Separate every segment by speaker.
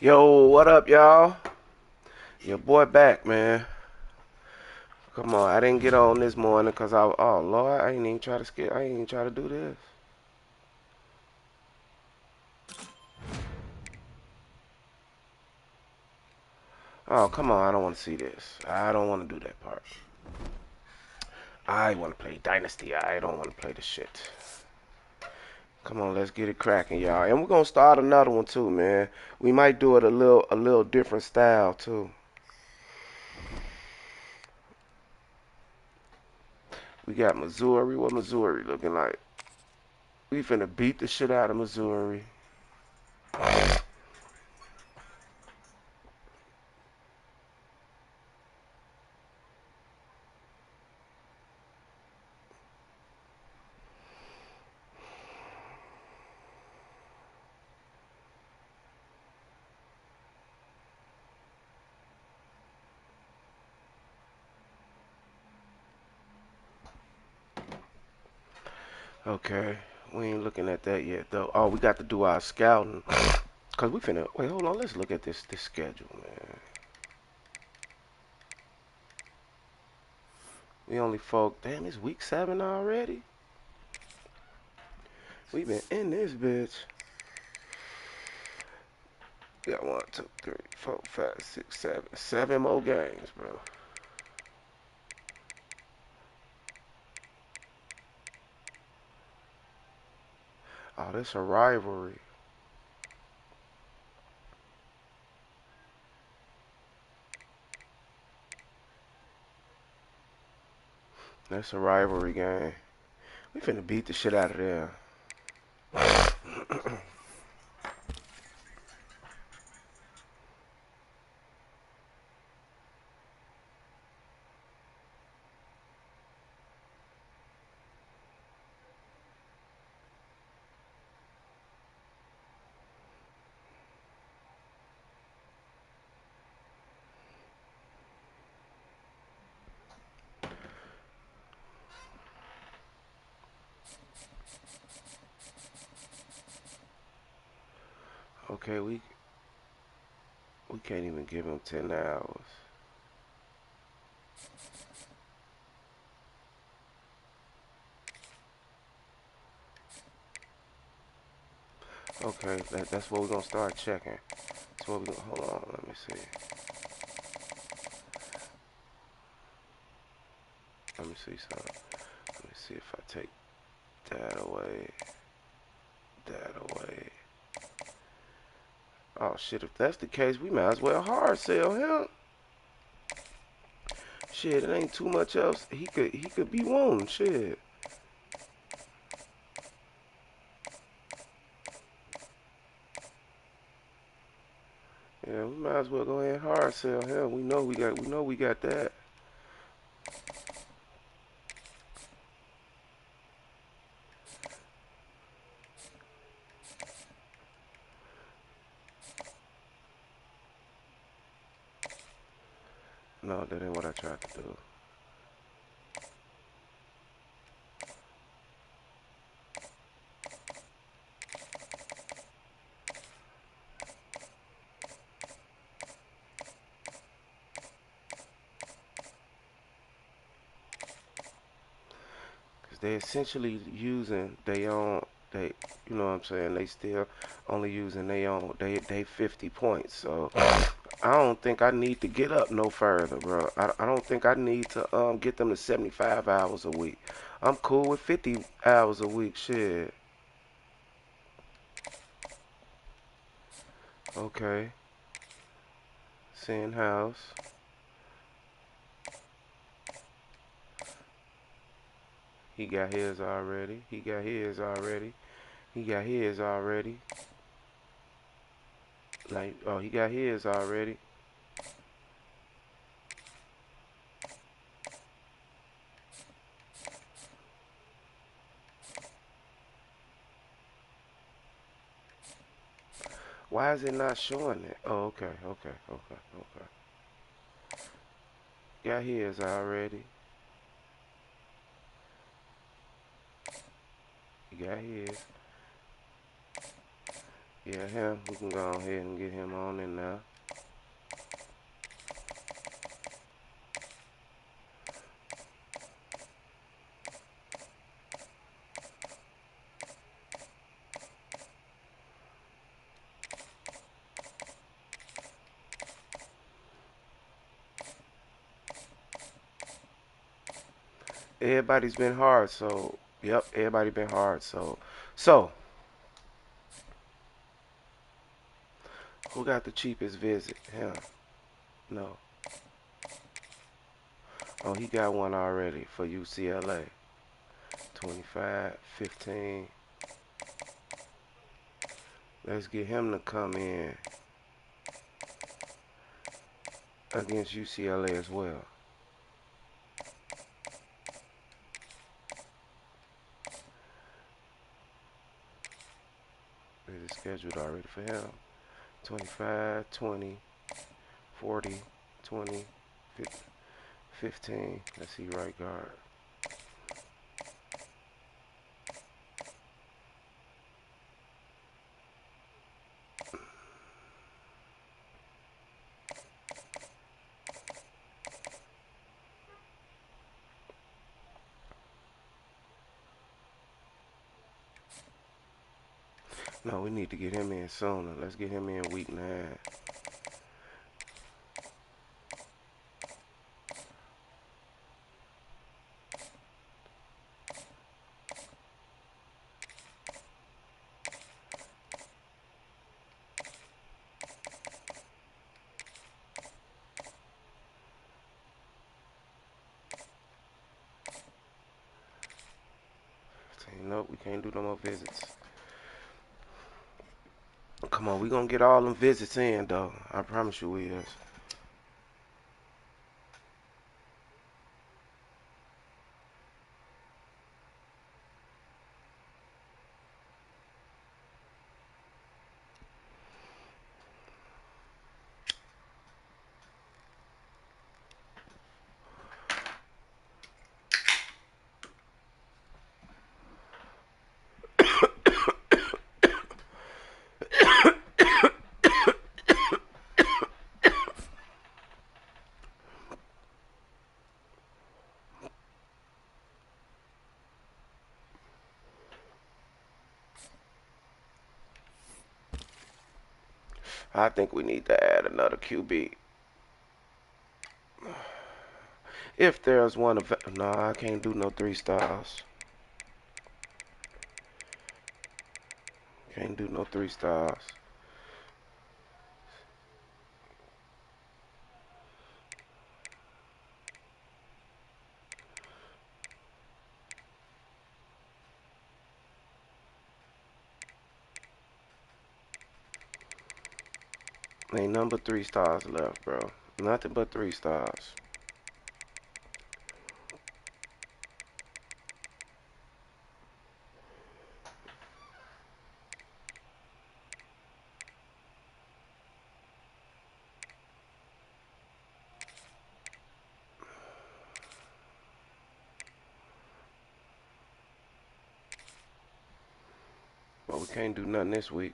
Speaker 1: Yo, what up, y'all? Your boy back, man. Come on, I didn't get on this morning because oh Lord, I ain't even try to skip. I ain't even try to do this. Oh, come on, I don't want to see this. I don't want to do that part. I want to play Dynasty. I don't want to play the shit. Come on, let's get it cracking, y'all. And we're gonna start another one too, man. We might do it a little different style too. We got Missouri. What Missouri looking like? We finna beat the shit out of Missouri. Okay, we ain't looking at that yet though. Oh, we got to do our scouting. Cause we finna wait. Hold on. Let's look at this schedule, man. We only folk. Damn, it's week 7 already. We been in this bitch. We got 1, 2, 3, 4, 5, 6, 7, 7 more games, bro. Oh, this a rivalry. That's a rivalry game. We finna beat the shit out of them. Okay, we can't even give them 10 hours. Okay, that's what we're gonna start checking. That's what we gonna hold on. Let me see. Let me see something. Let me see if I take that away. That away. Oh shit, if that's the case, we might as well hard sell him. Shit, it ain't too much else he could be wanting. Shit. Yeah, we might as well go ahead and hard sell him. We know we got that. No, that ain't what I tried to do. Cause they essentially using they own they you know what I'm saying, they still only using they 50 points. So I don't think I need to get up no further, bro. I don't think I need to get them to 75 hours a week. I'm cool with 50 hours a week. Shit. Okay. Seeing house. He got his already. He got his already. He got his already. Like, oh, he got his already. Why is it not showing it? Oh, okay, okay, okay, okay. Got his already. He got his. Yeah, him. We can go ahead and get him on in now. Everybody's been hard, so yep, everybody been hard, so who got the cheapest visit? Him. No. Oh, he got one already for UCLA. 25, 15. Let's get him to come in against UCLA as well. It is scheduled already for him. 25, 20, 40, 20, 15. Let's see right guard. No, we need to get him in sooner. Let's get him in week 9. Nope, we can't do no more visits. Come on, we gonna get all them visits in though. I promise you we is. I think we need to add another QB. If there's one of no, I can't do no 3 stars. Can't do no 3 stars. Ain't number 3 stars left, bro. Nothing but 3 stars. But we can't do nothing this week.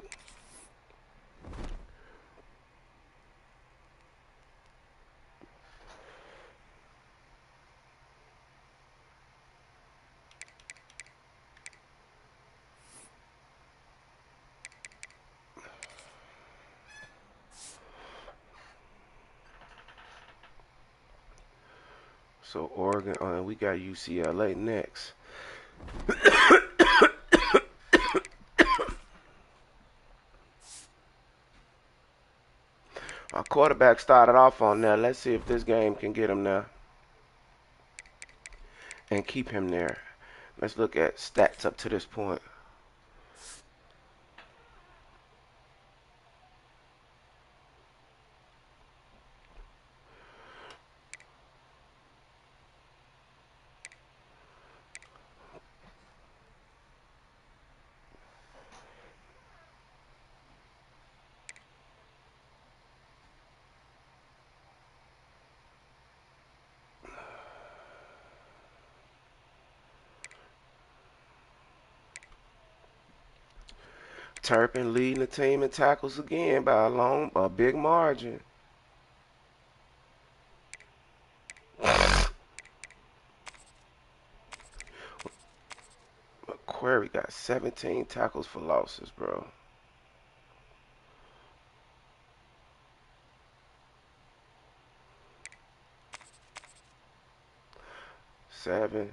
Speaker 1: So Oregon, and we got UCLA next. Our quarterback started off on there. Let's see if this game can get him there and keep him there. Let's look at stats up to this point. Turpin leading the team in tackles again by a big margin. McQuarrie got 17 tackles for losses, bro. Seven.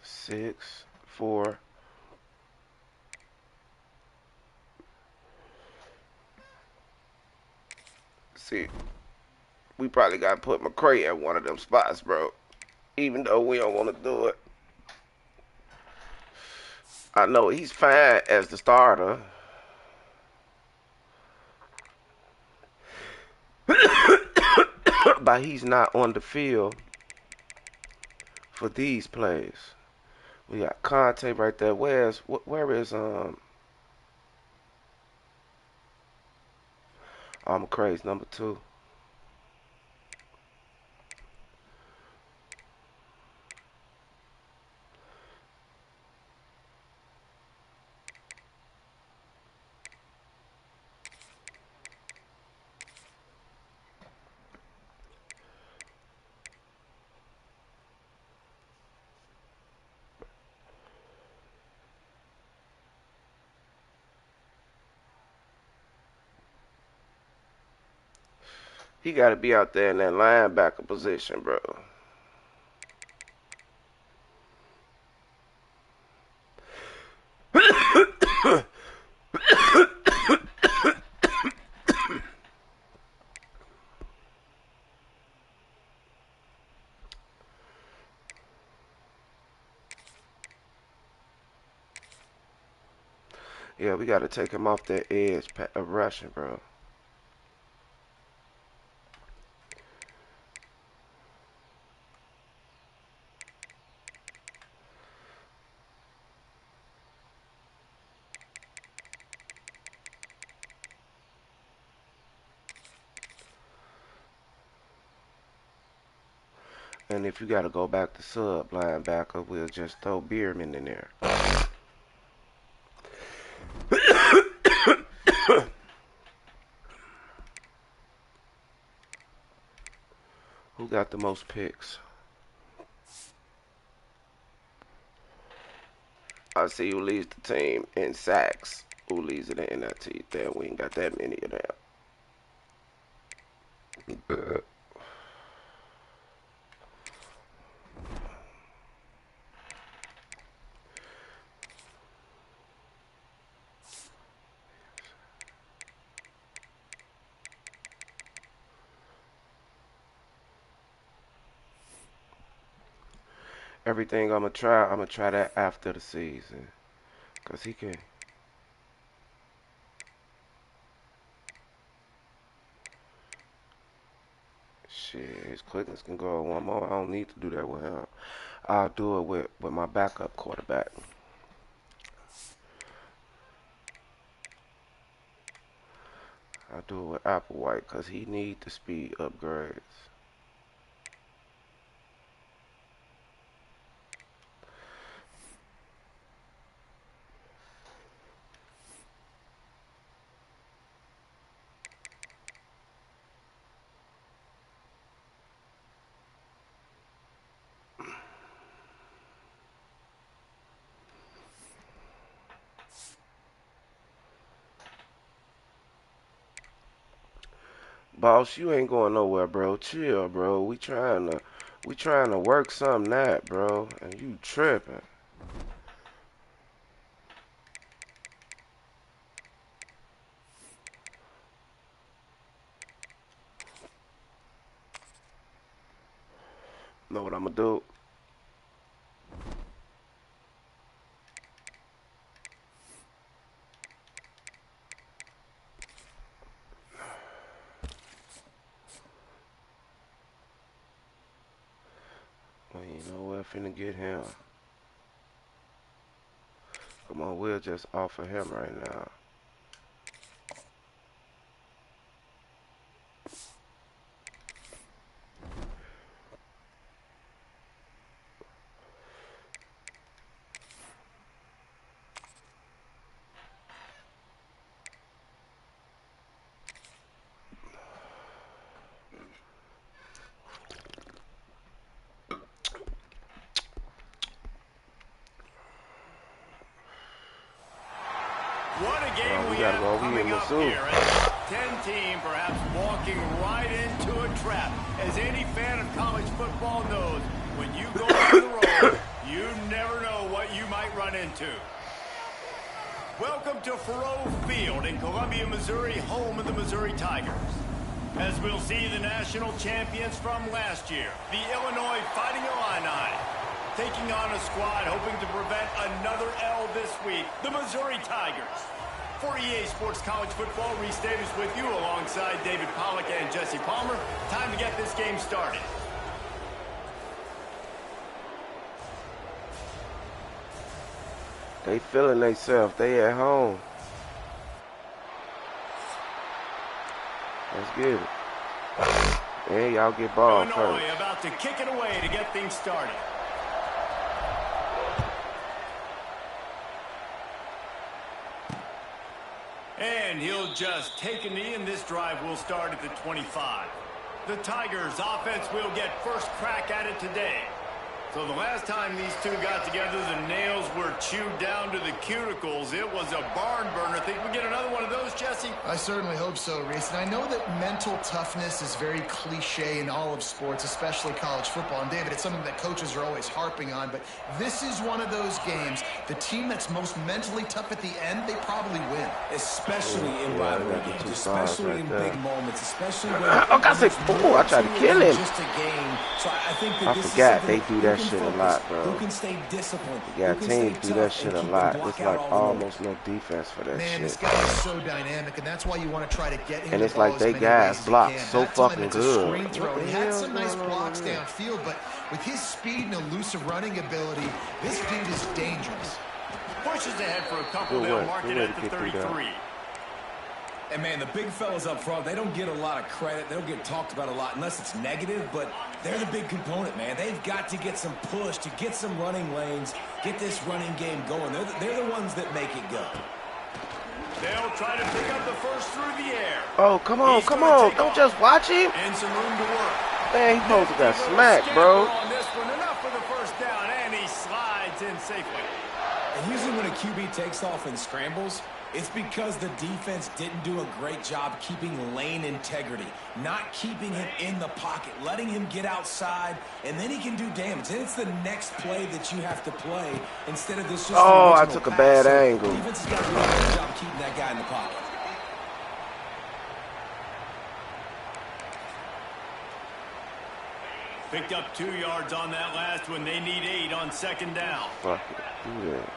Speaker 1: 6, 4. See, we probably got to put McCray at one of them spots, bro. Even though we don't want to do it. I know he's fine as the starter. But he's not on the field for these plays. We got Conte right there. Where is McCray's number 2? He got to be out there in that linebacker position, bro. Yeah, we got to take him off that edge of rushing, bro. And if you got to go back to sub linebacker, we'll just throw Bierman in there. Who got the most picks? I see who leads the team in sacks. Who leads it in NLT? There, we ain't got that many of them. Everything I'm gonna try that after the season. Cause he can. Shit, his quickness can go one more. I don't need to do that with him. I'll do it with my backup quarterback. I'll do it with Applewhite because he need the speed upgrades. Boss, you ain't going nowhere, bro. Chill, bro. We trying to work something out, bro. And you tripping. Know what I'm gonna do? Well, you know what? Finna get him. Come on, we'll just offer him right now. gotta go. We in Missouri.
Speaker 2: 10 team perhaps walking right into a trap. As any fan of college football knows, when you go on the road, you never know what you might run into. Welcome to Faurot Field in Columbia, Missouri, home of the Missouri Tigers. As we'll see the national champions from last year, the Illinois Fighting Illini, taking on a squad hoping to prevent another L this week, the Missouri Tigers. For EA Sports College Football, Reese Davis with you alongside David Pollack and Jesse Palmer. Time to get this game started.
Speaker 1: They feeling themselves. They at home. Let's get it. And y'all get ball
Speaker 2: Illinois
Speaker 1: first.
Speaker 2: about to kick it away to get things started. And he'll just take a knee, and this drive will start at the 25. The Tigers offense will get first crack at it today. So the last time these two got together, the nails were chewed down to the cuticles. It was a barn burner. Think we get another one of those, Jesse?
Speaker 3: I certainly hope so, Reese. And I know that mental toughness is very cliche in all of sports, especially college football. And, David, it's something that coaches are always harping on. But this is one of those games. The team that's most mentally tough at the end, they probably win.
Speaker 4: Especially in rivalry games, especially in big moments, especially when
Speaker 1: I tried to kill him.
Speaker 4: Just a game. So I think that
Speaker 1: I
Speaker 4: this
Speaker 1: forgot
Speaker 4: is
Speaker 1: they do that shit a lot, bro.
Speaker 4: Who can stay disciplined?
Speaker 1: Yeah,
Speaker 4: who can
Speaker 1: teams
Speaker 4: stay
Speaker 1: do that
Speaker 4: tough
Speaker 1: shit
Speaker 4: and
Speaker 1: a
Speaker 4: keep
Speaker 1: lot.
Speaker 4: the block
Speaker 1: It's
Speaker 4: out
Speaker 1: like
Speaker 4: all the way.
Speaker 1: almost no defense for that
Speaker 3: Man,
Speaker 1: shit.
Speaker 3: this guy is so dynamic, and that's why you want to try to get him
Speaker 1: And
Speaker 3: the
Speaker 1: it's
Speaker 3: ball
Speaker 1: like
Speaker 3: as
Speaker 1: they
Speaker 3: many
Speaker 1: guys
Speaker 3: ways as you
Speaker 1: block
Speaker 3: can.
Speaker 1: so
Speaker 3: That time
Speaker 1: fucking
Speaker 3: it's a
Speaker 1: good.
Speaker 3: screen throw.
Speaker 1: What
Speaker 3: He
Speaker 1: the
Speaker 3: had
Speaker 1: hell's
Speaker 3: some nice
Speaker 1: going on
Speaker 3: blocks
Speaker 1: here?
Speaker 3: downfield, but with his speed and elusive running ability, this dude is dangerous.
Speaker 2: Pushes ahead for a couple.
Speaker 1: Good
Speaker 2: They'll
Speaker 1: work.
Speaker 2: mark
Speaker 1: Good
Speaker 2: it
Speaker 1: way
Speaker 2: at
Speaker 1: to
Speaker 2: the
Speaker 1: get through that.
Speaker 2: 33.
Speaker 4: And, man, the big fellas up front, they don't get a lot of credit. They don't get talked about a lot unless it's negative, but they're the big component, man. They've got to get some push, to get some running lanes, get this running game going. They're the ones that make it go.
Speaker 2: They'll try to pick up the first through the air.
Speaker 1: Oh, come on, come on. Don't just watch him.
Speaker 2: And some room to work.
Speaker 1: Man, he supposed to got smacked, bro.
Speaker 2: On this one, enough for the first down, and he slides in safely.
Speaker 4: And usually when a QB takes off and scrambles, it's because the defense didn't do a great job keeping lane integrity, not keeping him in the pocket, letting him get outside, and then he can do damage. Then it's the next play that you have to play instead of this just
Speaker 1: Oh, I
Speaker 4: original
Speaker 1: took a
Speaker 4: pass.
Speaker 1: bad
Speaker 4: So
Speaker 1: angle.
Speaker 4: The defense has got to do a good job keeping that guy in the pocket.
Speaker 2: Picked up 2 yards on that last one. They need 8 on second down.
Speaker 1: Fuck it. Do that.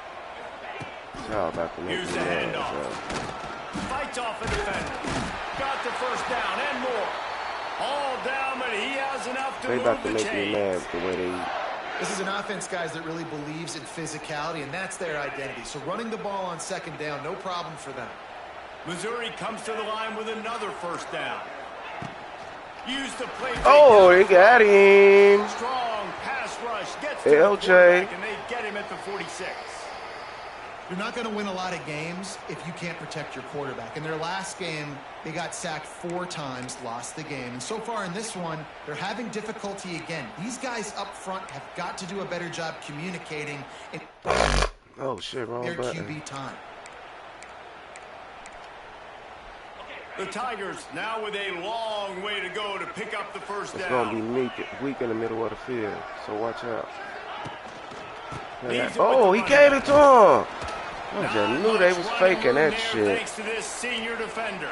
Speaker 1: Y'all about to make
Speaker 2: Here's
Speaker 1: me
Speaker 2: the
Speaker 1: mad,
Speaker 2: handoff.
Speaker 1: bro.
Speaker 2: Fights off a defender. Got the first down and more. All down, but he has enough to
Speaker 1: They
Speaker 2: move
Speaker 1: about to
Speaker 2: the
Speaker 1: make me
Speaker 2: chains.
Speaker 1: mad with the way they eat.
Speaker 3: This is an offense, guys, that really believes in physicality, and that's their identity. So running the ball on second down, no problem for them.
Speaker 2: Missouri comes to the line with another first down. Use the play.
Speaker 1: Oh, they got him.
Speaker 2: Strong pass rush. Gets to
Speaker 1: LJ.
Speaker 2: the quarterback, and they get him at the 46.
Speaker 3: You're not going to win a lot of games if you can't protect your quarterback. In their last game, they got sacked 4 times, lost the game. And so far in this one, they're having difficulty again. These guys up front have got to do a better job communicating in
Speaker 1: Oh, shit, wrong
Speaker 3: their
Speaker 1: button.
Speaker 3: QB time.
Speaker 2: The Tigers now with a long way to go to pick up the first
Speaker 1: It's
Speaker 2: down.
Speaker 1: going to be weak in the middle of the field, so watch out.
Speaker 2: Leaves it
Speaker 1: Oh,
Speaker 2: with
Speaker 1: he
Speaker 2: the
Speaker 1: gave
Speaker 2: running
Speaker 1: it to him. I
Speaker 2: Not
Speaker 1: just knew they
Speaker 2: much
Speaker 1: was
Speaker 2: running
Speaker 1: faking
Speaker 2: room
Speaker 1: that
Speaker 2: there
Speaker 1: shit.
Speaker 2: Thanks to this senior defender.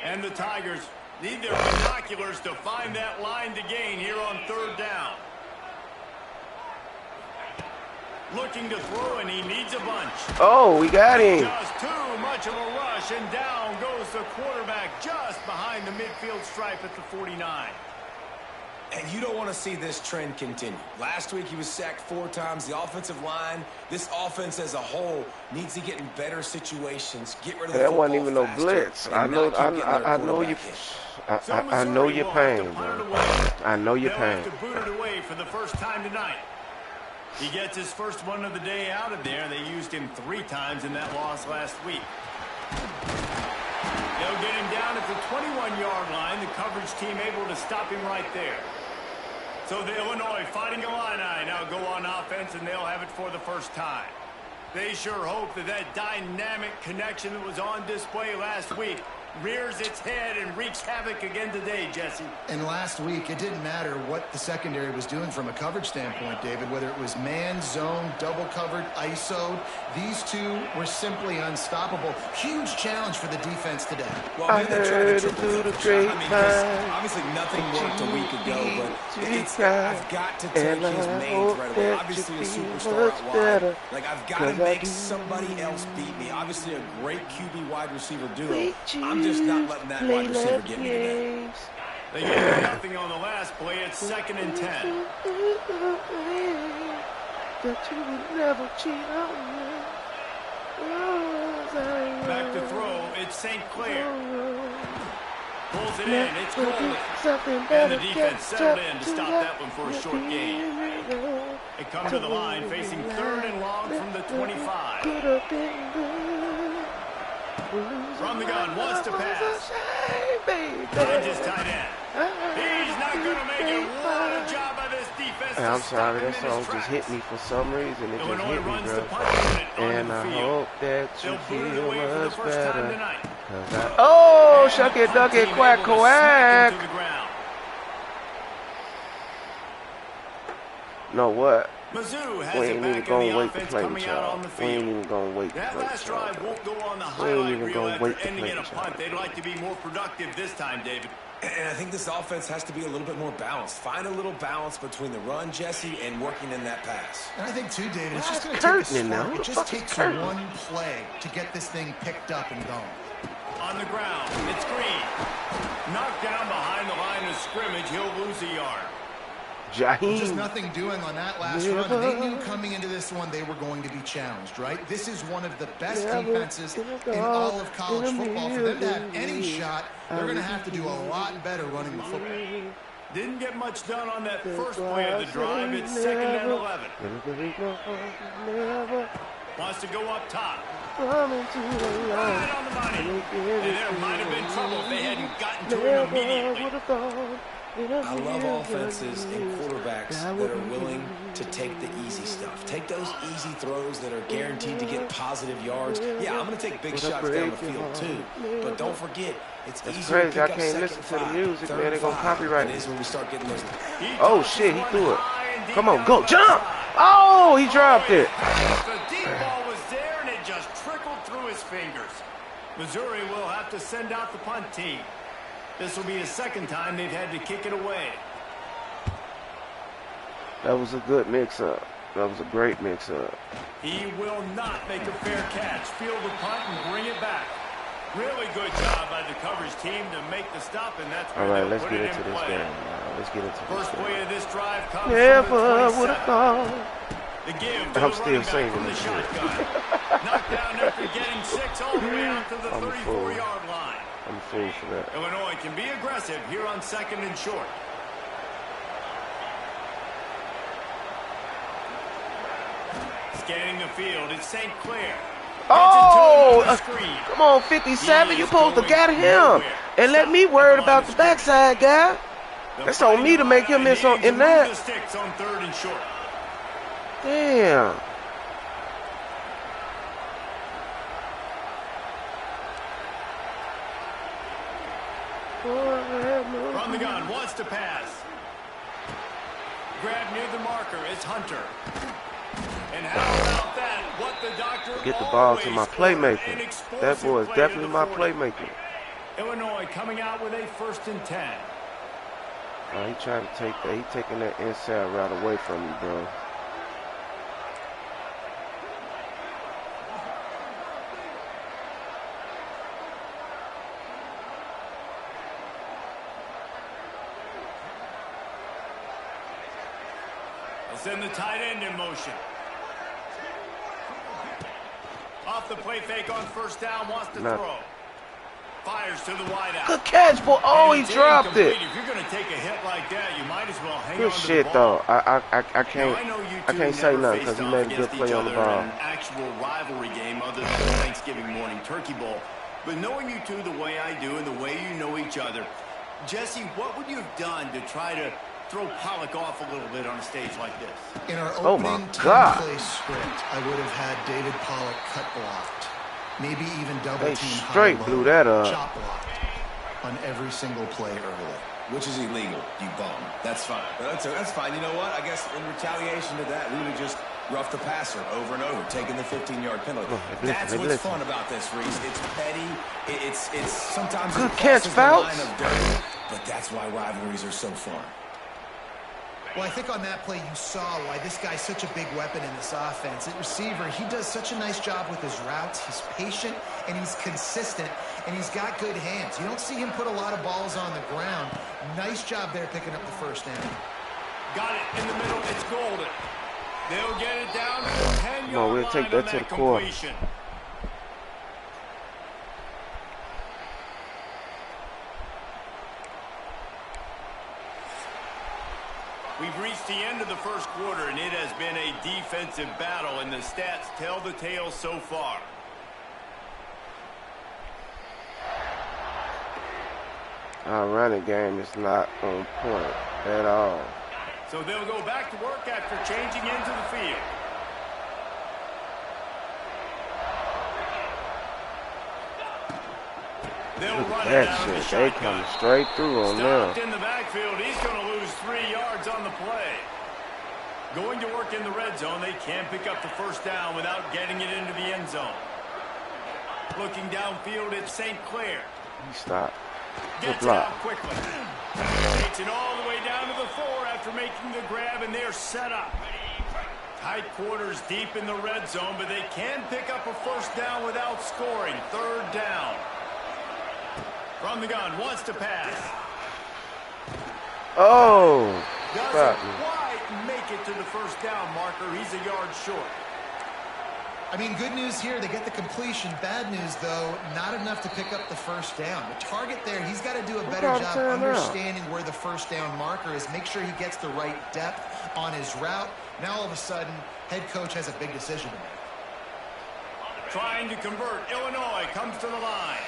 Speaker 2: And the Tigers need their binoculars to find that line to gain here on third down. Looking to throw, and he needs a bunch.
Speaker 1: Oh, we got him.
Speaker 2: Just too much of a rush, and down goes the quarterback just behind the midfield stripe at the 49.
Speaker 4: And you don't want to see this trend continue. Last week he was sacked 4 times. The offensive line, this offense as a whole, needs to get in better situations. Get rid of the
Speaker 1: That wasn't
Speaker 4: football
Speaker 1: even no
Speaker 4: faster,
Speaker 1: blitz.
Speaker 4: and
Speaker 1: I know,
Speaker 4: not keep getting their
Speaker 1: I know you.
Speaker 4: quarterback in.
Speaker 1: I know your pain, bro. I know your
Speaker 2: They'll
Speaker 1: pain.
Speaker 2: have to boot it away for the first time tonight. He gets his first one of the day out of there. They used him 3 times in that loss last week. They'll They'll get him down at the 21-yard line. The coverage team able to stop him right there. So the Illinois Fighting Illini now go on offense, and they'll have it for the first time. They sure hope that that dynamic connection that was on display last week rears its head and wreaks havoc again today, Jesse.
Speaker 3: And last week, it didn't matter what the secondary was doing from a coverage standpoint, David, whether it was man, zone, double covered, ISO'd. These two were simply unstoppable. Huge challenge for the defense today.
Speaker 4: Well, I heard it through the grapevine. Obviously, nothing worked a week ago, but I've got to take his mains right away. Obviously, a superstar out wide. Like, I've got to make somebody else beat me. Obviously, a great QB wide receiver duo. I'm just not letting that wide receiver get me today.
Speaker 2: They get nothing on the last play. It's 2nd and 10. Back to throw. It's St. Clair. Pulls it in. It's Coley. And the defense settled in to stop that one for a short gain. They come to the line facing 3rd and long from the 25. From the gun, wants to pass. Finds his tight end. He's not going to make it. What a job by this defense.
Speaker 1: Hey, I'm sorry, that song just hit me for some reason. It just hit me, bro. And I hope that you feel much better. Oh, shuck it, duck it, quack, quack. Know what?
Speaker 2: Mizzou has
Speaker 1: We
Speaker 2: it
Speaker 1: ain't even
Speaker 2: back in
Speaker 1: gonna
Speaker 2: the
Speaker 1: wait to
Speaker 2: offense
Speaker 1: play with
Speaker 2: coming out on
Speaker 1: y'all.
Speaker 2: the
Speaker 1: We ain't
Speaker 2: field.
Speaker 1: even gonna wait to
Speaker 2: That
Speaker 1: play
Speaker 2: last
Speaker 1: with y'all.
Speaker 2: drive won't go on the
Speaker 1: We ain't
Speaker 2: highlight
Speaker 1: even
Speaker 2: reel
Speaker 1: gonna
Speaker 2: after
Speaker 1: wait to
Speaker 2: ending
Speaker 1: play
Speaker 2: in a
Speaker 1: with y'all.
Speaker 2: punt. They'd like to be more productive this time, David.
Speaker 4: And I think this offense has to be a little bit more balanced. Find a little balance between the run, Jesse, and working in that pass.
Speaker 3: And I think, too, David, it's just going to
Speaker 1: Curtin
Speaker 3: take a
Speaker 1: in there.
Speaker 3: spark.
Speaker 1: Who
Speaker 3: It
Speaker 1: the
Speaker 3: just
Speaker 1: fuck is
Speaker 3: takes
Speaker 1: Curtin?
Speaker 3: one play to get this thing picked up and going.
Speaker 2: On the ground, it's Green. Knocked down behind the line of scrimmage. He'll lose a yard.
Speaker 3: Just
Speaker 1: Jaheim.
Speaker 3: nothing doing on that last run. They knew coming into this one they were going to be challenged, right? This is one of the best defenses in all of college football. For them to have any shot, they're going to have to do a lot better running the football.
Speaker 2: Didn't get much done on that first play of the drive. It's 2nd and 11. Wants to go up top. Right on the money. And there might have been trouble if they hadn't gotten to him immediately.
Speaker 4: I love offenses and quarterbacks that are willing to take the easy stuff. Take those easy throws that are guaranteed to get positive yards. Yeah, I'm going to take big shots down the field too. But don't forget, it's easier to
Speaker 1: Crazy,
Speaker 4: pick
Speaker 1: I
Speaker 4: up
Speaker 1: can't
Speaker 4: 2nd
Speaker 1: listen to the
Speaker 4: and 5,
Speaker 1: music,
Speaker 4: 3rd
Speaker 1: man. They
Speaker 4: and
Speaker 1: gonna
Speaker 4: 5.
Speaker 1: copyright
Speaker 4: It
Speaker 1: me.
Speaker 4: is when we start getting those.
Speaker 1: Oh shit, he threw it. Come on, go, jump! Oh, he dropped it.
Speaker 2: The deep ball was there and it just trickled through his fingers. Missouri will have to send out the punt team. This will be the 2nd time they've had to kick it away.
Speaker 1: That was a good mix-up. That was a great mix-up.
Speaker 2: He will not make a fair catch. Field the punt and bring it back. Really good job by the coverage team to make the stop, and that's where
Speaker 1: All right,
Speaker 2: they'll
Speaker 1: let's
Speaker 2: put
Speaker 1: get
Speaker 2: it
Speaker 1: into
Speaker 2: in
Speaker 1: this
Speaker 2: play.
Speaker 1: game. Let's get into this
Speaker 2: First play
Speaker 1: game.
Speaker 2: of this drive comes
Speaker 1: Never
Speaker 2: from the
Speaker 1: would have
Speaker 2: 27.
Speaker 1: thought.
Speaker 2: The give to
Speaker 1: I'm
Speaker 2: the
Speaker 1: still
Speaker 2: running back
Speaker 1: singing
Speaker 2: from the
Speaker 1: this shit.
Speaker 2: shotgun. Knocked down after getting 6 all the way out to the
Speaker 1: I'm a fool.
Speaker 2: 34-yard line.
Speaker 1: I'm a fool for that.
Speaker 2: Illinois can be aggressive here on 2nd and short. Scanning the field, it's St. Clair.
Speaker 1: Oh, come on, 57. You supposed to get him and let me worry about the backside guy. That's on me to make him miss on in that.
Speaker 2: Sticks on 3rd and short.
Speaker 1: Damn.
Speaker 2: From the gun, wants to pass. Grab near the marker, it's Hunter. And how about that? What the doctor
Speaker 1: Get the ball to my
Speaker 2: always
Speaker 1: playmaker.
Speaker 2: an explosive
Speaker 1: That boy is
Speaker 2: play to
Speaker 1: definitely
Speaker 2: the
Speaker 1: my
Speaker 2: 40.
Speaker 1: playmaker.
Speaker 2: Illinois coming out with a 1st and 10.
Speaker 1: Oh, he trying to take that. He taking that inside route away from me, bro.
Speaker 2: They'll send the tight end in motion. Off the play fake on 1st down, wants to throw. Fires to the wideout.
Speaker 1: Good catch, boy. Oh, he dropped it.
Speaker 2: If you're going to take a hit like that, you might as well hang
Speaker 1: Good
Speaker 2: on to
Speaker 1: shit,
Speaker 2: the ball.
Speaker 1: though. I can't say nothing because he made a good play on the ball.
Speaker 2: An actual rivalry game other than the Thanksgiving morning Turkey Bowl. But knowing you two the way I do and the way you know each other, Jesse, what would you have done to try to throw Pollock off a little bit on a stage like this?
Speaker 3: In our opening play script, I would have had David Pollock cut blocked. Maybe even double
Speaker 1: They
Speaker 3: team
Speaker 1: straight
Speaker 3: high,
Speaker 1: blew
Speaker 3: low,
Speaker 1: that up.
Speaker 3: chop blocked on every single play early.
Speaker 4: Which is illegal, you bum. That's fine. But that's fine. You know what? I guess in retaliation to that, we would have just roughed the passer over and over, taking the 15-yard penalty. That's what's fun about this, Reese. It's petty. It's sometimes
Speaker 1: good catch, Fouts.
Speaker 4: But that's why rivalries are so fun.
Speaker 3: Well, I think on that play you saw why this guy's such a big weapon in this offense. At receiver, he does such a nice job with his routes. He's patient, and he's consistent, and he's got good hands. You don't see him put a lot of balls on the ground. Nice job there picking up the first down.
Speaker 2: Got it in the middle. It's golden. They'll get it down to the 10-yard line.
Speaker 1: We'll take that to the core.
Speaker 2: We've reached the end of the first quarter, and it has been a defensive battle, and the stats tell the tale so far.
Speaker 1: Our running game is not on point at all.
Speaker 2: So they'll go back to work after changing into the field. They'll run it out of the shotgun.
Speaker 1: They come straight through on them.
Speaker 2: Stopped in the backfield. He's going to lose 3 yards on the play. Going to work in the red zone. They can't pick up the first down without getting it into the end zone. Looking downfield, it's St. Clair.
Speaker 1: He stopped.
Speaker 2: Gets it out quickly. Takes it all the way down to the 4 after making the grab, and they're set up. Tight quarters deep in the red zone, but they can pick up a first down without scoring. Third down. From the gun, wants to pass.
Speaker 1: Oh!
Speaker 2: Doesn't quite make it to the first down marker. He's a yard short.
Speaker 3: I mean, good news here, they get the completion. Bad news, though, not enough to pick up the first down. The target there, he's got to do a better job understanding where the first down marker is, make sure he gets the right depth on his route. Now, all of a sudden, head coach has a big decision to make.
Speaker 2: Trying to convert. Illinois comes to the line.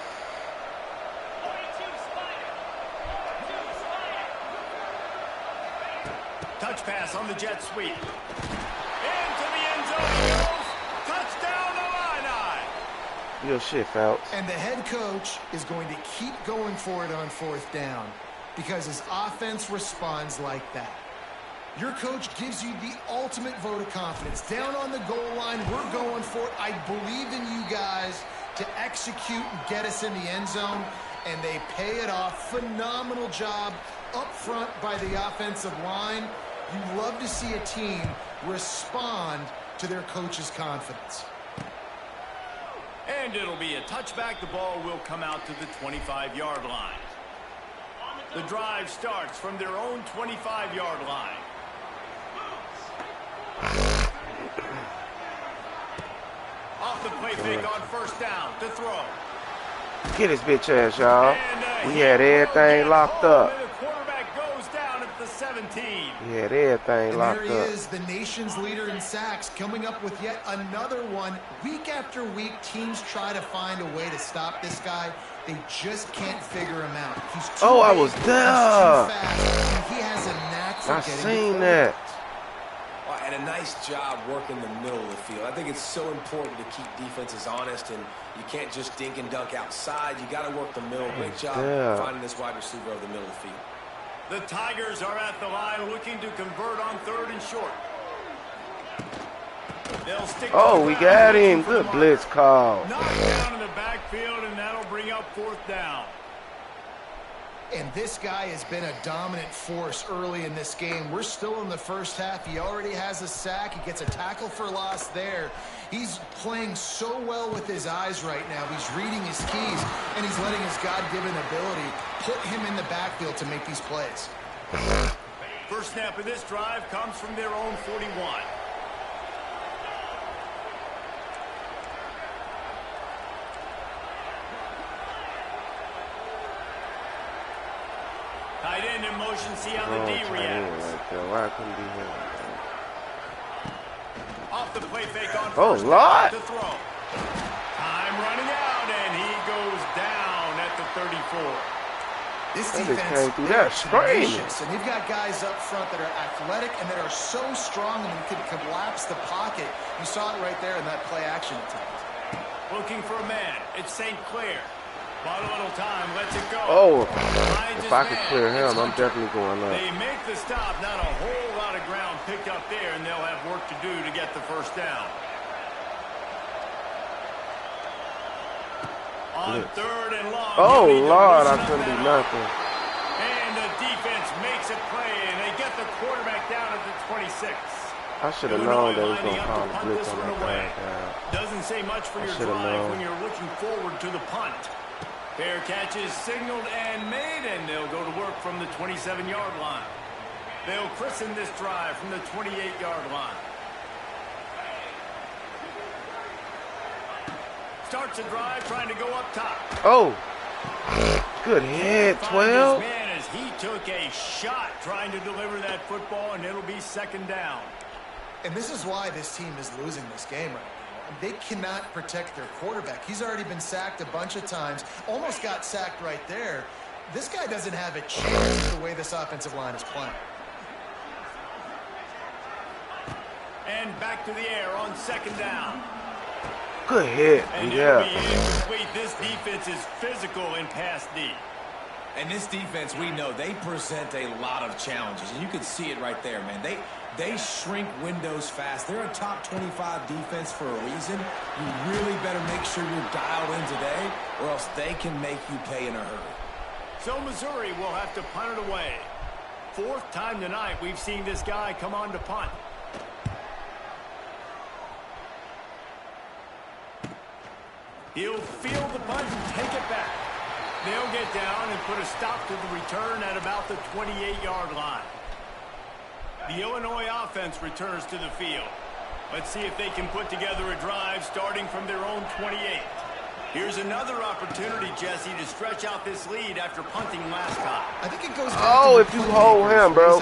Speaker 2: Touch pass on the jet sweep. Into the end zone. Touchdown, Illini.
Speaker 1: Your shit, Fouts.
Speaker 3: And the head coach is going to keep going for it on fourth down because his offense responds like that. Your coach gives you the ultimate vote of confidence. Down on the goal line, we're going for it. I believe in you guys to execute and get us in the end zone, and they pay it off. Phenomenal job up front by the offensive line. You love to see a team respond to their coach's confidence.
Speaker 2: And it'll be a touchback. The ball will come out to the 25-yard line. The drive starts from their own 25-yard line. Off the play fake on first down to throw.
Speaker 1: Get his bitch ass, y'all. We had everything locked up.
Speaker 2: The quarterback goes down at the 17.
Speaker 1: We had everything locked up.
Speaker 3: And there he is, the nation's leader in sacks, coming up with yet another one. Week after week, teams try to find a way to stop this guy. They just can't figure him out. He's too big,
Speaker 1: I was there.
Speaker 3: He's too fast, and he has a knack for getting
Speaker 1: seen that.
Speaker 4: And a nice job working the middle of the field. I think it's so important to keep defenses honest, and you can't just dink and dunk outside. You got to work the middle. Great job finding this wide receiver over the middle of the field.
Speaker 2: The Tigers are at the line looking to convert on third and short. They'll stick
Speaker 1: we got him. Good blitz call.
Speaker 2: Knocked down in the backfield, and that'll bring up fourth down.
Speaker 3: And this guy has been a dominant force early in this game. We're still in the first half. He already has a sack. He gets a tackle for loss there. He's playing so well with his eyes right now. He's reading his keys, and he's letting his God-given ability put him in the backfield to make these plays.
Speaker 2: First snap of this drive comes from their own 41. Tight end in motion, see how the D reacts.
Speaker 1: Why couldn't be him?
Speaker 2: Off the play fake on
Speaker 1: Oh,
Speaker 2: first
Speaker 1: Lord.
Speaker 2: to throw. Time running out, and he goes 34.
Speaker 3: This
Speaker 1: They just
Speaker 3: defense,
Speaker 1: came through
Speaker 3: they're
Speaker 1: that screaming.
Speaker 3: tenacious, and they've got guys up front that are athletic and that are so strong and can collapse the pocket. You saw it right there in that play action attempt.
Speaker 2: Looking for a man. It's St. Clair. Bought a little time. Lets it go.
Speaker 1: Oh,
Speaker 2: Finds
Speaker 1: if
Speaker 2: his
Speaker 1: I could
Speaker 2: man.
Speaker 1: clear him,
Speaker 2: It's
Speaker 1: I'm
Speaker 2: Hunter.
Speaker 1: definitely going up.
Speaker 2: They make the stop. Not a whole lot of ground picked up there, and they'll have work to do to get the first down. On third and long.
Speaker 1: Oh,
Speaker 2: you need to
Speaker 1: Lord, I
Speaker 2: loosen up
Speaker 1: couldn't do
Speaker 2: that
Speaker 1: nothing.
Speaker 2: And the defense makes a play, and they get the quarterback down at the 26.
Speaker 1: I should have known they was going to call a blitz on that bad.
Speaker 2: Doesn't say much for your drive when you're looking forward to the punt. Fair catch is signaled and made, and they'll go to work from the 27-yard line. They'll christen this drive from the 28-yard line. Starts a drive trying to go up top.
Speaker 1: Oh, good hit, 12.
Speaker 2: Man, as he took a shot trying to deliver that football, and it'll be second down.
Speaker 3: And this is why this team is losing this game right now. They cannot protect their quarterback. He's already been sacked a bunch of times. Almost got sacked right there. This guy doesn't have a chance the way this offensive line is playing.
Speaker 2: And back to the air on second down.
Speaker 1: Good hit,
Speaker 2: And
Speaker 1: yeah.
Speaker 4: This defense is physical in pass D. And this defense, we know, they present a lot of challenges. And you can see it right there, man. They shrink windows fast. They're a top 25 defense for a reason. You really better make sure you're dialed in today, or else they can make you pay in a hurry.
Speaker 2: So Missouri will have to punt it away. Fourth time tonight we've seen this guy come on to punt. He'll field the punt and take it back. They'll get down and put a stop to the return at about the 28-yard line. The Illinois offense returns to the field. Let's see if they can put together a drive starting from their own 28. Here's another opportunity, Jesse, to stretch out this lead after punting last time.
Speaker 3: I think it goes back
Speaker 1: Oh,
Speaker 3: to
Speaker 1: if you hold him, bro.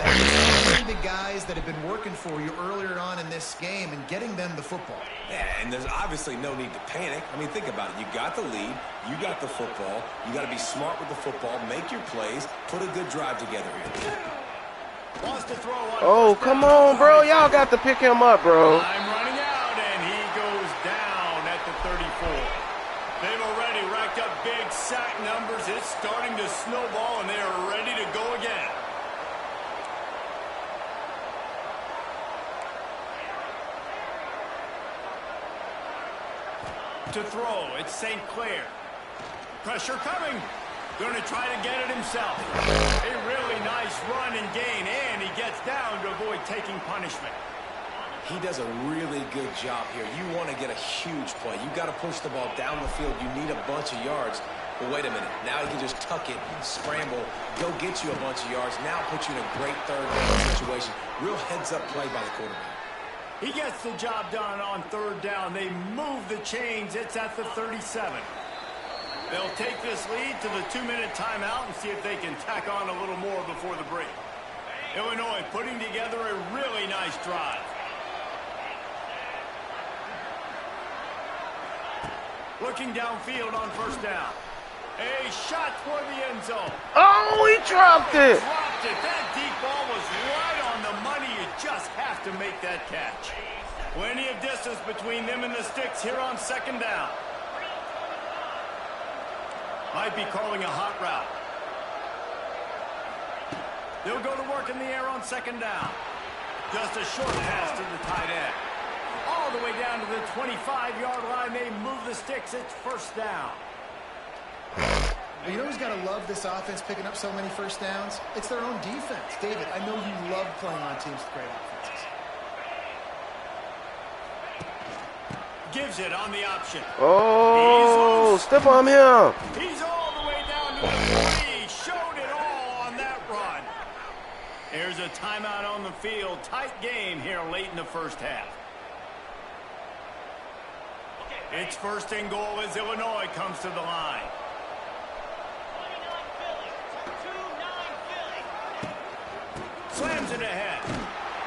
Speaker 3: the guys that have been working for you earlier on in this game and getting them the football.
Speaker 4: Yeah, and there's obviously no need to panic. I mean, think about it. You got the lead. You got the football. You got to be smart with the football. Make your plays. Put a good drive together here.
Speaker 2: Wants to throw on
Speaker 1: Oh, come on, bro. Y'all got to pick him up, bro.
Speaker 2: I'm running out, and he goes down at the 34. They've already racked up big sack numbers. It's starting to snowball, and they are ready to go again. To throw, it's St. Clair. Pressure coming. Going to try to get it himself. A really nice run and gain, and he gets down to avoid taking punishment.
Speaker 4: He does a really good job here. You want to get a huge play. You got to push the ball down the field. You need a bunch of yards. But wait a minute. Now he can just tuck it, scramble, go get you a bunch of yards. Now put you in a great third down situation. Real heads-up play by the quarterback.
Speaker 2: He gets the job done on third down. They move the chains. It's at the 37. They'll take this lead to the 2-minute timeout and see if they can tack on a little more before the break. Illinois putting together a really nice drive. Looking downfield on first down. A shot toward the end zone.
Speaker 1: Oh, he dropped it.
Speaker 2: Dropped it. That deep ball was right on the money. You just have to make that catch. Plenty of distance between them and the sticks here on second down. Might be calling a hot route. They'll go to work in the air on second down. Just a short pass to the tight end. All the way down to the 25-yard line. They move the sticks. It's first down.
Speaker 3: You know who's got to love this offense picking up so many first downs? It's their own defense. David, I know you love playing on teams with great offenses.
Speaker 2: Gives it on the option.
Speaker 1: Oh, step on him.
Speaker 2: He's all the way down to the 3. Showed it all on that run. Here's a timeout on the field. Tight game here late in the first half. It's first and goal as Illinois comes to the line. Slams it ahead.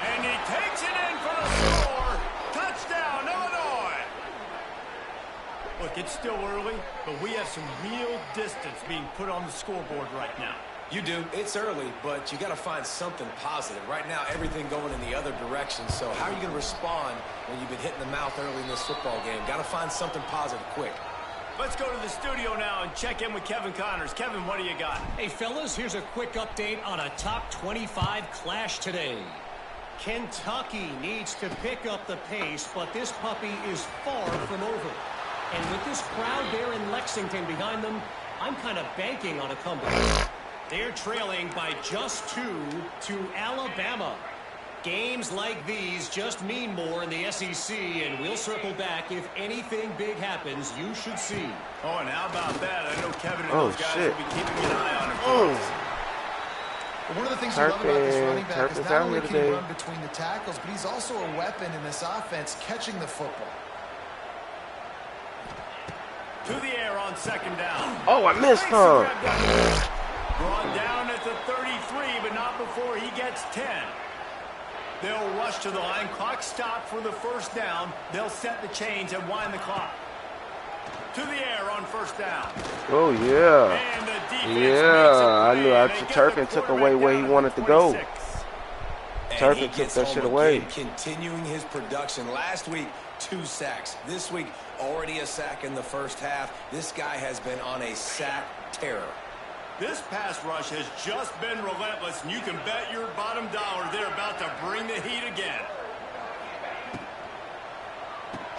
Speaker 2: And he takes it in for the score. Touchdown, Illinois. Well, Look, it's still early, but we have some real distance being put on the scoreboard right now.
Speaker 4: You do. It's early, but you got to find something positive. Right now, everything going in the other direction. So how are you going to respond when you've been hit in the mouth early in this football game? Got to find something positive quick.
Speaker 2: Let's go to the studio now and check in with Kevin Connors. Kevin, what do you got?
Speaker 5: Hey, fellas, here's a quick update on a top 25 clash today. Kentucky needs to pick up the pace, but this puppy is far from over. And with this crowd there in Lexington behind them, I'm kind of banking on a comeback. They're trailing by just 2 to Alabama. Games like these just mean more in the SEC, and we'll circle back if anything big happens. You should see.
Speaker 2: Oh, and how about that? I know Kevin and those guys will be keeping an eye on it.
Speaker 3: Well, one of the things we love about this running back is not only can he run between the tackles, but he's also a weapon in this offense catching the football.
Speaker 2: To the air on second down.
Speaker 1: Oh, I missed him.
Speaker 2: Brought down at the 33, but not before he gets 10. They'll rush to the line. Clock stopped for the first down. They'll set the chains and wind the clock. To the air on first down.
Speaker 1: Oh, yeah.
Speaker 2: And the defense
Speaker 1: I knew Turpin took away where he wanted to go.
Speaker 4: Turpin took that shit away. Continuing his production. Last week, 2 sacks. This week, already a sack in the first half. This guy has been on a sack terror.
Speaker 2: This pass rush has just been relentless, and you can bet your bottom dollar they're about to bring the heat again.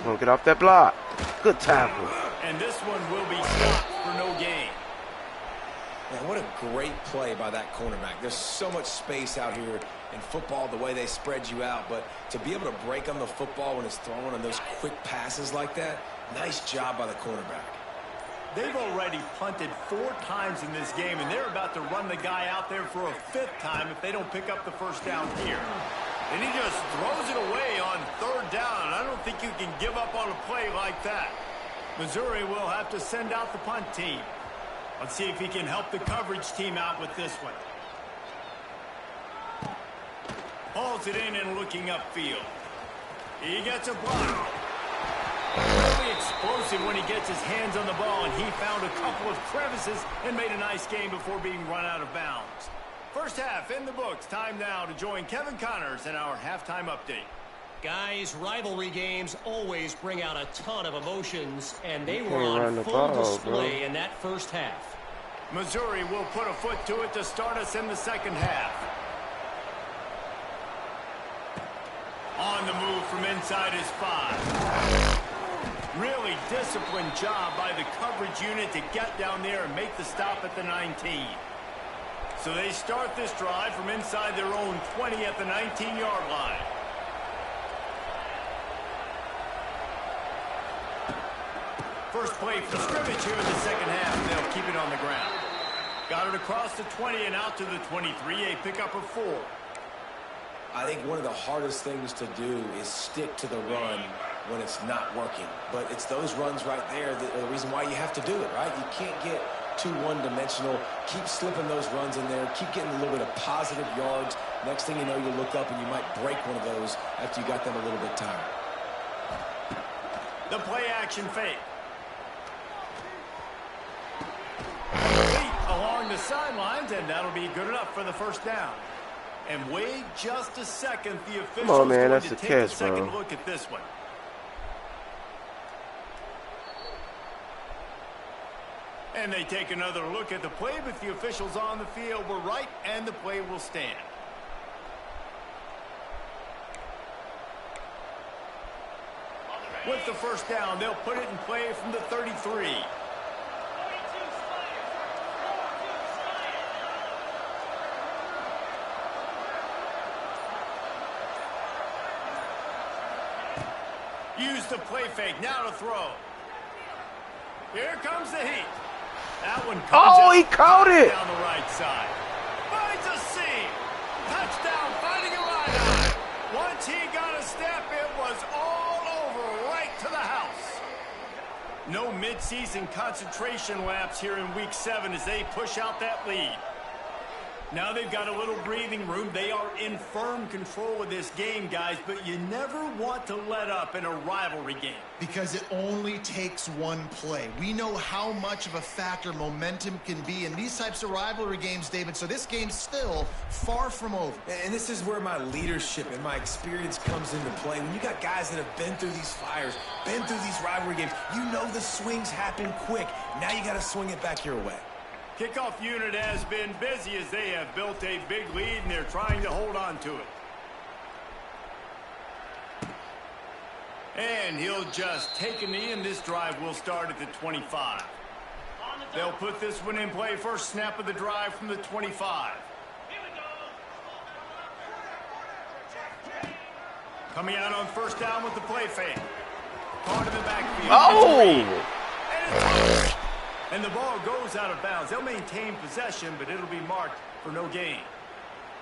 Speaker 1: Gonna get off that block. Good tackle.
Speaker 2: And this one will be stopped for no gain.
Speaker 4: Man, what a great play by that cornerback. There's so much space out here in football, the way they spread you out, but to be able to break on the football when it's thrown on those quick passes like that, nice job by the cornerback.
Speaker 2: They've already punted 4 times in this game, and they're about to run the guy out there for a 5th time if they don't pick up the first down here. And he just throws it away on 3rd down. I don't think you can give up on a play like that. Missouri will have to send out the punt team. Let's see if he can help the coverage team out with this one. Hauls it in and looking upfield. He gets a block. Really explosive when he gets his hands on the ball, and he found a couple of crevices and made a nice game before being run out of bounds. First half in the books. Time now to join Kevin Connors in our halftime update.
Speaker 5: Guys, rivalry games always bring out a ton of emotions, and they were on full display in that first half.
Speaker 2: Missouri will put a foot to it to start us in the second half. On the move from inside his 5. Really disciplined job by the coverage unit to get down there and make the stop at the 19. So they start this drive from inside their own 20 at the 19-yard line. First play for scrimmage here in the second half, and they'll keep it on the ground. Got it across the 20 and out to the 23, a pickup of 4.
Speaker 4: I think one of the hardest things to do is stick to the run when it's not working. But it's those runs right there that are the reason why you have to do it, right? You can't get too one-dimensional. Keep slipping those runs in there. Keep getting a little bit of positive yards. Next thing you know, you look up and you might break one of those after you got them a little bit tired.
Speaker 2: The play-action fake. Along the sidelines, and that'll be good enough for the first down. And wait just a second. The officials
Speaker 1: come on, man,
Speaker 2: going
Speaker 1: that's
Speaker 2: to
Speaker 1: a
Speaker 2: take
Speaker 1: catch,
Speaker 2: a second
Speaker 1: bro.
Speaker 2: look at this one. And they take another look at the play, but the officials on the field were right, and the play will stand. With the first down, they'll put it in play from the 33. Use the play fake, now to throw. Here comes the heat. That one comes
Speaker 1: he caught it.
Speaker 2: Down the right side. Finds a seam. Touchdown, finding a line. Once he got a step, it was all over, right to the house. No midseason concentration laps here in Week 7 as they push out that lead. Now they've got a little breathing room. They are in firm control of this game, guys, but you never want to let up in a rivalry game.
Speaker 3: Because it only takes one play. We know how much of a factor momentum can be in these types of rivalry games, David, so this game's still far from over.
Speaker 4: And this is where my leadership and my experience comes into play. When you got guys that have been through these fires, been through these rivalry games, you know the swings happen quick. Now you got to swing it back your way.
Speaker 2: Kickoff unit has been busy as they have built a big lead, and they're trying to hold on to it. And he'll just take a knee, and this drive will start at the 25. They'll put this one in play. First snap of the drive from the 25. Coming out on first down with the play fake. Caught in the backfield.
Speaker 1: Oh!
Speaker 2: And the ball goes out of bounds. They'll maintain possession, but it'll be marked for no gain.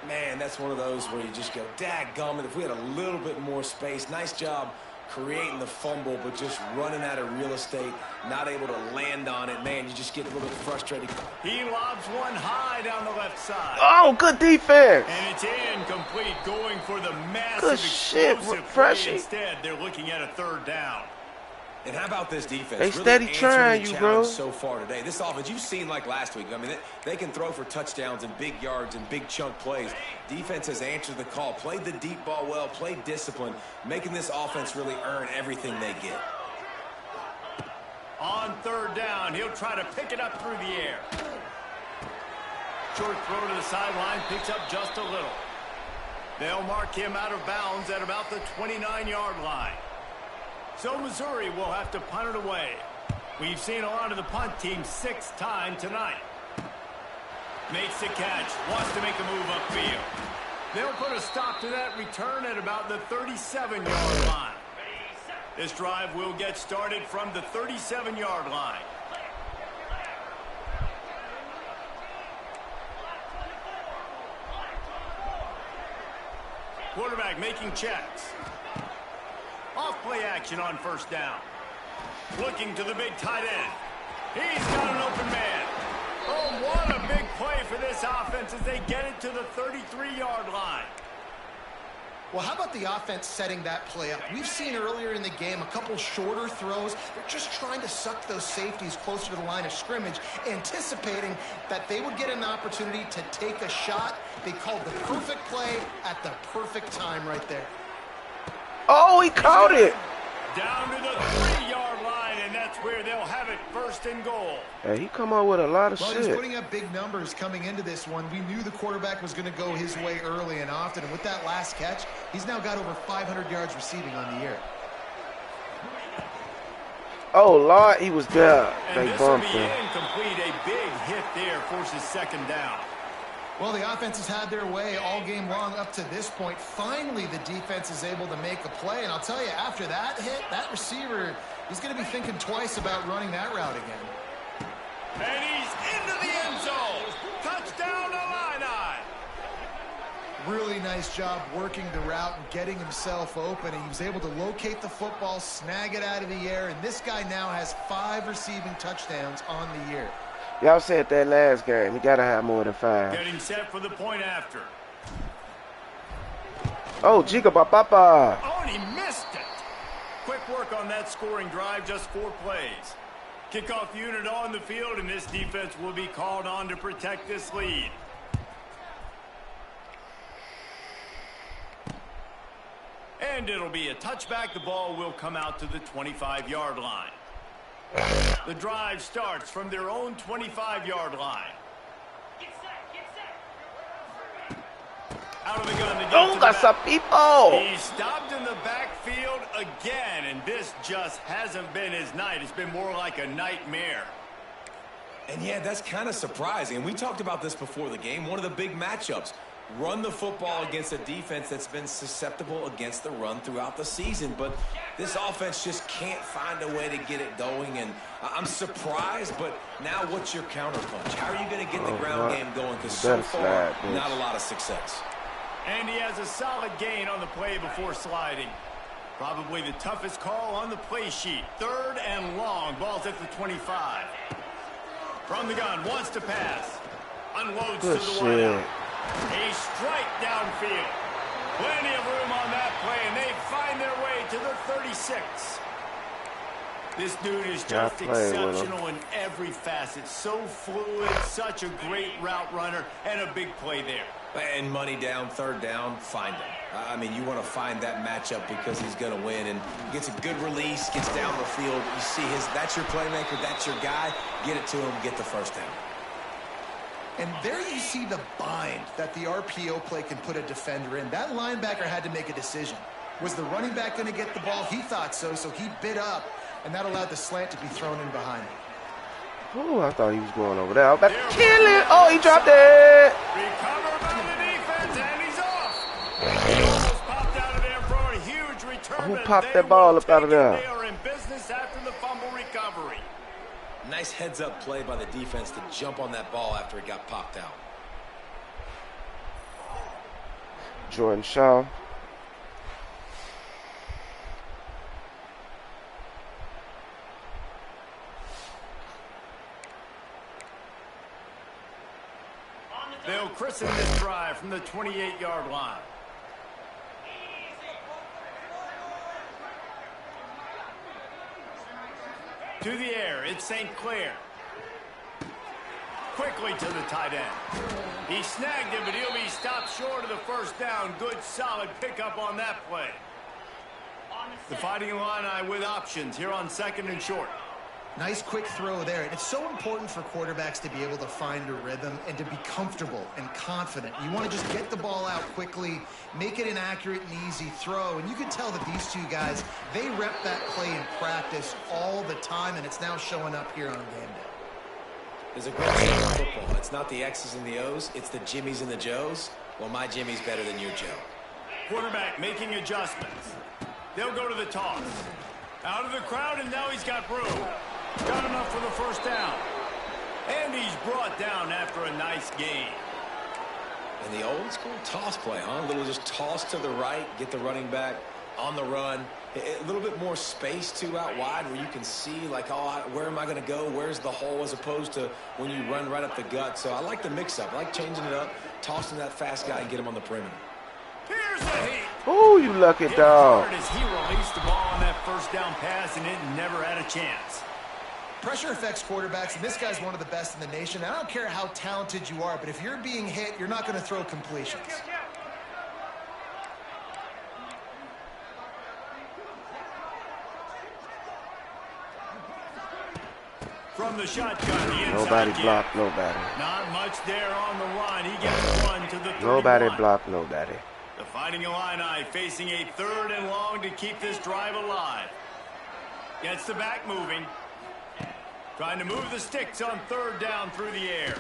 Speaker 4: Man, that's one of those where you just go, dadgummit, if we had a little bit more space. Nice job creating the fumble, but just running out of real estate, not able to land on it. Man, you just get a little bit frustrated.
Speaker 2: He lobs one high down the left side.
Speaker 1: Oh, good defense.
Speaker 2: And it's incomplete, going for the massive
Speaker 1: Good shit,
Speaker 2: explosive
Speaker 1: Freshie.
Speaker 2: play. Instead, they're looking at a third down.
Speaker 4: And how about this defense?
Speaker 1: They
Speaker 4: really
Speaker 1: steady
Speaker 4: answering
Speaker 1: trying
Speaker 4: the
Speaker 1: you,
Speaker 4: challenge
Speaker 1: bro.
Speaker 4: so far today. This offense, you've seen like last week. I mean, they can throw for touchdowns and big yards and big chunk plays. Defense has answered the call, played the deep ball well, played discipline, making this offense really earn everything they get.
Speaker 2: On third down, he'll try to pick it up through the air. Short throw to the sideline, picks up just a little. They'll mark him out of bounds at about the 29-yard line. So Missouri will have to punt it away. We've seen a lot of the punt team 6 times tonight. Makes the catch, wants to make a move upfield. They'll put a stop to that return at about the 37-yard line. This drive will get started from the 37-yard line. Quarterback making checks. Off play action on first down. Looking to the big tight end. He's got an open man. Oh, what a big play for this offense as they get it to the 33-yard line.
Speaker 3: Well, how about the offense setting that play up? We've seen earlier in the game a couple shorter throws. They're just trying to suck those safeties closer to the line of scrimmage, anticipating that they would get an opportunity to take a shot. They called the perfect play at the perfect time right there.
Speaker 1: Oh, he caught it.
Speaker 2: Down to the 3-yard line, and that's where they'll have it, first and goal.
Speaker 1: Hey, he come out with a lot of
Speaker 3: Well, he's
Speaker 1: shit.
Speaker 3: putting up big numbers coming into this one. We knew the quarterback was going to go his way early and often, and with that last catch, he's now got over 500 yards receiving on the year.
Speaker 1: Oh, Lord, he was there.
Speaker 2: And
Speaker 1: They
Speaker 2: this will be
Speaker 1: bumped him.
Speaker 2: incomplete. A big hit there forces second down.
Speaker 3: Well, the offense has had their way all game long up to this point. Finally, the defense is able to make a play. And I'll tell you, after that hit, that receiver, he's going to be thinking twice about running that route again.
Speaker 2: And he's into the end zone. Touchdown, Illini.
Speaker 3: Really nice job working the route and getting himself open. And he was able to locate the football, snag it out of the air. And this guy now has 5 receiving touchdowns on the year.
Speaker 1: Y'all said that last game. He got to have more than 5.
Speaker 2: Getting set for the point after.
Speaker 1: Oh, Jiga Papa.
Speaker 2: Oh, and he missed it. Quick work on that scoring drive, just 4 plays. Kickoff unit on the field, and this defense will be called on to protect this lead. And it'll be a touchback. The ball will come out to the 25-yard line. The drive starts from their own 25-yard line. Out of the gun to get to the back.
Speaker 1: People.
Speaker 2: He's stopped in the backfield again, and this just hasn't been his night. It's been more like a nightmare.
Speaker 4: And yeah, that's kind of surprising. We talked about this before the game. One of the big matchups. Run the football against a defense that's been susceptible against the run throughout the season. But this offense just can't find a way to get it going. And I'm surprised, but now what's your counterpunch? How are you going to get the ground game going? Because so far, not a lot of success.
Speaker 2: And he has a solid gain on the play before sliding. Probably the toughest call on the play sheet. 3rd and long. Ball's at the 25. From the gun, wants to pass. Unloads to the 1 out. A strike downfield. Plenty of room on that play, and they find their way to the 36. This dude is just exceptional in every facet. So fluid, such a great route runner, and a big play there.
Speaker 4: And money down, third down, find him. I mean, you want to find that matchup because he's going to win. And gets a good release, gets down the field. You see that's your playmaker, that's your guy. Get it to him, get the first down.
Speaker 3: And there you see the bind that the RPO play can put a defender in. That linebacker had to make a decision. Was the running back going to get the ball? He thought so, so he bit up, and that allowed the slant to be thrown in behind him.
Speaker 1: Oh, I thought he was going over there. I was about to kill it. Oh, he dropped it.
Speaker 2: Recovered by the defense, and he's off. Almost popped out of there for a huge return.
Speaker 1: Who popped that ball up out of there?
Speaker 2: They are in business after the fumble recovery.
Speaker 4: Nice heads-up play by the defense to jump on that ball after it got popped out.
Speaker 1: Jordan Shaw.
Speaker 2: They'll christen this drive from the 28-yard line. To the air, it's St. Clair. Quickly to the tight end. He snagged him, but he'll be stopped short of the first down. Good, solid pickup on that play. The Fighting Illini with options here on 2nd and short.
Speaker 3: Nice quick throw there. And it's so important for quarterbacks to be able to find a rhythm and to be comfortable and confident. You want to just get the ball out quickly, make it an accurate and easy throw. And you can tell that these two guys, they rep that play in practice all the time, and it's now showing up here on game day.
Speaker 4: There's a great saying in football. It's not the X's and the O's, it's the Jimmies and the Joes. Well, my Jimmy's better than your Joe.
Speaker 2: Quarterback making adjustments. They'll go to the toss. Out of the crowd, and now he's got room. Got enough for the first down. And he's brought down after a nice gain.
Speaker 4: And the old school toss play, huh? A little just toss to the right, get the running back on the run. A little bit more space, too, out wide where you can see, like, oh, where am I going to go? Where's the hole? As opposed to when you run right up the gut. So I like the mix-up. I like changing it up, tossing that fast guy and get him on the perimeter.
Speaker 2: Here's the heat.
Speaker 1: Oh, you lucky dog.
Speaker 2: As he released the ball on that first down pass, and it never had a chance.
Speaker 3: Pressure affects quarterbacks, and this guy's one of the best in the nation. I don't care how talented you are, but if you're being hit, you're not going to throw completions.
Speaker 2: From the shotgun, the inside
Speaker 1: Nobody
Speaker 2: kick.
Speaker 1: blocked nobody.
Speaker 2: Not much there on the run. He gets one to the 31.
Speaker 1: Nobody blocked nobody.
Speaker 2: The Fighting Illini facing a 3rd and long to keep this drive alive. Gets the back moving. Trying to move the sticks on 3rd down through the air.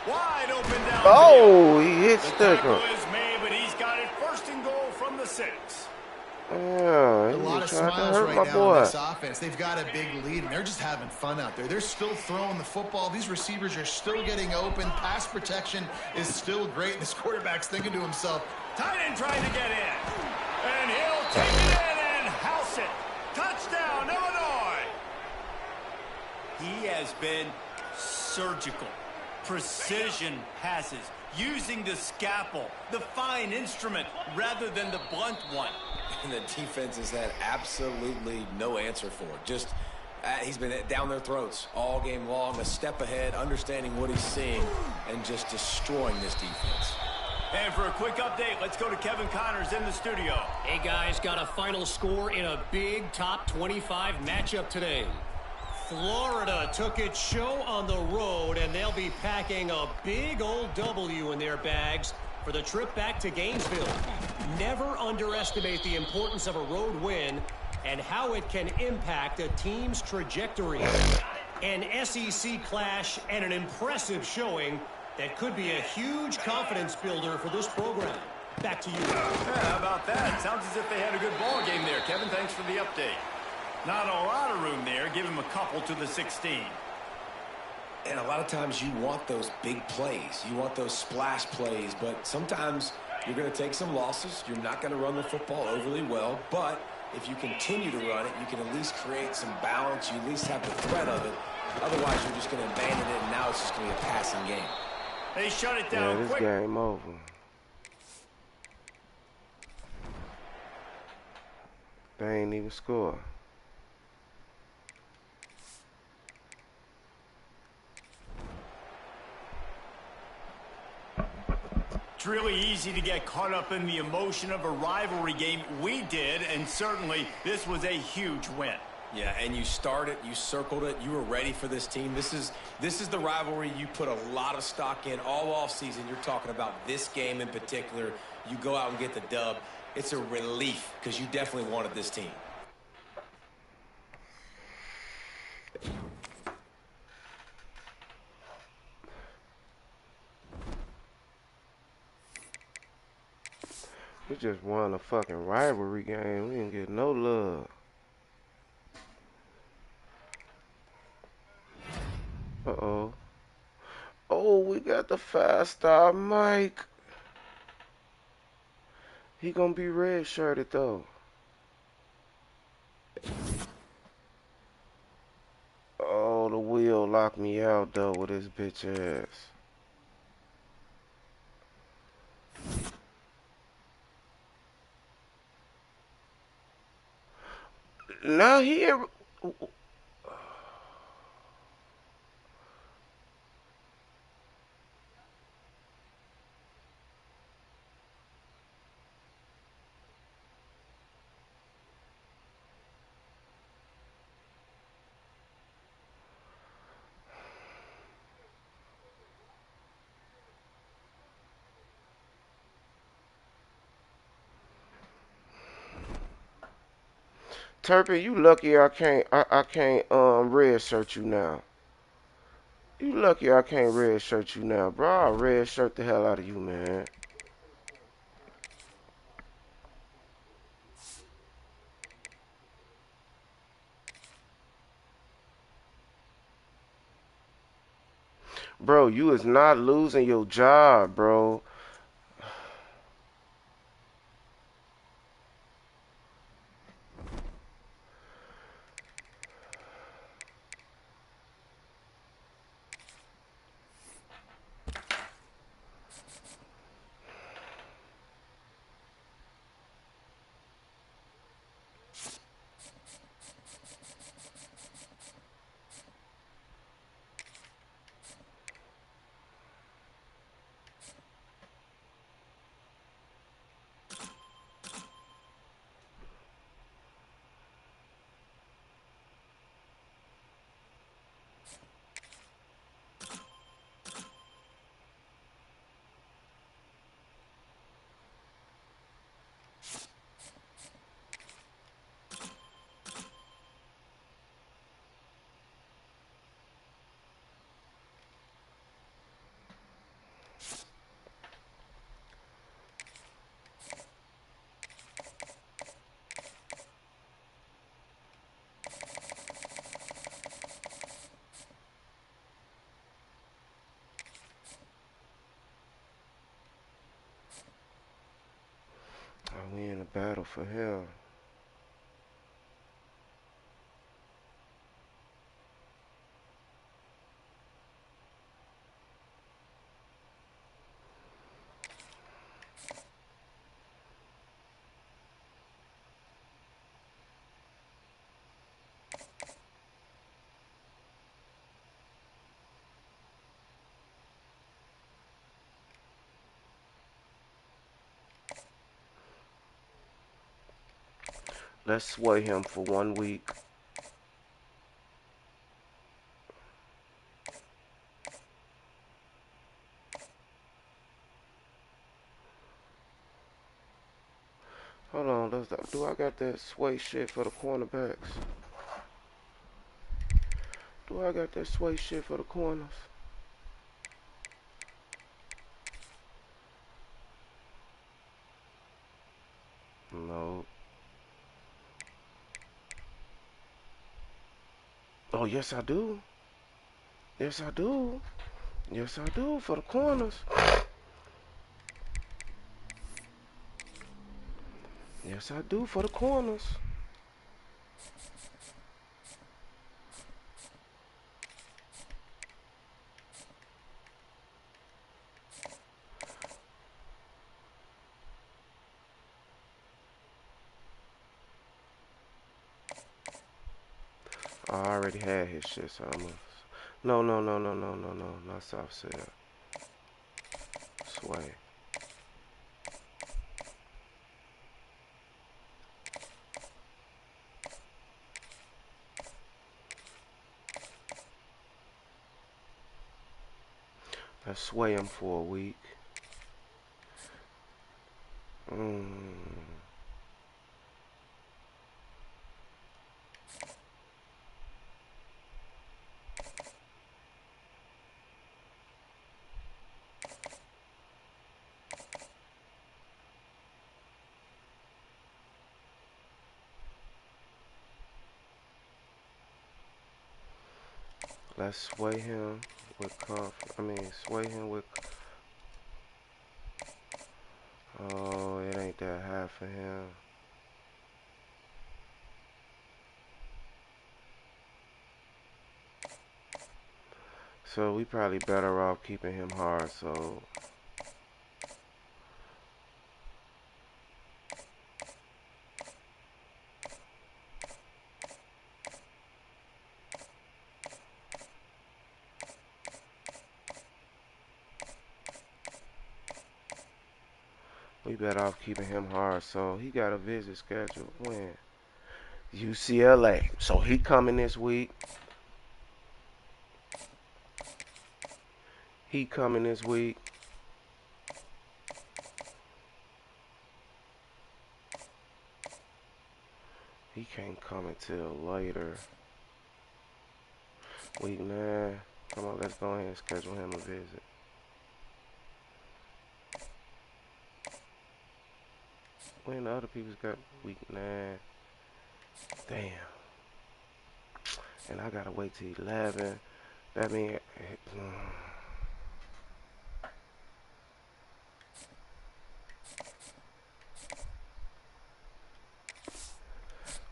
Speaker 2: Wide open down.
Speaker 1: Oh, he hit
Speaker 2: the
Speaker 1: Sticker.
Speaker 2: tackle is made, but he's got it 1st and goal from the 6.
Speaker 1: Yeah,
Speaker 3: A lot of smiles right now in this offense. They've got a big lead, and they're just having fun out there. They're still throwing the football. These receivers are still getting open. Pass protection is still great. This quarterback's thinking to himself,
Speaker 2: Tight end trying to get in. And he'll take it in and house it. Touchdown, Illinois. He has been surgical. Precision passes. Using the scalpel, the fine instrument, rather than the blunt one.
Speaker 4: And the defense has had absolutely no answer for it. Just, he's been down their throats all game long, a step ahead, understanding what he's seeing, and just destroying this defense.
Speaker 2: And for a quick update, let's go to Kevin Connors in the studio.
Speaker 5: Hey, guys, got a final score in a big top 25 matchup today. Florida took its show on the road, and they'll be packing a big old W in their bags for the trip back to Gainesville. Never underestimate the importance of a road win and how it can impact a team's trajectory. An SEC clash and an impressive showing that could be a huge confidence builder for this program. Back to you.
Speaker 2: Yeah, how about that? Sounds as if they had a good ball game there. Kevin, thanks for the update. Not a lot of room there. Give him a couple to the 16.
Speaker 4: And a lot of times you want those big plays. You want those splash plays. But sometimes you're going to take some losses. You're not going to run the football overly well. But if you continue to run it, you can at least create some balance. You at least have the threat of it. Otherwise, you're just going to abandon it, and now it's just going to be a passing game.
Speaker 2: They shut it
Speaker 1: Yeah,
Speaker 2: down
Speaker 1: this
Speaker 2: quick.
Speaker 1: game over. They ain't even score.
Speaker 2: It's really easy to get caught up in the emotion of a rivalry game. We did, and certainly this was a huge win.
Speaker 4: Yeah, and you started, you circled it, you were ready for this team. This is the rivalry you put a lot of stock in all offseason. You're talking about this game in particular. You go out and get the dub. It's a relief because you definitely wanted this team.
Speaker 1: We just won a fucking rivalry game. We didn't get no love. Uh-oh. Oh, we got the 5-star Mike. He gonna be red-shirted, though. Oh, the wheel locked me out, though, with his bitch ass. Now here. Turpin, you lucky I can't red shirt you now. You lucky I can't red shirt you now, bro. I'll red shirt the hell out of you, man. Bro, you is not losing your job, bro. Oh, we in a battle for hell. Let's sway him for 1 week. Hold on, do I got that sway shit for the cornerbacks? Do I got that sway shit for the corners? No. Oh, yes I do. Yes I do. Yes I do for the corners. Yes I do for the corners. I already had his shit, so I'm gonna... No, no, no, no, no, no, no, not soft sell. Sway. Let's sway him for a week. Let's sway him with sway him with... Oh, it ain't that high for him. So we probably better off keeping him hard, so... We better off keeping him hard, so he got a visit scheduled when? UCLA. So he coming this week. He coming this week. He can't come until later. Week 9. Come on, let's go ahead and schedule him a visit. When the other people's got week 9. Damn. And I gotta wait till 11. That means...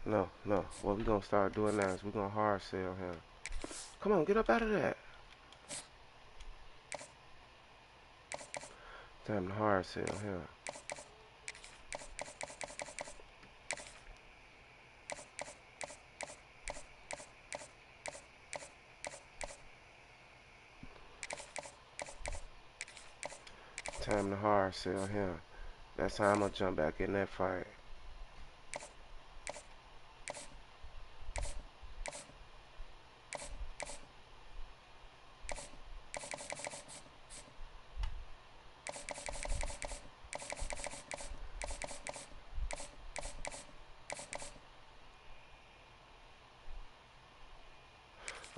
Speaker 1: No, no. What we gonna start doing now is we gonna hard sell him. Come on, get up out of that. Time to hard sell him. Time to hard sell him. That's how I'm gonna jump back in that fight.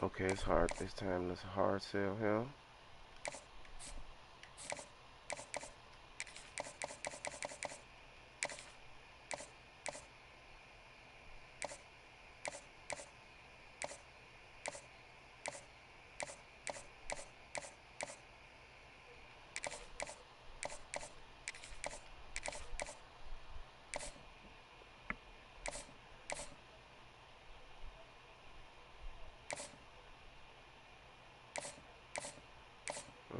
Speaker 1: Okay, it's hard. It's time to hard sell him.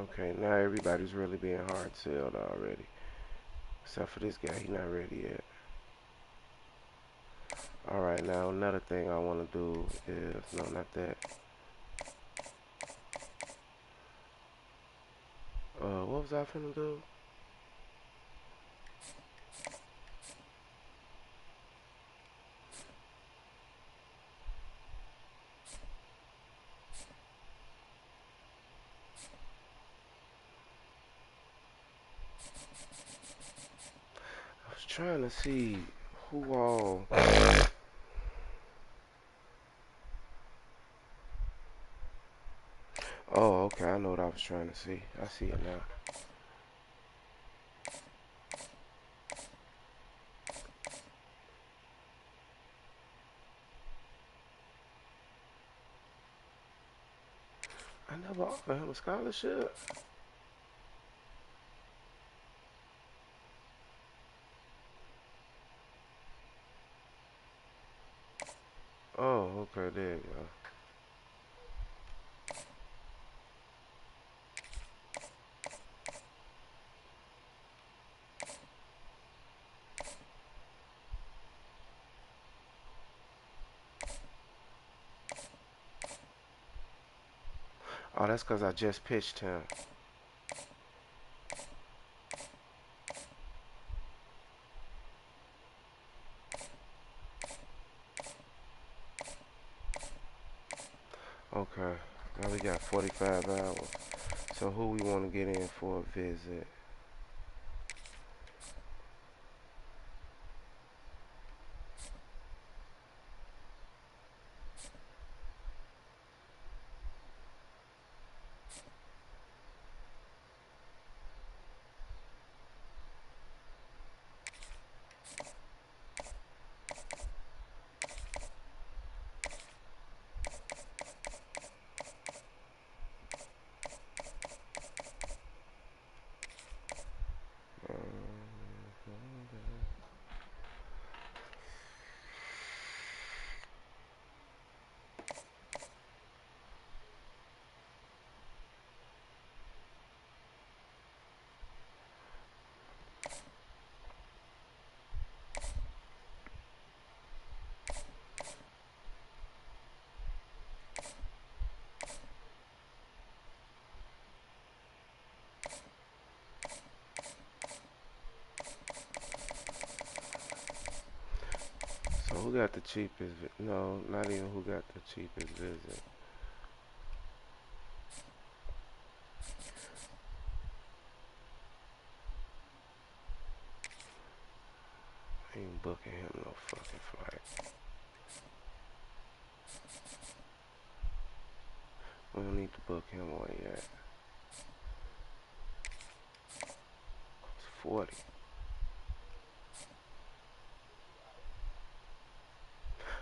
Speaker 1: Okay, now everybody's really being hard sold already. Except for this guy, he's not ready yet. Alright, now another thing I want to do is... No, not that. What was I finna do? I was trying to see who all... Oh, okay, I know what I was trying to see. I see it now. I never offered him a scholarship. Oh, okay, there you go. Oh, that's because I just pitched him. Okay, now we got 45 hours. So who we want to get in for a visit? So who got the cheapest? No, not even who got the cheapest visit. I ain't booking him no fucking flight. We don't need to book him one yet. It's 40.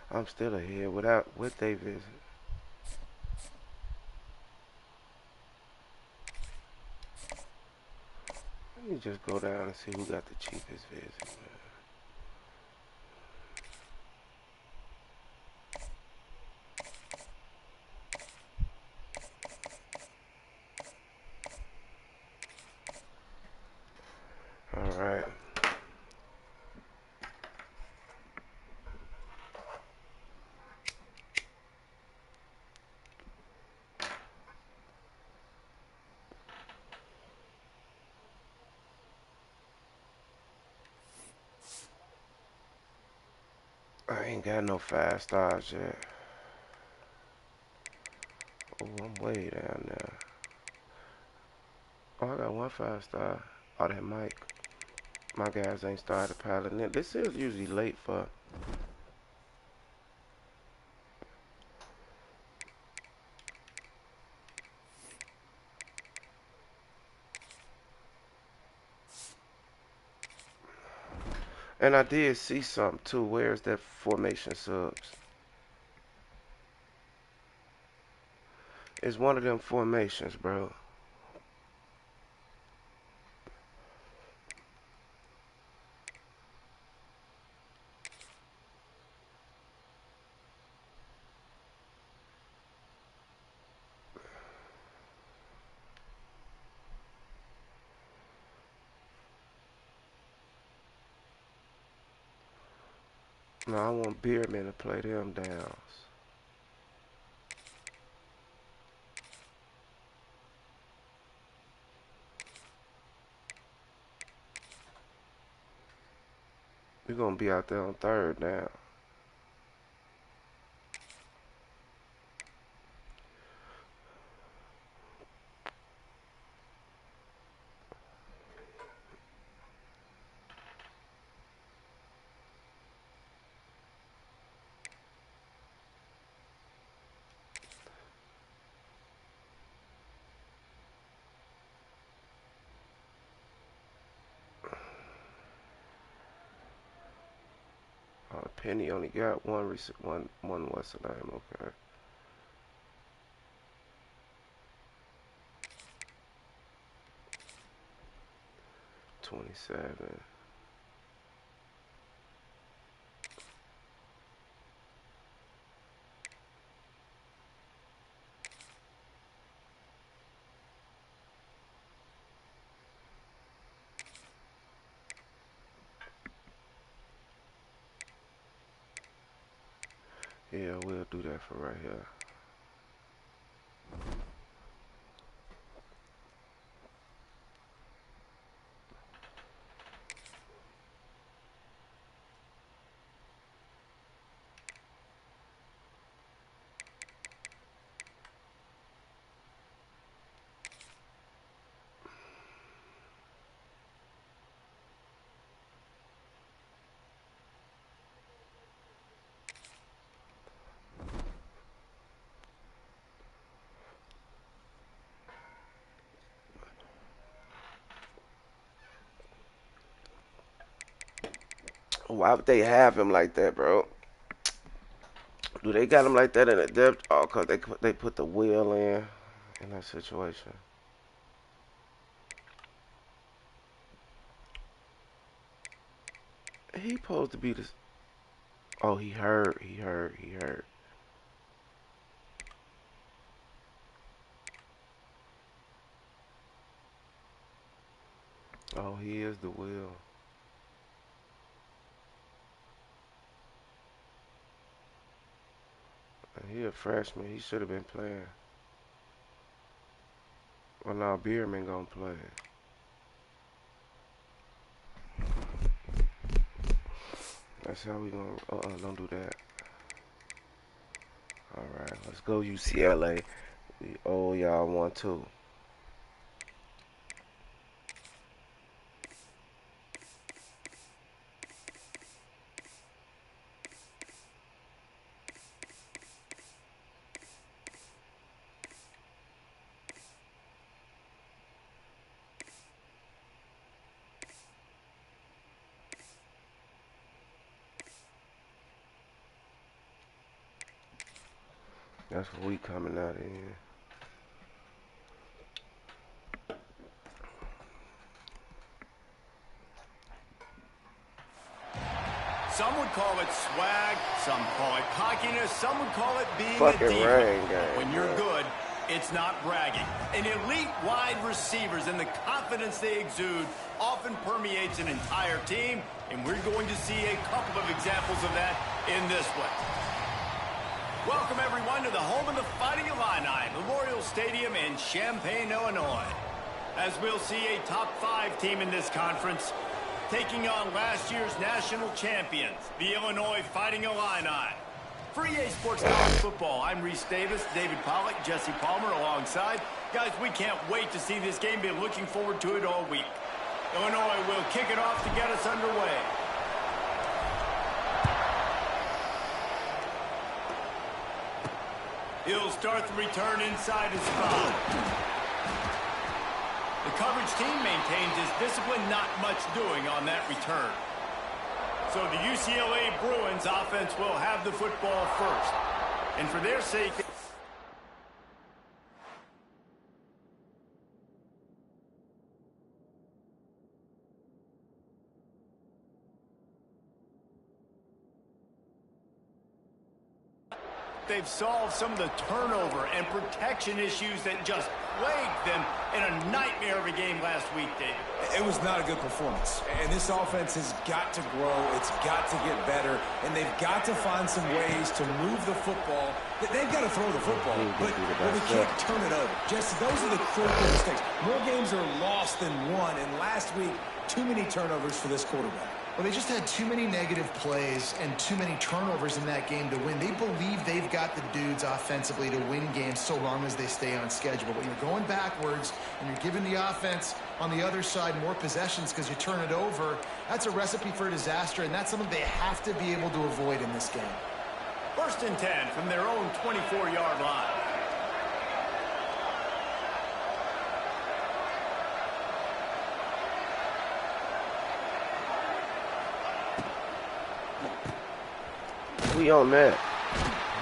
Speaker 1: I'm still ahead with they visit. Let me just go down and see who got the cheapest visit, man. All right. I ain't got no 5 stars yet. Oh, I'm way down there. Oh, I got 1 5 star. Oh, that Mike. My guys ain't started piloting it. This is usually late for. And I did see something too. Where's that formation subs? It's one of them formations, bro. No, I want Beerman to play them downs. We're gonna be out there on 3rd down. Penny only got one what's the name, okay. 27. Yeah, we'll do that for right here. Why would they have him like that, bro? Do they got him like that in a depth? Oh, cause they put the wheel in that situation. He supposed to be this. Oh, he hurt. He hurt. He hurt. Oh, he is the wheel. He a freshman. He should have been playing. Well, now Bierman gonna play. That's how we gonna. Don't do that. All right, let's go UCLA. We owe y'all one too. That's what we coming out in.
Speaker 2: Some would call it swag, some call it cockiness, some would call it being
Speaker 1: Fucking
Speaker 2: a diva.
Speaker 1: rain game,
Speaker 2: When you're
Speaker 1: man.
Speaker 2: good, it's not bragging. And elite wide receivers and the confidence they exude often permeates an entire team, and we're going to see a couple of examples of that in this one. Welcome, everyone, to the home of the Fighting Illini, Memorial Stadium in Champaign, Illinois. As we'll see a top 5 team in this conference taking on last year's national champions, the Illinois Fighting Illini. For EA Sports College Football, I'm Reese Davis, David Pollack, Jesse Palmer alongside. Guys, we can't wait to see this game. Been looking forward to it all week. Illinois will kick it off to get us underway. He'll start the return inside his 5. The coverage team maintains his discipline, not much doing on that return. So the UCLA Bruins offense will have the football first. And for their sake, they've solved some of the turnover and protection issues that just plagued them in a nightmare of a game last week, David.
Speaker 4: It was not a good performance. And this offense has got to grow. It's got to get better. And they've got to find some ways to move the football. They've got to throw the football, but we can't turn it over. Jesse, those are the critical mistakes. More games are lost than won. And last week, too many turnovers for this quarterback.
Speaker 3: Well, they just had too many negative plays and too many turnovers in that game to win. They believe they've got the dudes offensively to win games so long as they stay on schedule. But when you're going backwards and you're giving the offense on the other side more possessions because you turn it over, that's a recipe for disaster, and that's something they have to be able to avoid in this game.
Speaker 2: 1st and 10 from their own 24-yard line.
Speaker 1: We on that.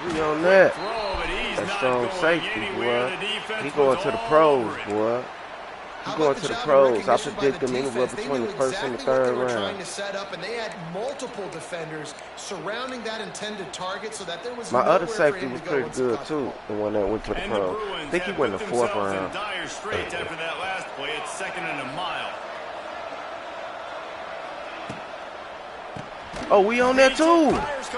Speaker 1: We on that.
Speaker 2: Throw, but he's
Speaker 1: That
Speaker 2: not
Speaker 1: strong
Speaker 2: going
Speaker 1: safety,
Speaker 2: anywhere.
Speaker 1: boy.
Speaker 2: The defense
Speaker 1: He going
Speaker 2: was
Speaker 1: to the
Speaker 2: all
Speaker 1: pros,
Speaker 2: over it.
Speaker 1: boy. He
Speaker 3: How
Speaker 1: going
Speaker 3: about
Speaker 1: to the
Speaker 3: job of
Speaker 1: pros. I
Speaker 3: recognition by
Speaker 1: predict
Speaker 3: the
Speaker 1: them anywhere
Speaker 3: defense? They
Speaker 1: between
Speaker 3: knew
Speaker 1: the first and the
Speaker 3: exactly what
Speaker 1: third
Speaker 3: they were trying
Speaker 1: round.
Speaker 3: to set up, and they had multiple defenders surrounding that intended target so that there was
Speaker 1: My other
Speaker 3: nowhere
Speaker 1: safety
Speaker 3: for him
Speaker 1: was
Speaker 3: to go
Speaker 1: pretty
Speaker 3: once he
Speaker 1: good
Speaker 3: caught the
Speaker 1: too.
Speaker 3: ball.
Speaker 1: The one that went to the
Speaker 2: And the
Speaker 1: pros.
Speaker 2: Bruins
Speaker 1: I think he
Speaker 2: have
Speaker 1: went in
Speaker 2: put
Speaker 1: the 4th
Speaker 2: themselves in
Speaker 1: round.
Speaker 2: dire straits after that last play. It's 2nd and a mile.
Speaker 1: Oh, we on that too.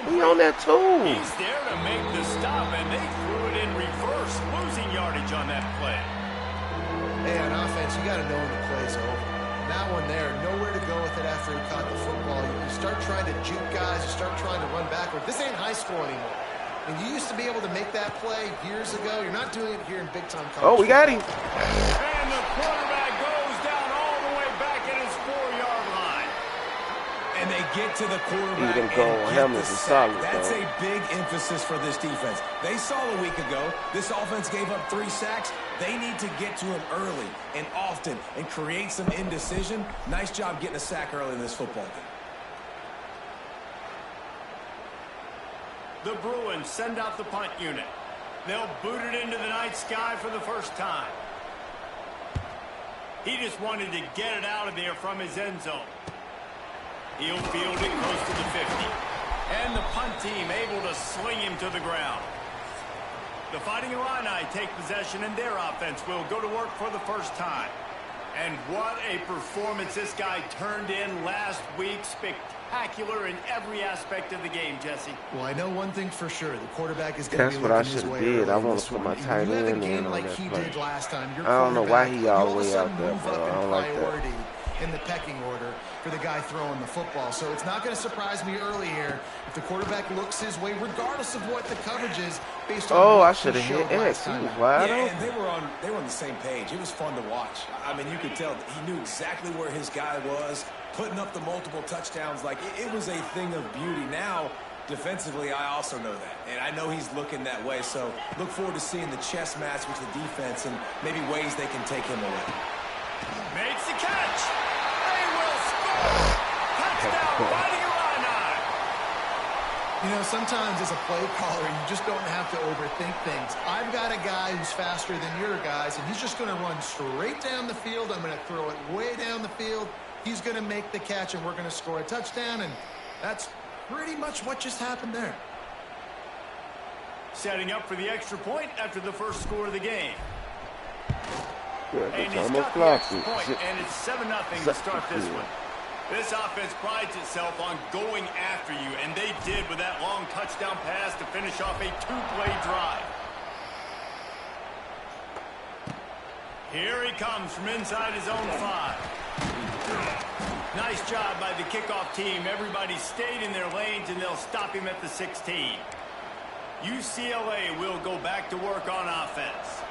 Speaker 1: We on that too.
Speaker 2: He's there to make the stop, and they threw it in reverse, losing yardage on that play.
Speaker 3: Hey, on offense, you got to know when the play's over. That one there, nowhere to go with it after he caught the football. You start trying to juke guys, you start trying to run backward. This ain't high school anymore. And you used to be able to make that play years ago. You're not doing it here in big-time college.
Speaker 1: Oh, we got him.
Speaker 2: And the quarterback goes down all the way back at his 4-yard line.
Speaker 4: And they get to the quarterback
Speaker 1: Even
Speaker 4: and
Speaker 1: goal
Speaker 4: get
Speaker 1: helmets
Speaker 4: the
Speaker 1: is
Speaker 4: sack.
Speaker 1: solid,
Speaker 4: That's
Speaker 1: though.
Speaker 4: a big emphasis for this defense. They saw a week ago, this offense gave up 3 sacks. They need to get to him early and often and create some indecision. Nice job getting a sack early in this football game.
Speaker 2: The Bruins send out the punt unit. They'll boot it into the night sky for the first time. He just wanted to get it out of there from his end zone. He'll field it close to the 50. And the punt team able to sling him to the ground. The Fighting Illini take possession, and their offense will go to work for the first time. And what a performance this guy turned in last week. Spectacular in every aspect of the game, Jesse.
Speaker 3: Well, I know one thing for sure. The quarterback is going
Speaker 1: That's
Speaker 3: to be
Speaker 1: what I
Speaker 3: looking his
Speaker 1: should
Speaker 3: way
Speaker 1: have did.
Speaker 3: early
Speaker 1: I
Speaker 3: in
Speaker 1: want
Speaker 3: this
Speaker 1: to put
Speaker 3: one.
Speaker 1: my tight
Speaker 3: You have
Speaker 1: end
Speaker 3: a
Speaker 1: in
Speaker 3: game
Speaker 1: on
Speaker 3: like
Speaker 1: that
Speaker 3: he
Speaker 1: play.
Speaker 3: did last time. Your
Speaker 1: I don't know why
Speaker 3: quarterback,
Speaker 1: he all
Speaker 3: you
Speaker 1: the way
Speaker 3: of a
Speaker 1: out
Speaker 3: sudden
Speaker 1: there,
Speaker 3: move
Speaker 1: bro.
Speaker 3: up
Speaker 1: I
Speaker 3: in
Speaker 1: don't like that.
Speaker 3: priority in the pecking order for the guy throwing the football. So it's not going to surprise me early here if the quarterback looks his way, regardless of what the coverage is, based on
Speaker 1: Oh,
Speaker 3: what
Speaker 1: I
Speaker 3: he
Speaker 1: should have
Speaker 3: showed
Speaker 1: hit
Speaker 3: last
Speaker 1: X. He
Speaker 3: time
Speaker 1: was
Speaker 3: out.
Speaker 1: wide
Speaker 4: Yeah,
Speaker 1: open.
Speaker 4: and they were on the same page. It was fun to watch. I mean, you could tell that he knew exactly where his guy was, putting up the multiple touchdowns. Like, it was a thing of beauty. Now, defensively, I also know that. And I know he's looking that way. So look forward to seeing the chess match with the defense and maybe ways they can take him away.
Speaker 2: Makes the catch. They will score. Touchdown, Fighting Illini.
Speaker 3: You know, sometimes as a play caller, you just don't have to overthink things. I've got a guy who's faster than your guys, and he's just going to run straight down the field. I'm going to throw it way down the field. He's going to make the catch, and we're going to score a touchdown, and that's pretty much what just happened there.
Speaker 2: Setting up for the extra point after the first score of the game.
Speaker 1: Good,
Speaker 2: And
Speaker 1: it's
Speaker 2: he's
Speaker 1: almost
Speaker 2: got the
Speaker 1: blocked
Speaker 2: extra
Speaker 1: it.
Speaker 2: point,
Speaker 1: Shit.
Speaker 2: and it's 7-0 to start this one. This offense prides itself on going after you, and they did with that long touchdown pass to finish off a two-play drive. Here he comes from inside his own 5. Nice job by the kickoff team. Everybody stayed in their lanes, and they'll stop him at the 16. UCLA will go back to work on offense.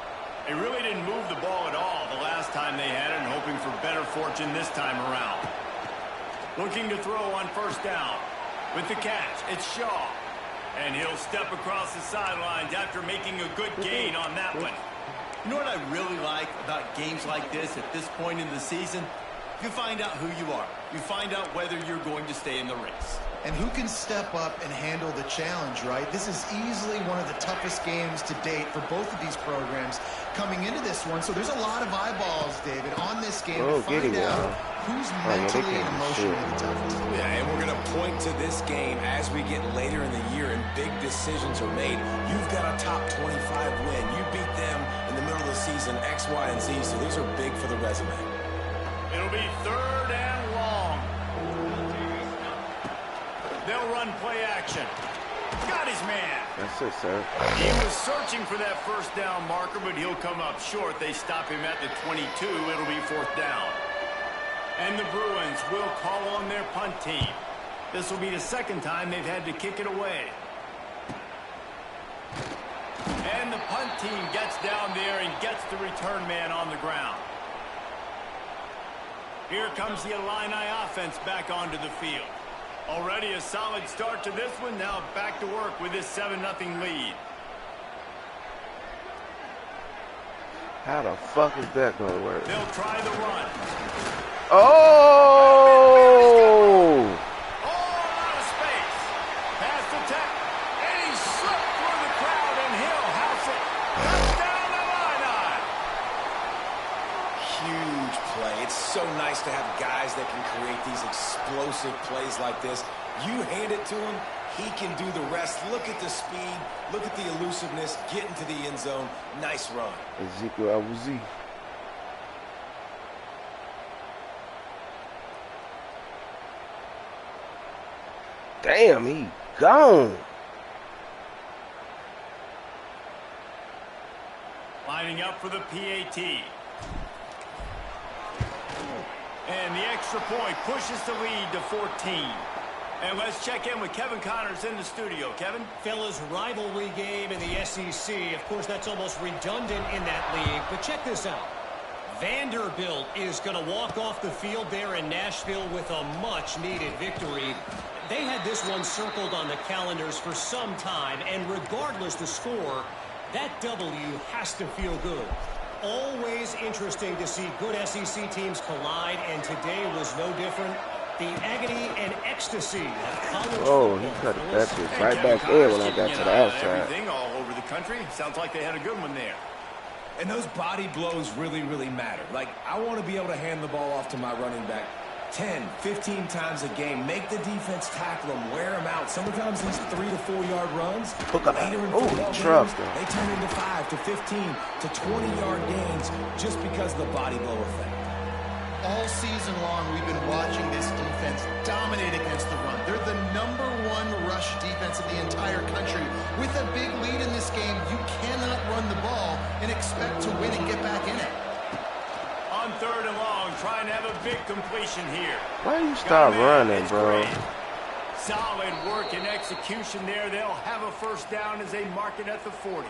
Speaker 2: They really didn't move the ball at all the last time they had it, and hoping for better fortune this time around. Looking to throw on first down. With the catch, it's Shaw. And he'll step across the sidelines after making a good gain on that one.
Speaker 6: You know what I really like about games like this at this point in the season? You find out who you are. You find out whether you're going to stay in the race.
Speaker 3: And who can step up and handle the challenge, right? This is easily one of the toughest games to date for both of these programs coming into this one. So there's a lot of eyeballs, David, on this game to find out who's mentally and emotionally the toughest.
Speaker 4: Yeah, and we're going to point to this game as we get later in the year and big decisions are made. You've got a top 25 win. You beat them in the middle of the season, X, Y, and Z. So these are big for the resume.
Speaker 2: It'll be 3rd and long. They'll run play action. Got his man.
Speaker 1: That's it, sir.
Speaker 2: He was searching for that first down marker, but he'll come up short. They stop him at the 22. It'll be 4th down. And the Bruins will call on their punt team. This will be the second time they've had to kick it away. And the punt team gets down there and gets the return man on the ground. Here comes the Illini offense back onto the field. Already a solid start to this one. Now back to work with this 7-0 lead.
Speaker 1: How the fuck is that going to work?
Speaker 2: They'll try the run.
Speaker 1: Oh!
Speaker 2: All out of space. Past the tech. And he slipped through the crowd, and he'll house it. Touchdown, Illini.
Speaker 4: Huge play. It's so nice to have guys that can create these explosive plays like this. You hand it to him, he can do the rest. Look at the speed. Look at the elusiveness. Get into the end zone. Nice run.
Speaker 1: Ezekiel Awuzie. Damn, he gone.
Speaker 2: Lining up for the PAT. And the extra point pushes the lead to 14. And let's check in with Kevin Connors in the studio. Kevin?
Speaker 5: Fellas, rivalry game in the SEC. Of course, that's almost redundant in that league. But check this out. Vanderbilt is going to walk off the field there in Nashville with a much-needed victory. They had this one circled on the calendars for some time, and regardless the score, that W has to feel good. Always interesting to see good SEC teams collide, and today was no different. The agony and ecstasy of college
Speaker 1: Oh, he
Speaker 5: football.
Speaker 1: cut that shit
Speaker 6: And
Speaker 1: right
Speaker 6: Kevin
Speaker 1: back in when I
Speaker 6: Connors
Speaker 1: got
Speaker 6: keeping
Speaker 1: to
Speaker 6: an
Speaker 1: the
Speaker 6: eye on
Speaker 1: outside.
Speaker 6: everything all over the country. Sounds like they had a good one there.
Speaker 4: And those body blows really, really matter. Like, I want to be able to hand the ball off to my running back 10, 15 times a game. Make the defense tackle them, wear them out. Sometimes these 3 to 4 yard runs, later in football games, they turn into 5 to 15 to 20 yard gains just because of the body blow effect.
Speaker 3: All season long, we've been watching this defense dominate against the run. They're the #1 rush defense in the entire country. With a big lead in this game, you cannot run the ball and expect to win and get back in it.
Speaker 2: On 3rd and long, trying to have a big completion here.
Speaker 1: Why you stop running, bro?
Speaker 2: Great. Solid work and execution there. They'll have a first down as they mark it at the 40.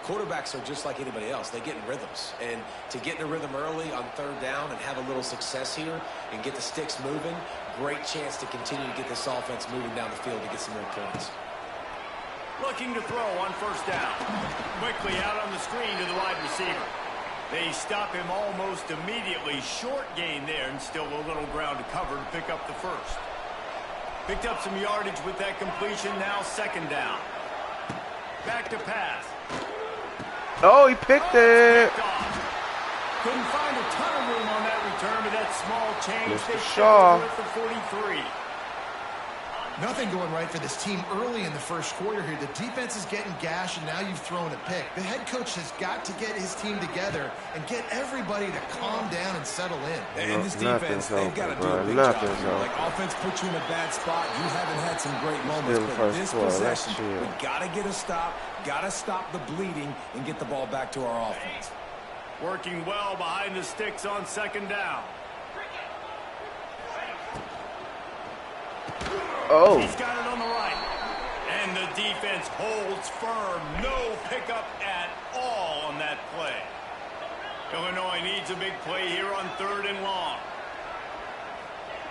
Speaker 4: Quarterbacks are just like anybody else. They get in rhythms. And to get in a rhythm early on 3rd down and have a little success here and get the sticks moving, great chance to continue to get this offense moving down the field to get some more points.
Speaker 2: Looking to throw on 1st down. Quickly out on the screen to the wide receiver. They stop him almost immediately. Short gain there and still a little ground to cover to pick up the first. Picked up some yardage with that completion. Now 2nd down. Back to pass.
Speaker 1: Oh, he picked it.
Speaker 2: Couldn't find a ton of room on that return, but that small change.
Speaker 1: Mr.
Speaker 2: They
Speaker 1: Shaw.
Speaker 2: with the 43.
Speaker 3: Nothing going right for this team early in the first quarter here. The defense is getting gashed, and now you've thrown a pick. The head coach has got to get his team together and get everybody to calm down and settle in.
Speaker 4: And this defense, they've got to do a big job here. Like, offense puts you in a bad spot. You haven't had some great moments, but this possession, we got to get a stop, got to stop the bleeding, and get the ball back to our offense.
Speaker 2: Working well behind the sticks on 2nd down.
Speaker 1: Oh.
Speaker 2: He's got it on the right. And the defense holds firm. No pickup at all on that play. Illinois needs a big play here on 3rd and long.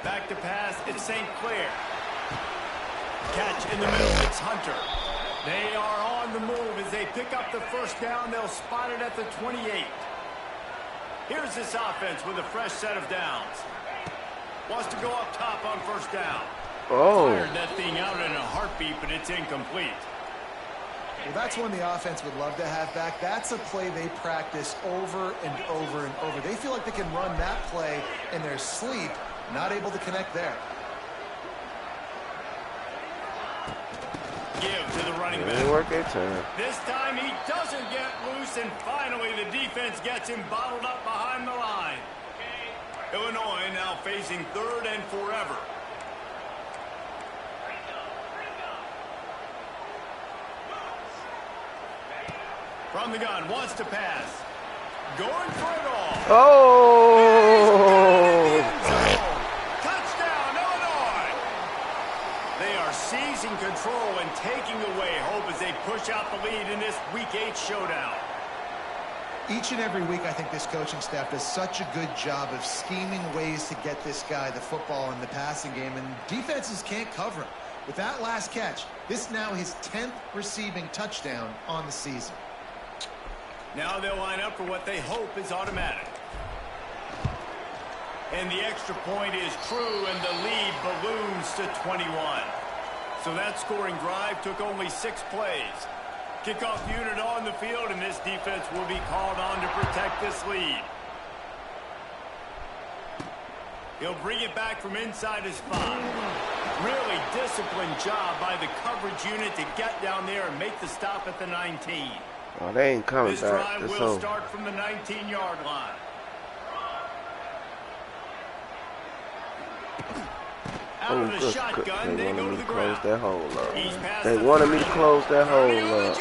Speaker 2: Back to pass, it's St. Clair. Catch in the middle, it's Hunter. They are on the move as they pick up the 1st down. They'll spot it at the 28. Here's this offense with a fresh set of downs. Wants to go up top on 1st down.
Speaker 1: Oh.
Speaker 2: Fired that thing out in a heartbeat, but it's incomplete.
Speaker 3: Well, that's one the offense would love to have back. That's a play they practice over and over and over. They feel like they can run that play in their sleep, not able to connect there.
Speaker 2: Give to the running back.
Speaker 1: Didn't work that time.
Speaker 2: This time he doesn't get loose, and finally the defense gets him bottled up behind the line. Illinois now facing 3rd and forever. From the gun, wants to pass. Going for it all.
Speaker 1: Oh.
Speaker 2: Touchdown, Illinois. They are seizing control and taking away hope as they push out the lead in this Week 8 showdown.
Speaker 3: Each and every week, I think this coaching staff does such a good job of scheming ways to get this guy the football in the passing game, and defenses can't cover him. With that last catch, this now his 10th receiving touchdown on the season.
Speaker 2: Now they'll line up for what they hope is automatic. And the extra point is true, and the lead balloons to 21. So that scoring drive took only 6 plays. Kickoff unit on the field, and this defense will be called on to protect this lead. He'll bring it back from inside his spot. Really disciplined job by the coverage unit to get down there and make the stop at the 19.
Speaker 1: Oh, they ain't coming
Speaker 2: This
Speaker 1: back.
Speaker 2: drive will start from the 19-yard line. Out of the shotgun, they go to the ground.
Speaker 1: That hole up. They wanted me to close that hole up.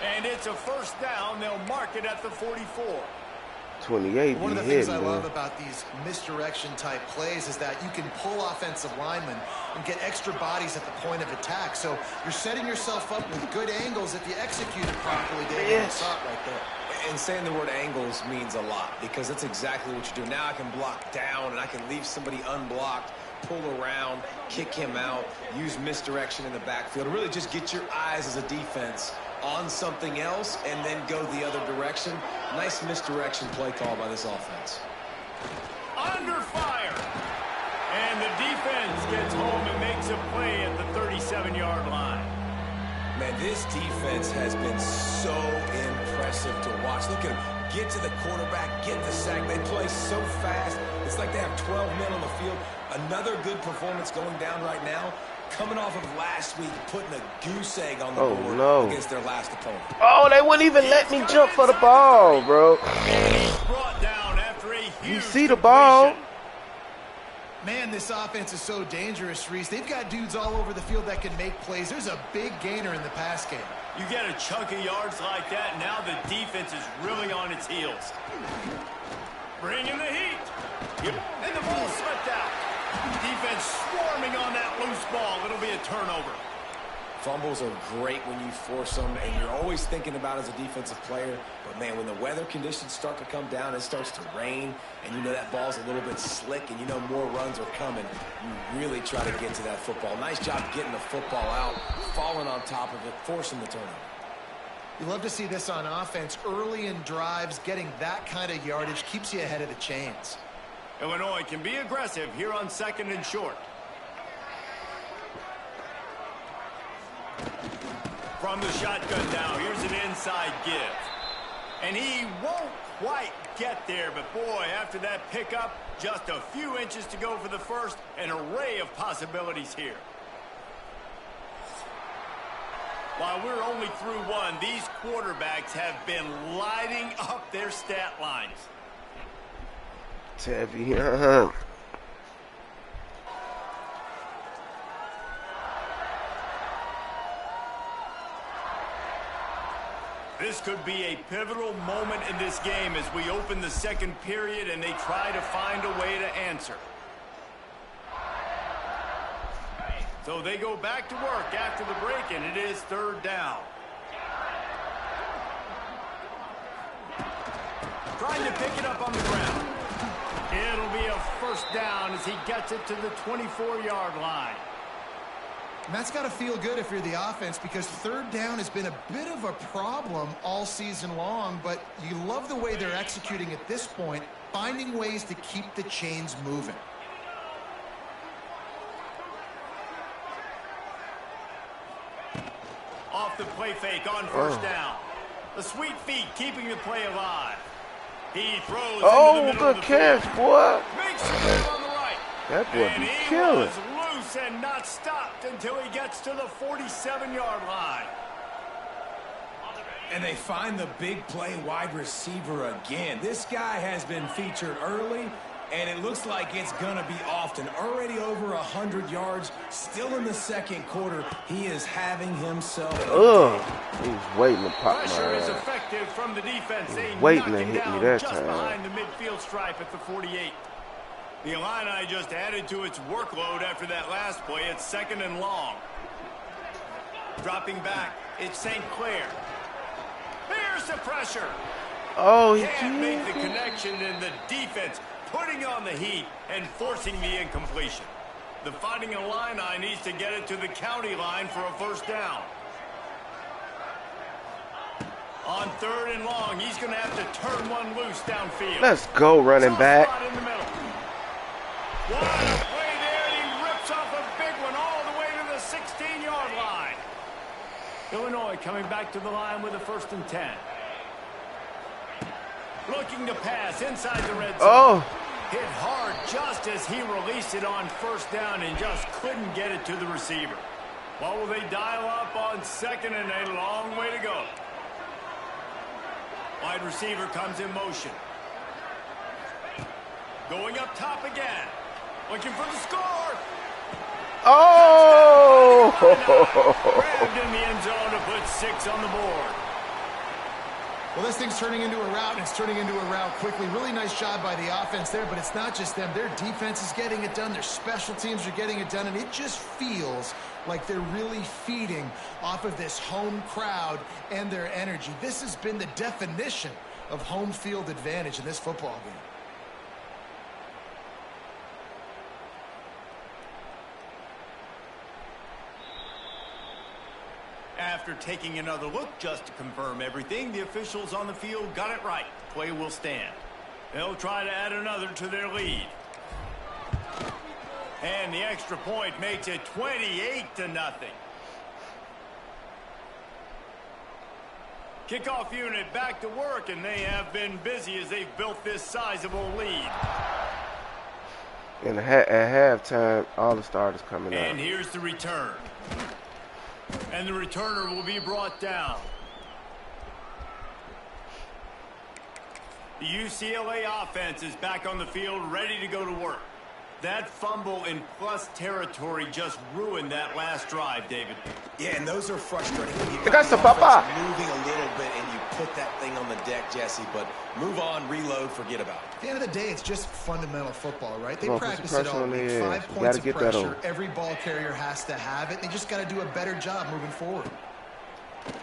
Speaker 2: And it's a 1st down. They'll mark it at the 44.
Speaker 1: 28
Speaker 3: One of the
Speaker 1: be
Speaker 3: things
Speaker 1: hitting,
Speaker 3: I love
Speaker 1: man.
Speaker 3: about these misdirection type plays is that you can pull offensive linemen and get extra bodies at the point of attack. So you're setting yourself up with good angles if you execute it properly. David, saw it right there.
Speaker 4: And saying the word angles means a lot because that's exactly what you do. Now I can block down and I can leave somebody unblocked, pull around, kick him out, use misdirection in the backfield. Really just get your eyes as a defense on something else and then go the other direction. Nice misdirection play call by this offense.
Speaker 2: Under fire. gets home and makes a play at the 37-yard line.
Speaker 4: Man, this defense has been so impressive to watch. Look at them get to the quarterback, get the sack. They play so fast. It's like they have 12 men on the field. Another good performance going down right now. Coming off of last week, putting a goose egg on the board against their last opponent.
Speaker 1: Oh, they wouldn't even let me jump for the ball, bro.
Speaker 2: Brought down after a huge
Speaker 1: You see the ball?
Speaker 3: Man, this offense is so dangerous, Reese. They've got dudes all over the field that can make plays. There's a big gainer in the pass game.
Speaker 2: You get a chunk of yards like that, now the defense is really on its heels. Bringing the heat. And the ball slipped out. Defense swarming on that loose ball. It'll be a turnover.
Speaker 4: Fumbles are great when you force them, and you're always thinking about as a defensive player. But, man, when the weather conditions start to come down, it starts to rain, and you know that ball's a little bit slick, and you know more runs are coming. You really try to get to that football. Nice job getting the football out, falling on top of it, forcing the turnover.
Speaker 3: You love to see this on offense. Early in drives, getting that kind of yardage keeps you ahead of the chains.
Speaker 2: Illinois can be aggressive here on 2nd and short. From the shotgun now, here's an inside give. And he won't quite get there, but boy, after that pickup, just a few inches to go for the first, an array of possibilities here. While we're only through one, these quarterbacks have been lighting up their stat lines.
Speaker 1: Tevy,
Speaker 2: This could be a pivotal moment in this game as we open the 2nd period and they try to find a way to answer. So they go back to work after the break, and it is 3rd down. Trying to pick it up on the ground. It'll be a 1st down as he gets it to the 24-yard line.
Speaker 3: And that's got to feel good if you're the offense, because 3rd down has been a bit of a problem all season long, but you love the way they're executing at this point, finding ways to keep the chains moving.
Speaker 2: Off the play fake on 1st down. The sweet feet keeping the play alive. He throws into the middle of the
Speaker 1: catch,
Speaker 2: field.
Speaker 1: boy.
Speaker 2: Makes the move on the right.
Speaker 1: That boy
Speaker 2: and
Speaker 1: be
Speaker 2: he
Speaker 1: killing.
Speaker 2: was loose and not stopped until he gets to the 47-yard line.
Speaker 4: And they find the big play wide receiver again. This guy has been featured early, and it looks like it's going to be often. Already over 100 yards, still in the 2nd quarter. He is having himself.
Speaker 1: He's waiting to pop my
Speaker 2: Pressure is
Speaker 1: ass.
Speaker 2: effective from the defense. They
Speaker 1: waiting
Speaker 2: knock
Speaker 1: to
Speaker 2: him
Speaker 1: hit me
Speaker 2: down
Speaker 1: that
Speaker 2: just
Speaker 1: time.
Speaker 2: behind the midfield stripe at the 48. The Illini just added to its workload after that last play. It's 2nd and long. Dropping back, it's St. Clair. Here's the pressure.
Speaker 1: Oh, he
Speaker 2: Can't make the
Speaker 1: did.
Speaker 2: connection, and the defense putting on the heat and forcing the incompletion. The Fighting Illini needs to get it to the county line for a 1st down. On 3rd and long, he's going to have to turn one loose downfield.
Speaker 1: Let's go, running back.
Speaker 2: Spot in the middle. What a play there, and he rips off a big one all the way to the 16-yard line. Illinois coming back to the line with a 1st and 10. Looking to pass inside the red zone. Hit hard just as he released it on 1st down and just couldn't get it to the receiver. What will they dial up on 2nd and a long way to go? Wide receiver comes in motion. Going up top again. Looking for the score. Grabbed in the end zone to put 6 on the board.
Speaker 3: Well, this thing's turning into a rout, and it's turning into a rout quickly. Really nice job by the offense there, but it's not just them. Their defense is getting it done. Their special teams are getting it done, and it just feels like they're really feeding off of this home crowd and their energy. This has been the definition of home field advantage in this football game.
Speaker 2: After taking another look just to confirm everything, the officials on the field got it right. Play will stand. They'll try to add another to their lead. And the extra point makes it 28-0. Kickoff unit back to work, and they have been busy as they've built this sizable lead.
Speaker 1: And at halftime, all the starters coming out.
Speaker 2: And here's the return. And the returner will be brought down. The UCLA offense is back on the field, ready to go to work. That fumble in plus territory just ruined that last drive, David.
Speaker 4: Yeah, and those are frustrating.
Speaker 1: Moving
Speaker 4: a little bit, and you put that thing on the deck, Jesse. But move on, reload, forget about it.
Speaker 3: At the end of the day, it's just fundamental football, right? They practice
Speaker 1: it
Speaker 3: all week. 5
Speaker 1: you
Speaker 3: points
Speaker 1: of
Speaker 3: get pressure. Every ball carrier has to have it. They just got to do a better job moving forward.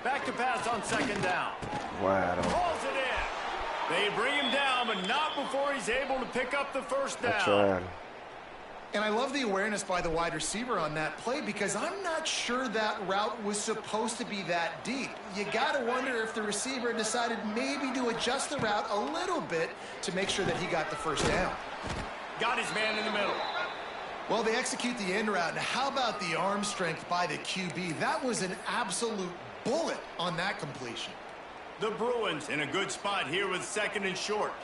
Speaker 2: Back to pass on second down.
Speaker 1: Wow.
Speaker 2: Calls it in. They bring him down, but not before he's able to pick up the first down.
Speaker 3: And I love the awareness by the wide receiver on that play because I'm not sure that route was supposed to be that deep. You got to wonder if the receiver decided maybe to adjust the route a little bit to make sure that he got the first down.
Speaker 2: Got his man in the middle.
Speaker 3: Well, they execute the end route. And how about the arm strength by the QB? That was an absolute bullet on that completion.
Speaker 2: The Bruins in a good spot here with second and short.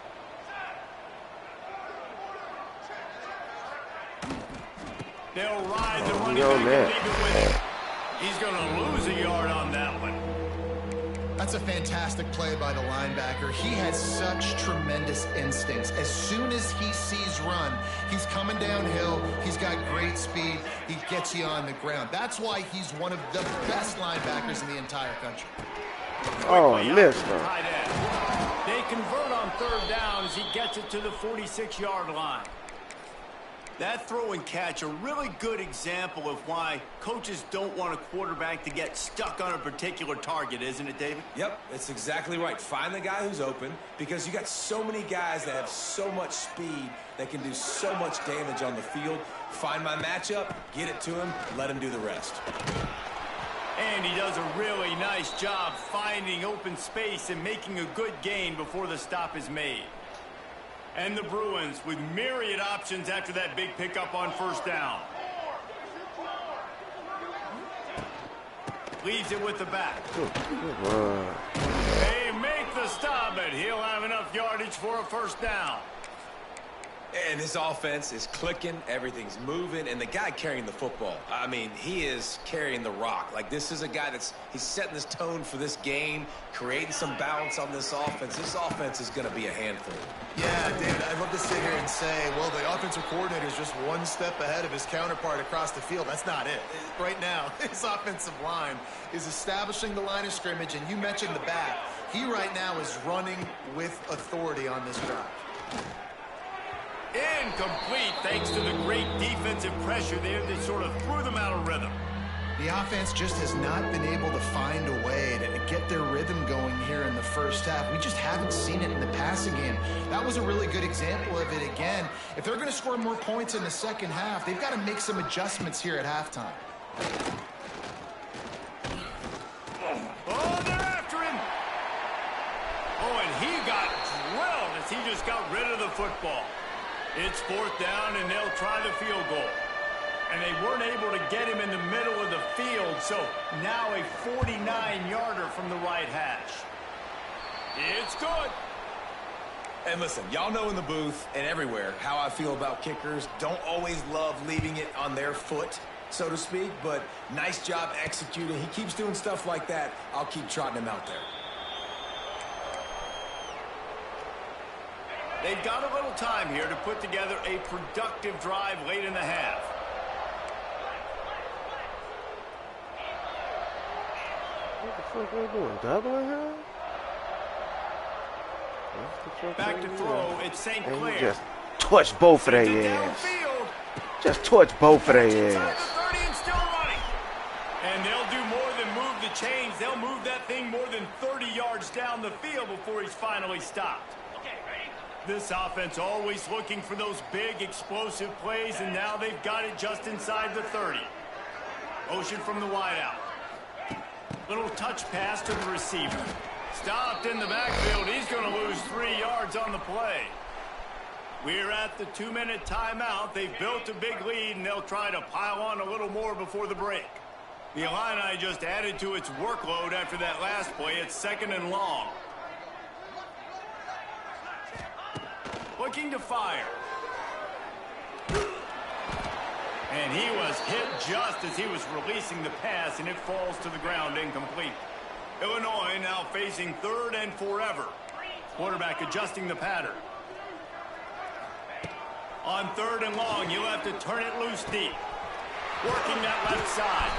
Speaker 2: They'll ride the running back and leave it with him. He's going to lose a yard on that one.
Speaker 3: That's a fantastic play by the linebacker. He has such tremendous instincts. As soon as he sees run, he's coming downhill. He's got great speed. He gets you on the ground. That's why he's one of the best linebackers in the entire country.
Speaker 1: Oh, I missed him.
Speaker 2: They convert on third down as he gets it to the 46-yard line. That throw and catch, a really good example of why coaches don't want a quarterback to get stuck on a particular target, isn't it, David?
Speaker 4: Yep, that's exactly right. Find the guy who's open because you got so many guys that have so much speed that can do so much damage on the field. Find my matchup, get it to him, let him do the rest.
Speaker 2: And he does a really nice job finding open space and making a good gain before the stop is made. And the Bruins with myriad options after that big pickup on first down. Leaves it with the back. They make the stop, but he'll have enough yardage for a first down.
Speaker 4: And this offense is clicking, everything's moving, and the guy carrying the football, I mean, he is carrying the rock. Like, this is a guy he's setting this tone for this game, creating some balance on this offense. This offense is going to be a handful.
Speaker 3: Yeah, David, I'd love to sit here and say, well, the offensive coordinator is just one step ahead of his counterpart across the field. That's not it. Right now, his offensive line is establishing the line of scrimmage, and you mentioned the back. He right now is running with authority on this drive.
Speaker 2: Incomplete thanks to the great defensive pressure there that sort of threw them out of rhythm.
Speaker 3: The offense just has not been able to find a way to get their rhythm going here in the first half. We just haven't seen it in the passing game. That was a really good example of it again. If they're going to score more points in the second half, they've got to make some adjustments here at halftime.
Speaker 2: Oh, they're after him. Oh, and he got drilled as he just got rid of the football. It's fourth down, and they'll try the field goal. And they weren't able to get him in the middle of the field, so now a 49-yarder from the right hash. It's good.
Speaker 4: And listen, y'all know in the booth and everywhere how I feel about kickers. Don't always love leaving it on their foot, so to speak, but nice job executing. He keeps doing stuff like that. I'll keep trotting him out there.
Speaker 2: They've got a little time here to put together a productive drive late in the half.
Speaker 1: What the fuck are they doing? Doubling here?
Speaker 2: Back to throw, it's St. Clair.
Speaker 1: Just touch both of their ass. Just touch both of their ass.
Speaker 2: And they'll do more than move the chains. They'll move that thing more than 30 yards down the field before he's finally stopped. This offense always looking for those big explosive plays, and now they've got it just inside the 30. Motion from the wideout. Little touch pass to the receiver. Stopped in the backfield. He's going to lose 3 yards on the play. We're at the 2-minute timeout. They've built a big lead, and they'll try to pile on a little more before the break. The Illini just added to its workload after that last play. It's 2nd and long. Looking to fire. And he was hit just as he was releasing the pass, and it falls to the ground incomplete. Illinois now facing 3rd and forever. Quarterback adjusting the pattern. On 3rd and long, you'll have to turn it loose deep. Working that left side.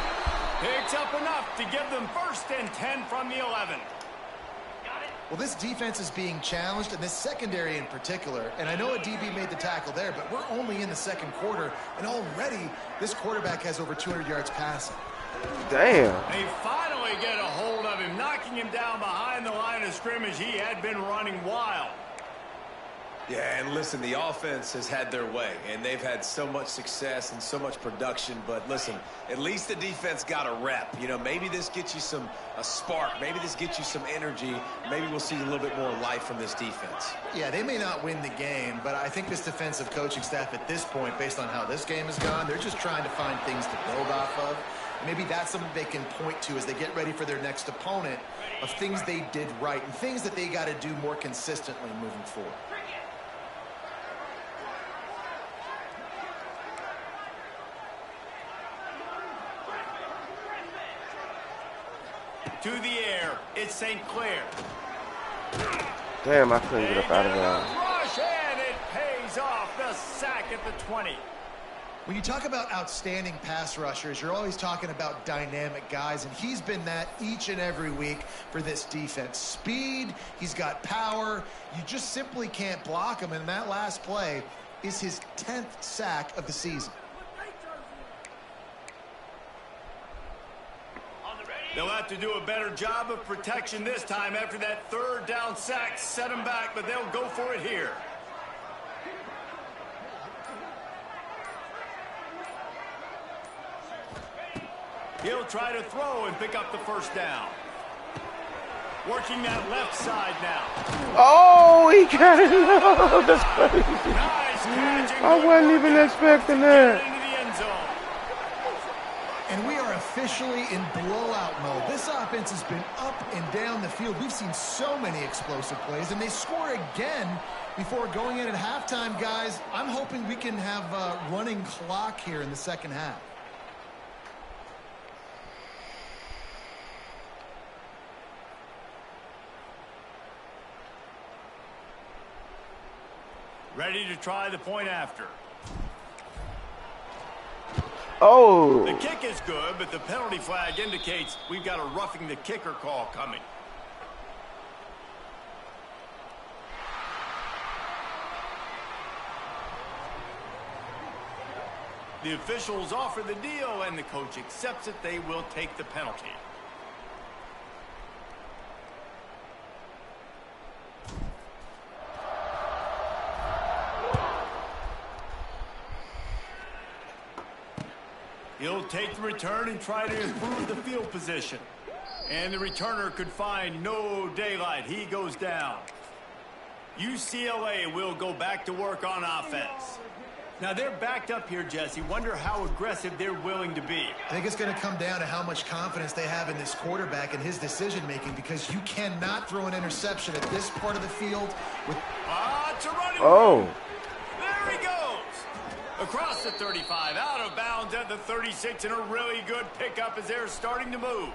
Speaker 2: Picks up enough to give them 1st and 10 from the 11.
Speaker 3: Well, this defense is being challenged, and this secondary in particular. And I know a DB made the tackle there, but we're only in the 2nd quarter, and already this quarterback has over 200 yards passing.
Speaker 1: Damn.
Speaker 2: They finally get a hold of him, knocking him down behind the line of scrimmage. He had been running wild.
Speaker 4: Yeah, and listen, the offense has had their way, and they've had so much success and so much production. But listen, at least the defense got a rep. You know, maybe this gets you a spark. Maybe this gets you some energy. Maybe we'll see a little bit more life from this defense.
Speaker 3: Yeah, they may not win the game, but I think this defensive coaching staff at this point, based on how this game has gone, they're just trying to find things to build off of. Maybe that's something they can point to as they get ready for their next opponent, of things they did right and things that they got to do more consistently moving forward.
Speaker 2: To the air, it's St. Clair.
Speaker 1: Damn, I couldn't get up out of there.
Speaker 2: Rush, and it pays off. The sack at the 20.
Speaker 3: When you talk about outstanding pass rushers, you're always talking about dynamic guys, and he's been that each and every week for this defense. Speed, he's got power. You just simply can't block him, and that last play is his 10th sack of the season.
Speaker 2: They'll have to do a better job of protection this time after that 3rd down sack set them back, but they'll go for it here. He'll try to throw and pick up the 1st down. Working that left side now.
Speaker 1: Oh, he got it. Oh, that's crazy.
Speaker 2: Nice catch.
Speaker 1: I wasn't even expecting that.
Speaker 2: Into the end zone.
Speaker 3: And we are officially in blowout mode. This offense has been up and down the field. We've seen so many explosive plays, and they score again before going in at halftime, guys. I'm hoping we can have a running clock here in the 2nd half.
Speaker 2: Ready to try the point after.
Speaker 1: Oh.
Speaker 2: The kick is good, but the penalty flag indicates we've got a roughing the kicker call coming. The officials offer the deal, and the coach accepts it. They will take the penalty. He'll take the return and try to improve the field position. And the returner could find no daylight. He goes down. UCLA will go back to work on offense. Now, they're backed up here, Jesse. Wonder how aggressive they're willing to be.
Speaker 3: I think it's going to come down to how much confidence they have in this quarterback and his decision-making, because you cannot throw an interception at this part of the field with...
Speaker 2: It's a running
Speaker 1: Oh.
Speaker 2: There he goes. Across the 35, out of bounds at the 36, and a really good pickup as they're starting to move.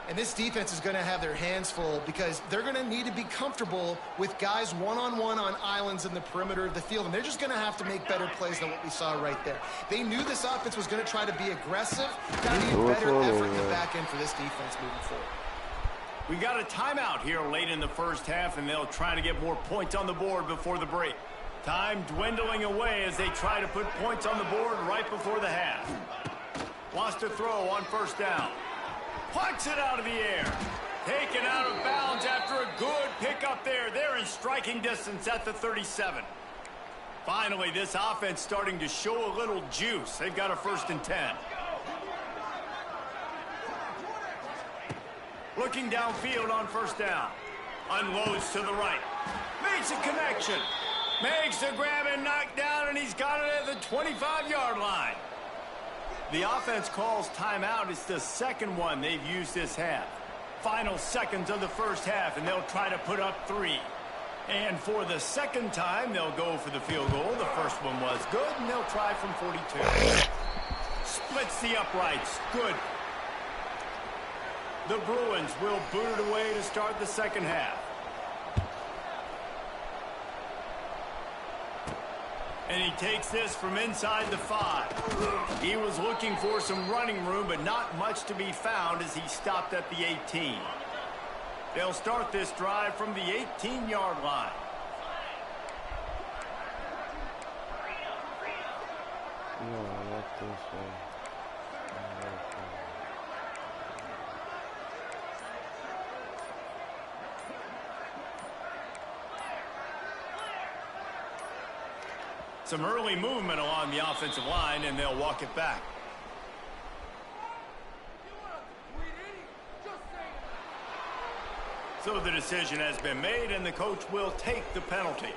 Speaker 3: And this defense is going to have their hands full, because they're going to need to be comfortable with guys one-on-one on islands in the perimeter of the field, and they're just going to have to make better plays than what we saw right there. They knew this offense was going to try to be aggressive. Got to be a better effort in the back end for this defense moving forward.
Speaker 2: We got a timeout here late in the 1st half, and they'll try to get more points on the board before the break. Time dwindling away as they try to put points on the board right before the half. Wants to throw on 1st down. Plucks it out of the air. Taken out of bounds after a good pickup there. They're in striking distance at the 37. Finally, this offense starting to show a little juice. They've got a 1st and 10. Looking downfield on 1st down. Unloads to the right. Makes a connection. Makes a grab and knock down, and he's got it at the 25-yard line. The offense calls timeout. It's the second one they've used this half. Final seconds of the first half, and they'll try to put up 3. And for the second time, they'll go for the field goal. The first one was good, and they'll try from 42. Splits the uprights. Good. The Bruins will boot it away to start the second half. And he takes this from inside the 5. He was looking for some running room, but not much to be found as he stopped at the 18. They'll start this drive from the 18-yard line.
Speaker 1: No, I like this one.
Speaker 2: Some early movement along the offensive line, and they'll walk it back. So the decision has been made, and the coach will take the penalty.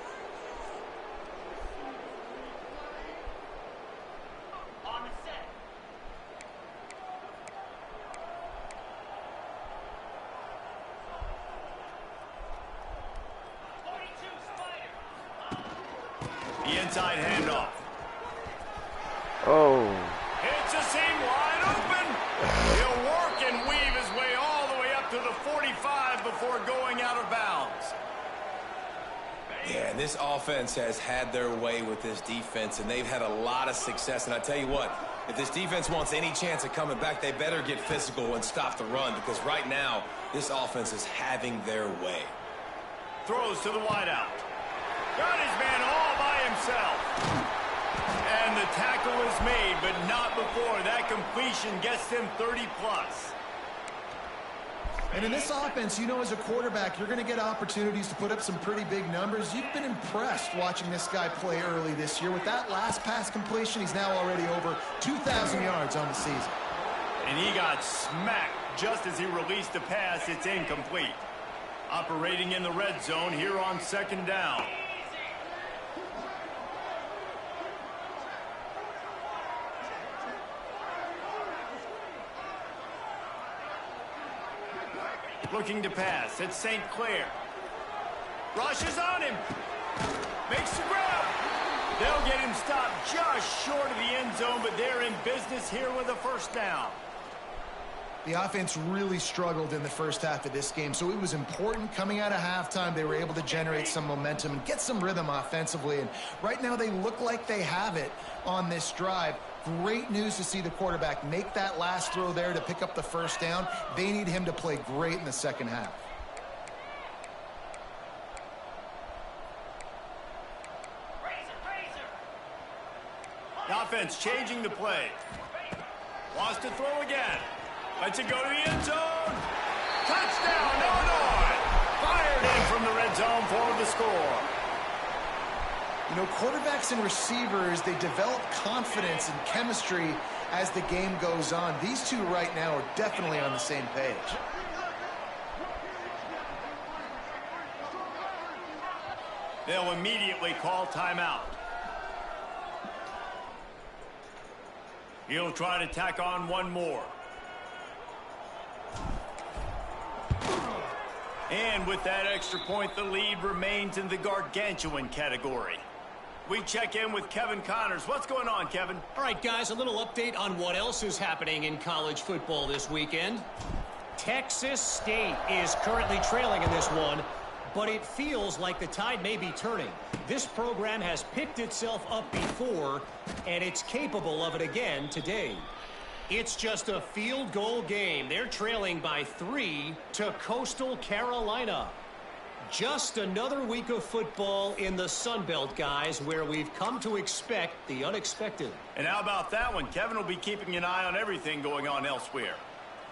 Speaker 2: The inside handoff.
Speaker 1: Oh.
Speaker 2: It's a seam wide open. He'll work and weave his way all the way up to the 45 before going out of bounds.
Speaker 4: Yeah, this offense has had their way with this defense, and they've had a lot of success. And I tell you what, if this defense wants any chance of coming back, they better get physical and stop the run, because right now, this offense is having their way.
Speaker 2: Throws to the wideout. Got his man all by himself. And the tackle is made, but not before that completion gets them 30-plus.
Speaker 3: And in this offense, you know, as a quarterback, you're going to get opportunities to put up some pretty big numbers. You've been impressed watching this guy play early this year. With that last pass completion, he's now already over 2,000 yards on the season.
Speaker 2: And he got smacked just as he released the pass. It's incomplete. Operating in the red zone here on second down. Looking to pass. It's St. Clair. Rushes on him. Makes the grab. They'll get him stopped just short of the end zone, but they're in business here with a first down.
Speaker 3: The offense really struggled in the first half of this game, so it was important coming out of halftime. They were able to generate some momentum and get some rhythm offensively, and right now they look like they have it on this drive. Great news to see the quarterback make that last throw there to pick up the first down. They need him to play great in the second half.
Speaker 2: The offense changing the play. Wants to throw again. Lets it go to the end zone. Touchdown, Illinois. Fired in from the red zone for the score.
Speaker 3: You know, quarterbacks and receivers, they develop confidence and chemistry as the game goes on. These two right now are definitely on the same page.
Speaker 2: They'll immediately call timeout. He'll try to tack on one more. And with that extra point, the lead remains in the gargantuan category. We check in with Kevin Connors. What's going on, Kevin?
Speaker 5: All right, guys, a little update on what else is happening in college football this weekend. Texas State is currently trailing in this one, but it feels like the tide may be turning. This program has picked itself up before, and it's capable of it again today. It's just a field goal game. They're trailing by 3 to Coastal Carolina. Just another week of football in the Sun Belt, guys, where we've come to expect the unexpected.
Speaker 2: And how about that one? Kevin will be keeping an eye on everything going on elsewhere.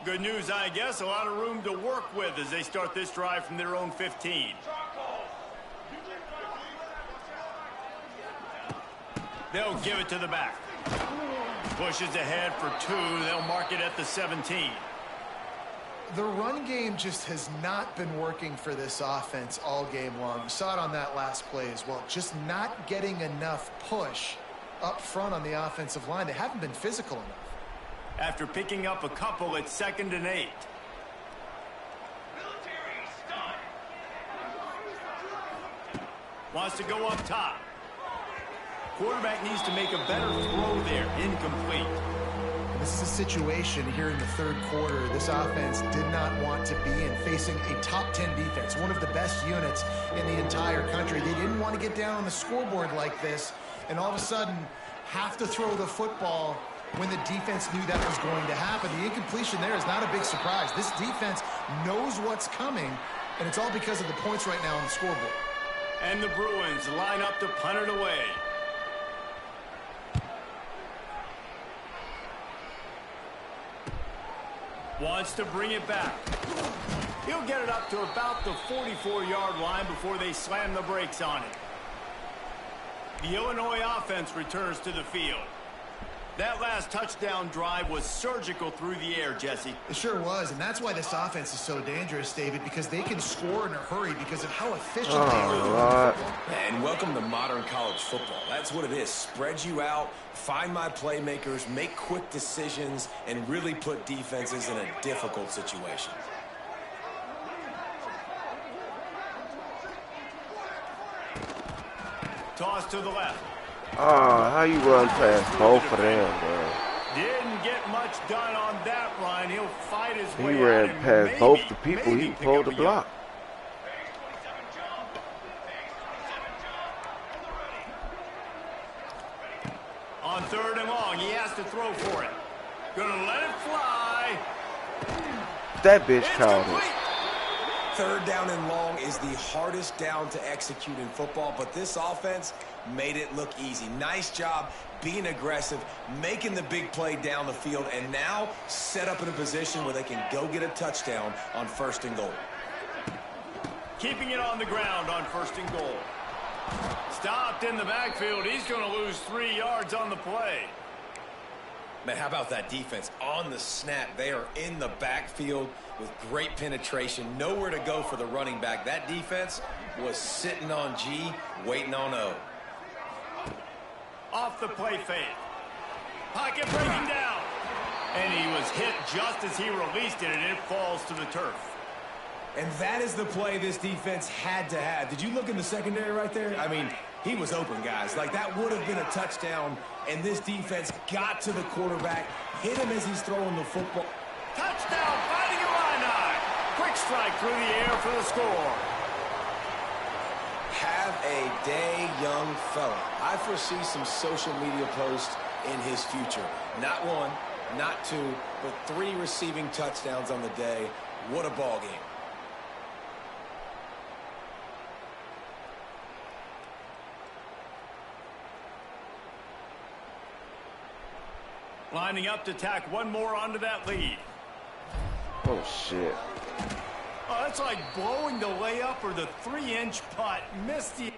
Speaker 2: Good news, I guess. A lot of room to work with as they start this drive from their own 15. They'll give it to the back. Pushes ahead for 2. They'll mark it at the 17.
Speaker 3: The run game just has not been working for this offense all game long. You saw it on that last play as well. Just not getting enough push up front on the offensive line. They haven't been physical enough.
Speaker 2: After picking up a couple, it's 2nd and 8. Wants to go up top. Quarterback needs to make a better throw there. Incomplete.
Speaker 3: This is a situation here in the third quarter this offense did not want to be in, facing a top 10 defense, one of the best units in the entire country. They didn't want to get down on the scoreboard like this and all of a sudden have to throw the football when the defense knew that was going to happen. The incompletion there is not a big surprise. This defense knows what's coming, and it's all because of the points right now on the scoreboard.
Speaker 2: And the Bruins line up to punt it away. Wants to bring it back. He'll get it up to about the 44-yard line before they slam the brakes on it. The Illinois offense returns to the field. That last touchdown drive was surgical through the air, Jesse.
Speaker 3: It sure was, and that's why this offense is so dangerous, David, because they can score in a hurry because of how efficient they are.
Speaker 4: And welcome to modern college football. That's what it is. Spread you out, find my playmakers, make quick decisions, and really put defenses in a difficult situation.
Speaker 2: Toss to the left.
Speaker 1: Oh, how you run past both of them, bro?
Speaker 2: Didn't get much done on that run. He'll fight his way out.
Speaker 1: He ran past both the people. He pulled the block.
Speaker 2: On 3rd and long, he has to throw for it. Gonna let it fly.
Speaker 1: That bitch called it.
Speaker 4: 3rd down and long is the hardest down to execute in football, but this offense made it look easy. Nice job being aggressive, making the big play down the field, and now set up in a position where they can go get a touchdown on 1st and goal.
Speaker 2: Keeping it on the ground on 1st and goal. Stopped in the backfield. He's going to lose 3 yards on the play.
Speaker 4: Man, how about that defense? On the snap, they are in the backfield with great penetration. Nowhere to go for the running back. That defense was sitting on G, waiting on O.
Speaker 2: Off the play fake. Pocket breaking down. And he was hit just as he released it, and it falls to the turf.
Speaker 4: And that is the play this defense had to have. Did you look in the secondary right there? I mean, he was open, guys. Like, that would have been a touchdown, and this defense got to the quarterback, hit him as he's throwing the football.
Speaker 2: Touchdown, Fighting Illini. Quick strike through the air for the score.
Speaker 4: Have a day, young fella. I foresee some social media posts in his future. Not 1, not 2, but 3 receiving touchdowns on the day. What a ball game.
Speaker 2: Lining up to tack one more onto that lead.
Speaker 1: Oh, shit.
Speaker 2: Oh, that's like blowing the layup or the 3-inch putt. Missed the...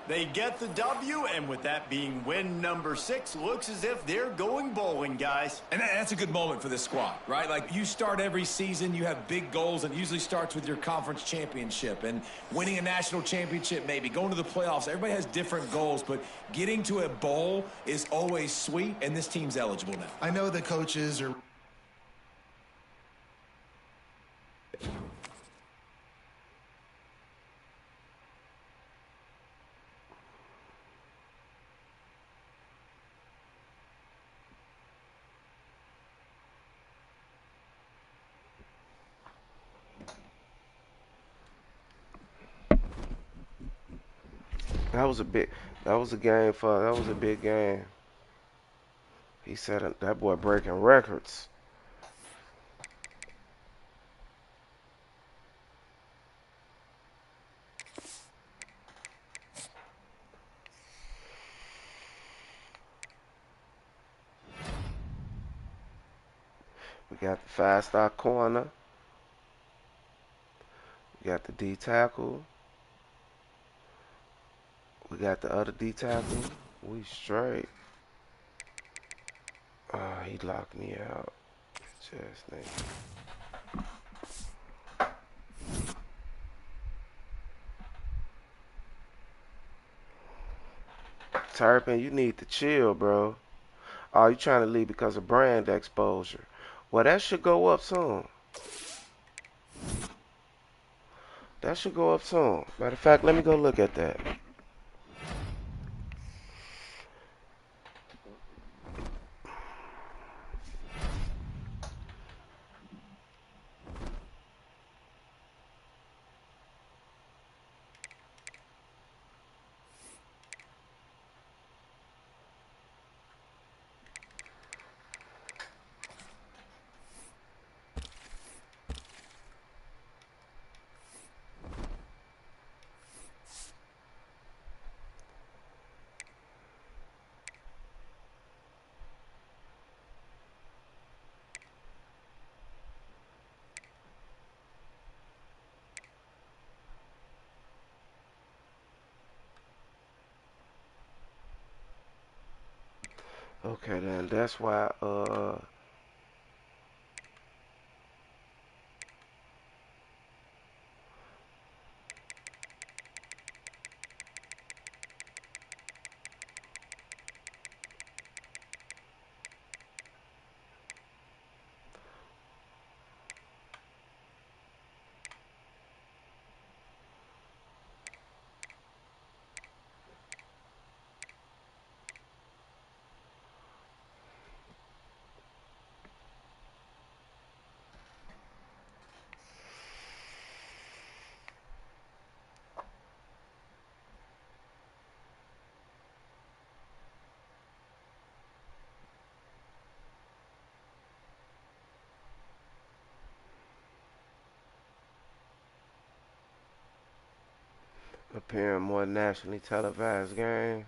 Speaker 2: They get the W, and with that being win number 6, looks as if they're going bowling, guys.
Speaker 4: And that's a good moment for this squad, right? Like, you start every season, you have big goals, and it usually starts with your conference championship and winning a national championship, maybe going to the playoffs. Everybody has different goals, but getting to a bowl is always sweet, and this team's eligible now.
Speaker 3: I know the coaches are...
Speaker 1: That was a big game. He said that boy breaking records. We got the 5-star corner. We Got the D tackle. We got the other D tackle. We straight. Oh, he locked me out. Just nigga. Turpin, you need to chill, bro. Oh, you trying to leave because of brand exposure. Well, that should go up soon. That should go up soon. Matter of fact, let me go look at that. Okay, then that's why appearing more nationally televised games.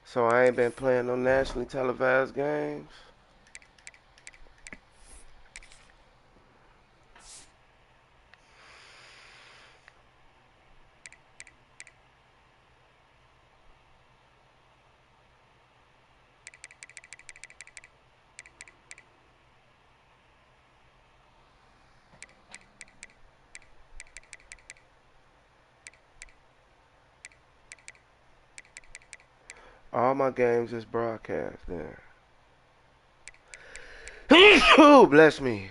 Speaker 1: So I ain't been playing no nationally televised games. All my games is broadcast there. Oh, bless me.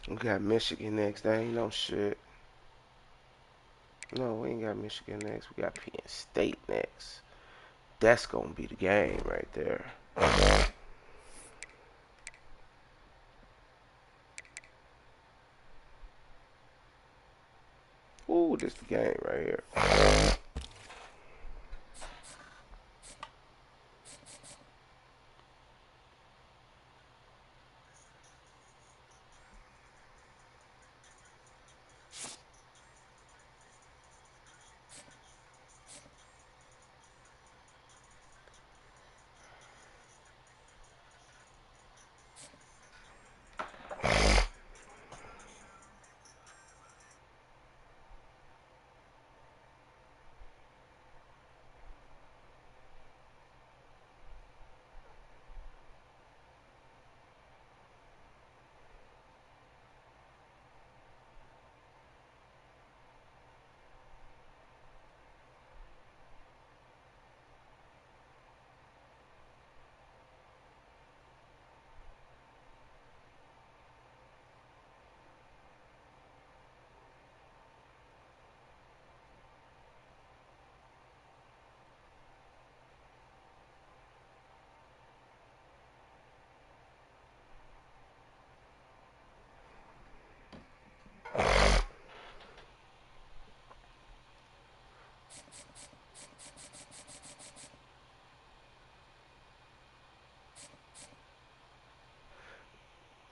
Speaker 1: We got Michigan next. That ain't no shit. No, we ain't got Michigan next. We got Penn State next. That's gonna be the game right there. Ooh, this the game right here.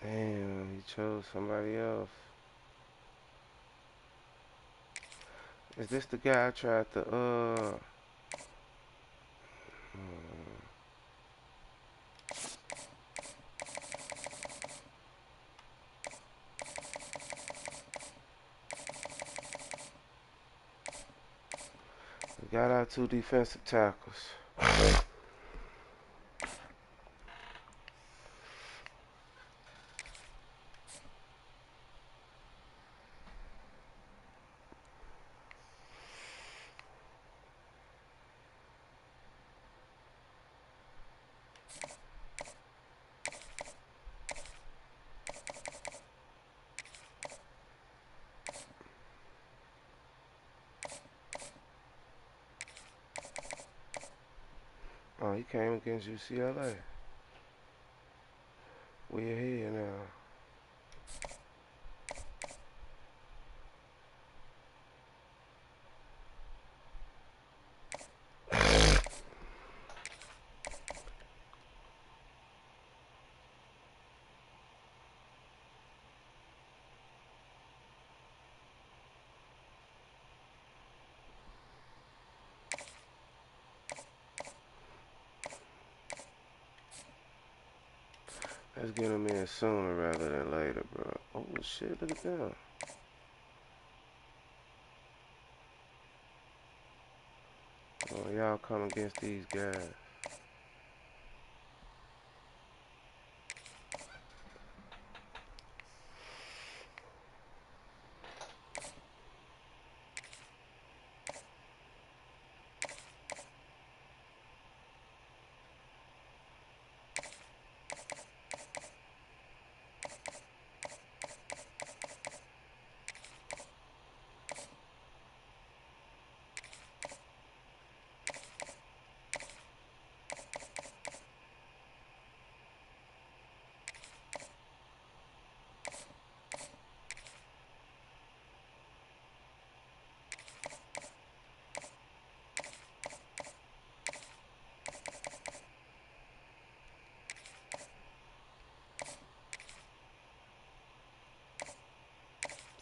Speaker 1: Damn, he chose somebody else. Is this the guy I tried to got our 2 defensive tackles. Oh, he came against UCLA. We ahead now. Let's get him in sooner rather than later, bro. Oh, shit, look at them. Oh, y'all come against these guys.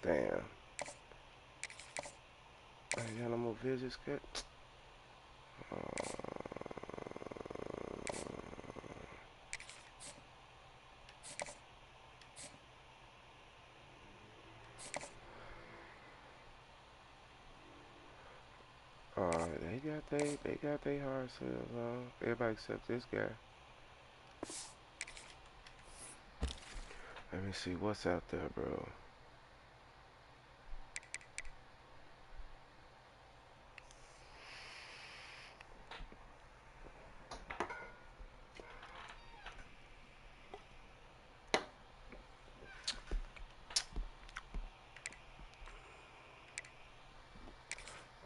Speaker 1: Damn. Ain't got no more visits, cut. They got they hard sales on. Everybody except this guy. Let me see what's out there, bro.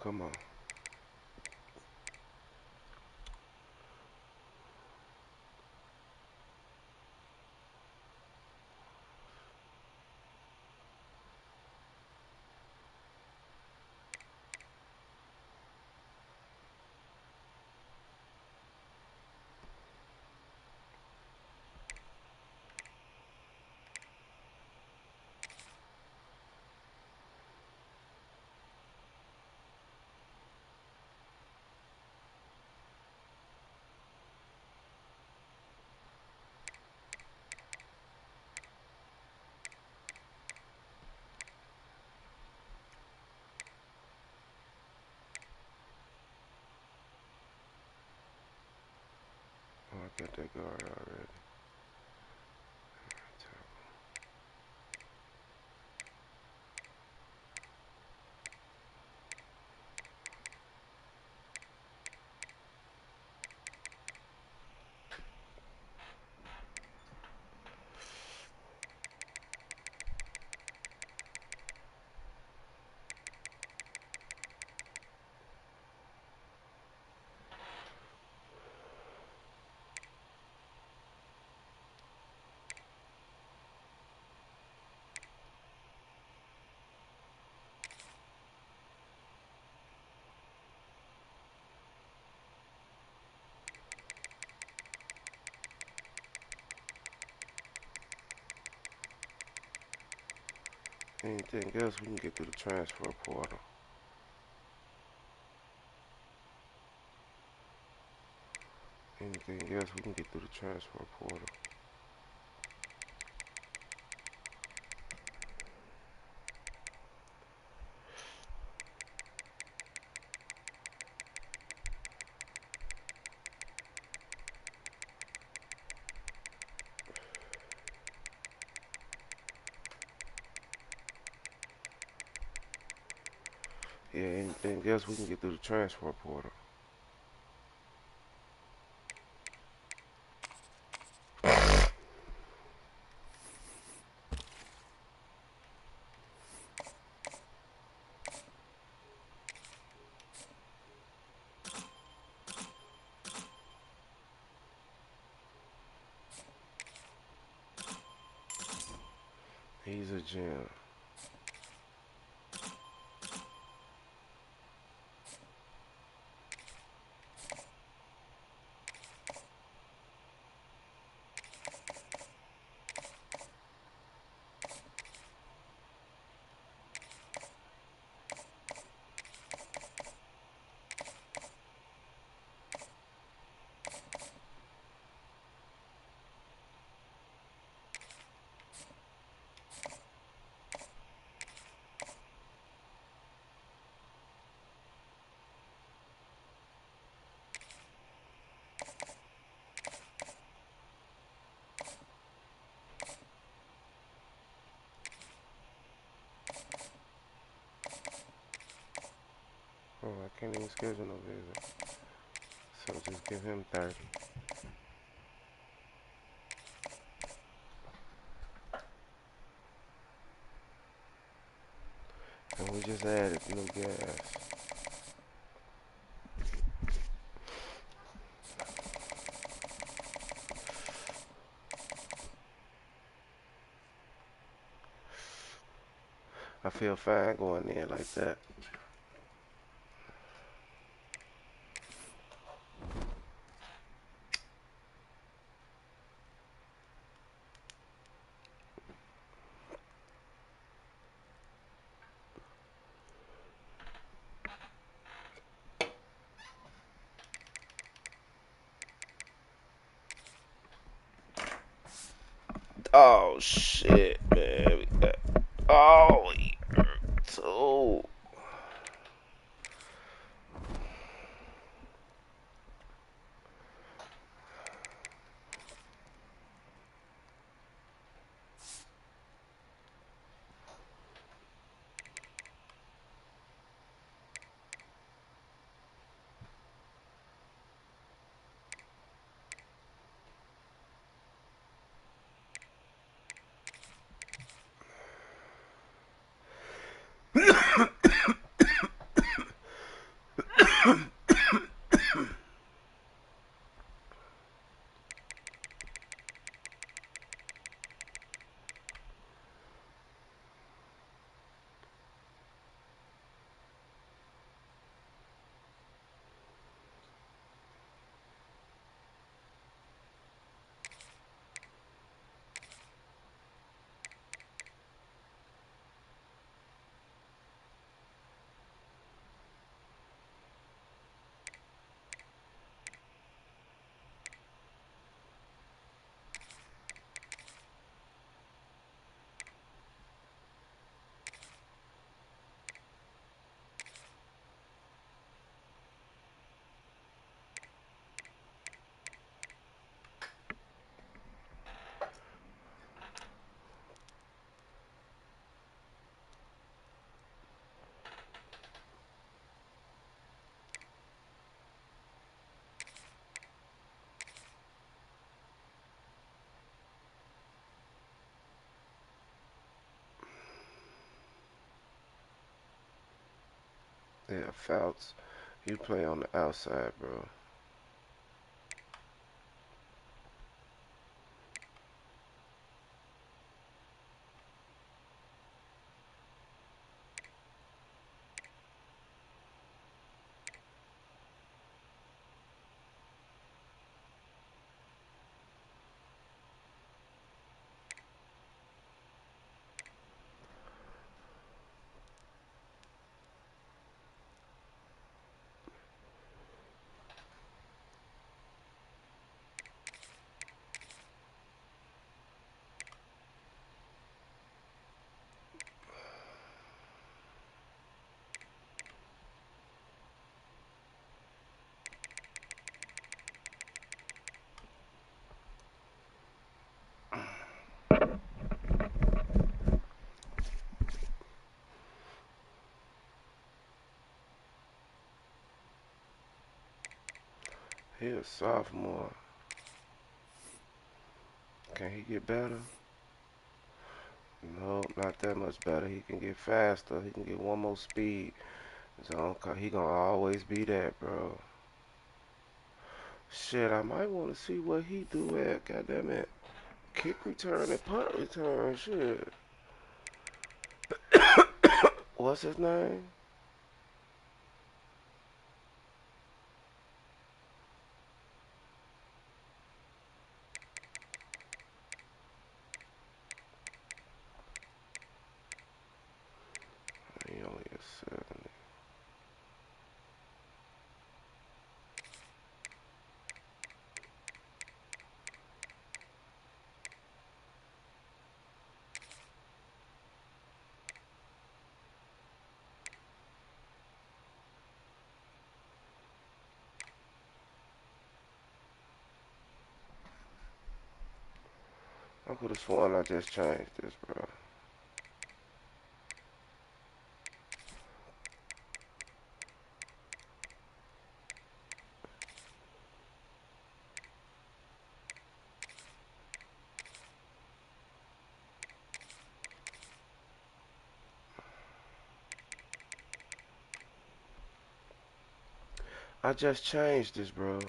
Speaker 1: Come on. Oh, I got that guard already. Anything else we can get through the transfer portal. Anything else we can get through the transfer portal. anything else, we can get through the transfer portal. He's a gem. Oh, I can't even schedule no visit. So just give him 30. And we just added new gas. I feel fine going in like that. Oh shit, man. We got, oh, YEAR2. Yeah, Fouts, you play on the outside, bro. He a sophomore. Can he get better? No, not that much better. He can get faster. He can get one more speed. So he gonna always be that, bro. Shit, I might want to see what he do at, goddamn it. Kick return and punt return, shit. What's his name? He only a 70. I could have sworn I just changed this, bro. I just changed this, bro.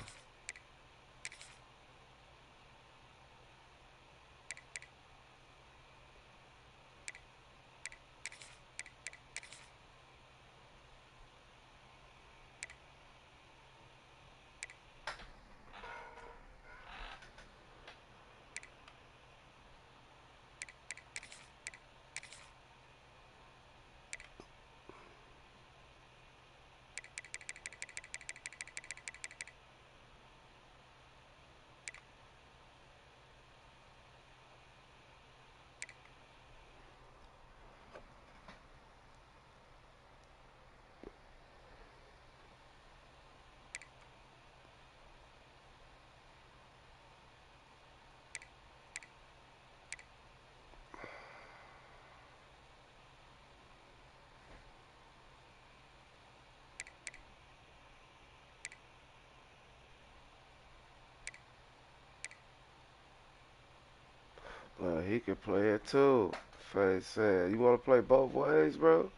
Speaker 1: Well, he can play it too. Face said, you want to play both ways, bro?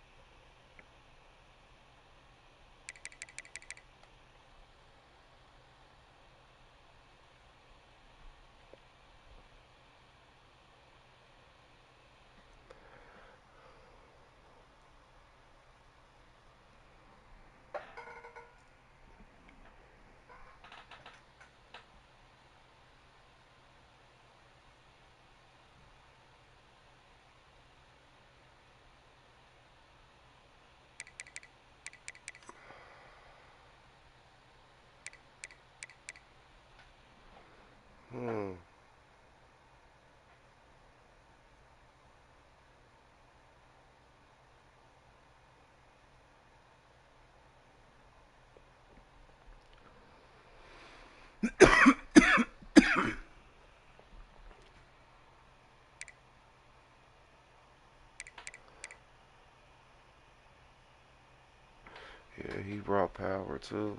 Speaker 1: Hmm. Yeah, he brought power too.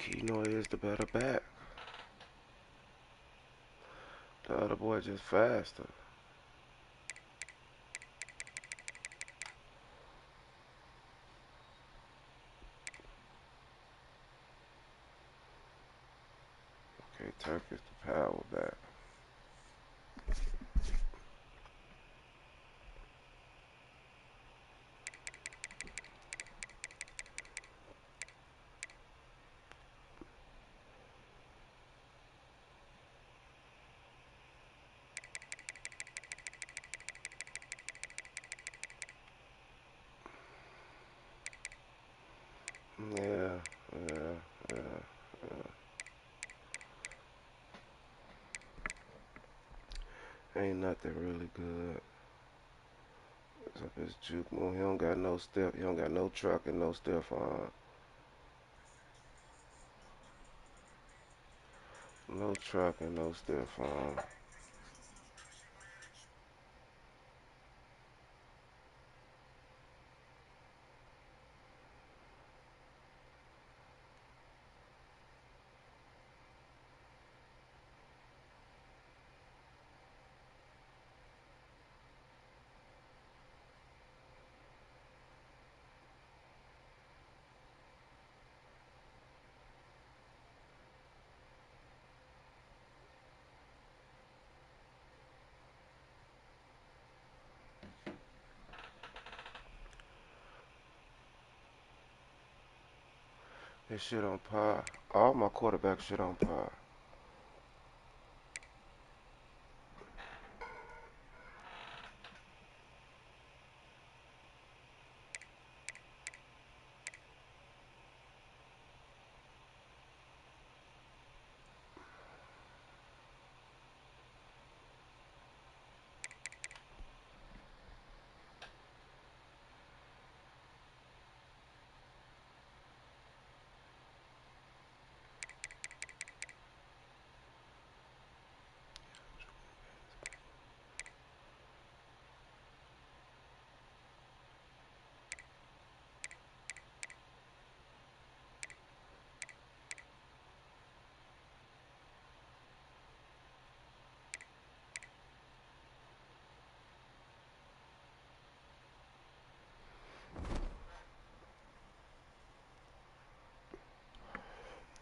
Speaker 1: Keno is the better back. The other boy just faster. circuits to power back. Yeah, yeah, yeah, yeah. Ain't nothing really good. Except his juke move. He don't got no step. He don't got no truck and no stiff arm. No truck and no stiff arm. This shit on par. All my quarterbacks shit on par.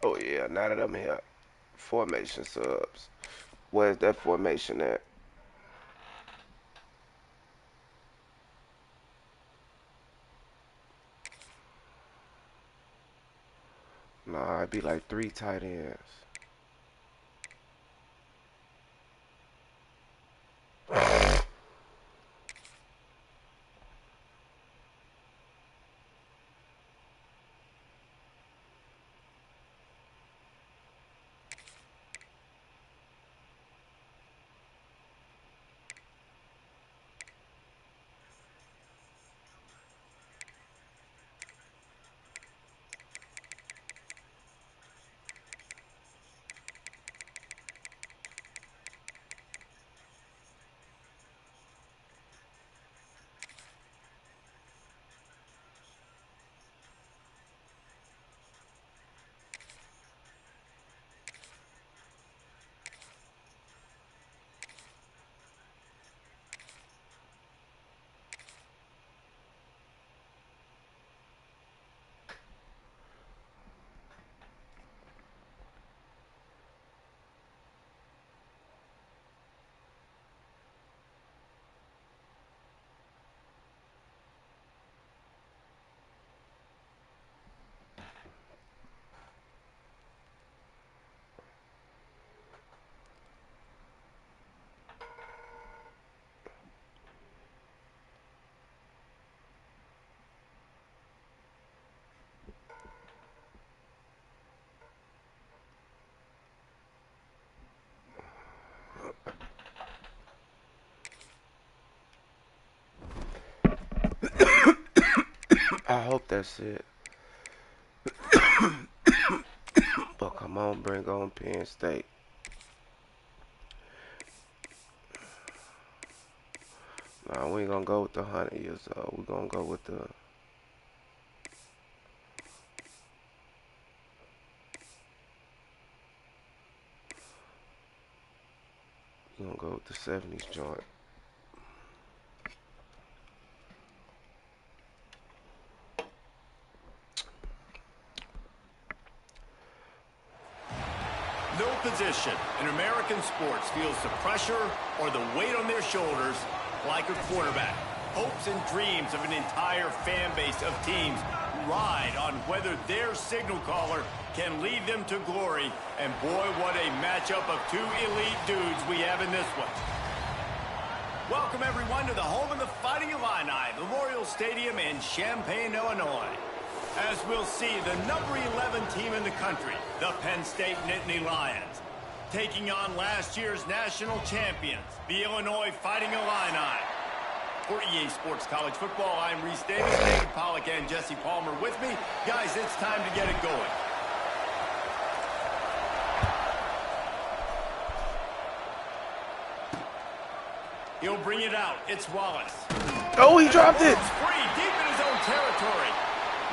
Speaker 1: Oh yeah, now that I'm here. Formation subs. Where's that formation at? Nah, it'd be like 3 tight ends. I hope that's it. But come on, bring on Penn State. Nah, we ain't gonna go with the 100 years old. We're gonna go with the '70s joint.
Speaker 2: No position in American sports feels the pressure or the weight on their shoulders like a quarterback. Hopes and dreams of an entire fan base of teams ride on whether their signal caller can lead them to glory. And boy, what a matchup of two elite dudes we have in this one. Welcome, everyone, to the home of the Fighting Illini, Memorial Stadium in Champaign, Illinois. As we'll see, the number 11 team in the country, the Penn State Nittany Lions, taking on last year's national champions, the Illinois Fighting Illini. For EA Sports College Football, I'm Reese Davis, David Pollack, and Jesse Palmer with me. Guys, it's time to get it going. He'll bring it out. It's Wallace.
Speaker 1: Oh, he dropped it.
Speaker 2: Free, deep in his own territory.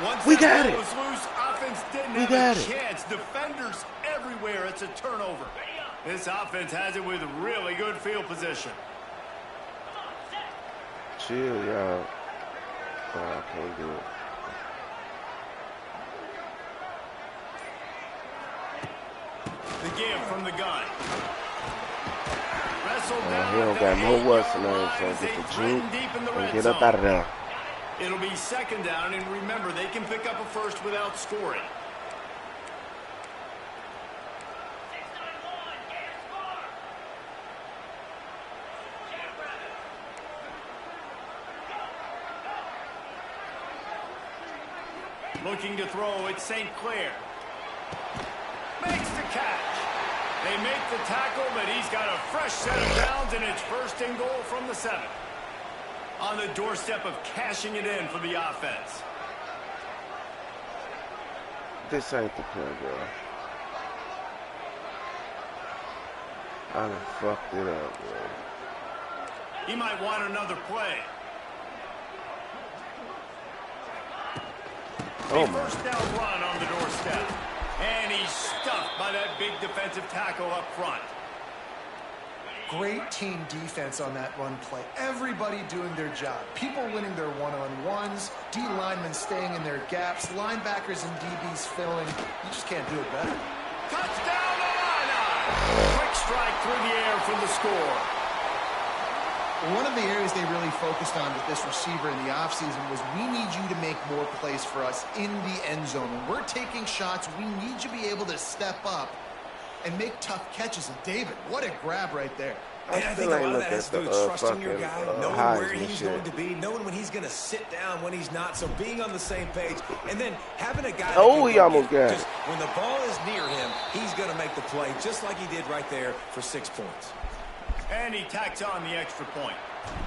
Speaker 2: Once
Speaker 1: We
Speaker 2: that
Speaker 1: got
Speaker 2: ball
Speaker 1: it.
Speaker 2: was loose, offense didn't
Speaker 1: We
Speaker 2: have
Speaker 1: got
Speaker 2: a
Speaker 1: it.
Speaker 2: chance. Defenders everywhere. It's a turnover. This offense has it with really good field position.
Speaker 1: Chill, y'all. Oh, I can't do it.
Speaker 2: The give from the gun. Wrestled
Speaker 1: He
Speaker 2: down
Speaker 1: don't
Speaker 2: at
Speaker 1: got
Speaker 2: the
Speaker 1: no
Speaker 2: 8-yard
Speaker 1: what's the name,
Speaker 2: line
Speaker 1: so
Speaker 2: as
Speaker 1: get
Speaker 2: they
Speaker 1: the
Speaker 2: threaten
Speaker 1: juke
Speaker 2: deep in the
Speaker 1: and
Speaker 2: red
Speaker 1: get up
Speaker 2: zone.
Speaker 1: out of there.
Speaker 2: It'll be second down, and remember, they can pick up a first without scoring. Looking to throw, it's St. Clair. Makes the catch. They make the tackle, but he's got a fresh set of downs, and it's first and goal from the 7. On the doorstep of cashing it in for the offense.
Speaker 1: This ain't the play, bro. I done fucked it up, bro.
Speaker 2: He might want another play.
Speaker 1: Oh,
Speaker 2: A
Speaker 1: my.
Speaker 2: first down run on the doorstep. And he's stuffed by that big defensive tackle up front.
Speaker 3: Great team defense on that run play. Everybody doing their job. People winning their one-on-ones, D linemen staying in their gaps, linebackers and DBs filling. You just can't do it better.
Speaker 2: Touchdown, Illini! Quick strike through the air for the score.
Speaker 3: One of the areas they really focused on with this receiver in the offseason was we need you to make more plays for us in the end zone. When we're taking shots, we need you to be able to step up and make tough catches. And David, what a grab right there.
Speaker 4: And I think a lot of that has to do with trusting your guy, knowing where he's going to be, knowing when he's going to sit down, when he's not. So being on the same page, and then having a guy.
Speaker 1: Oh, he almost got it.
Speaker 4: When the ball is near him, he's going to make the play, just like he did right there for 6 points.
Speaker 2: And he tacks on the extra point.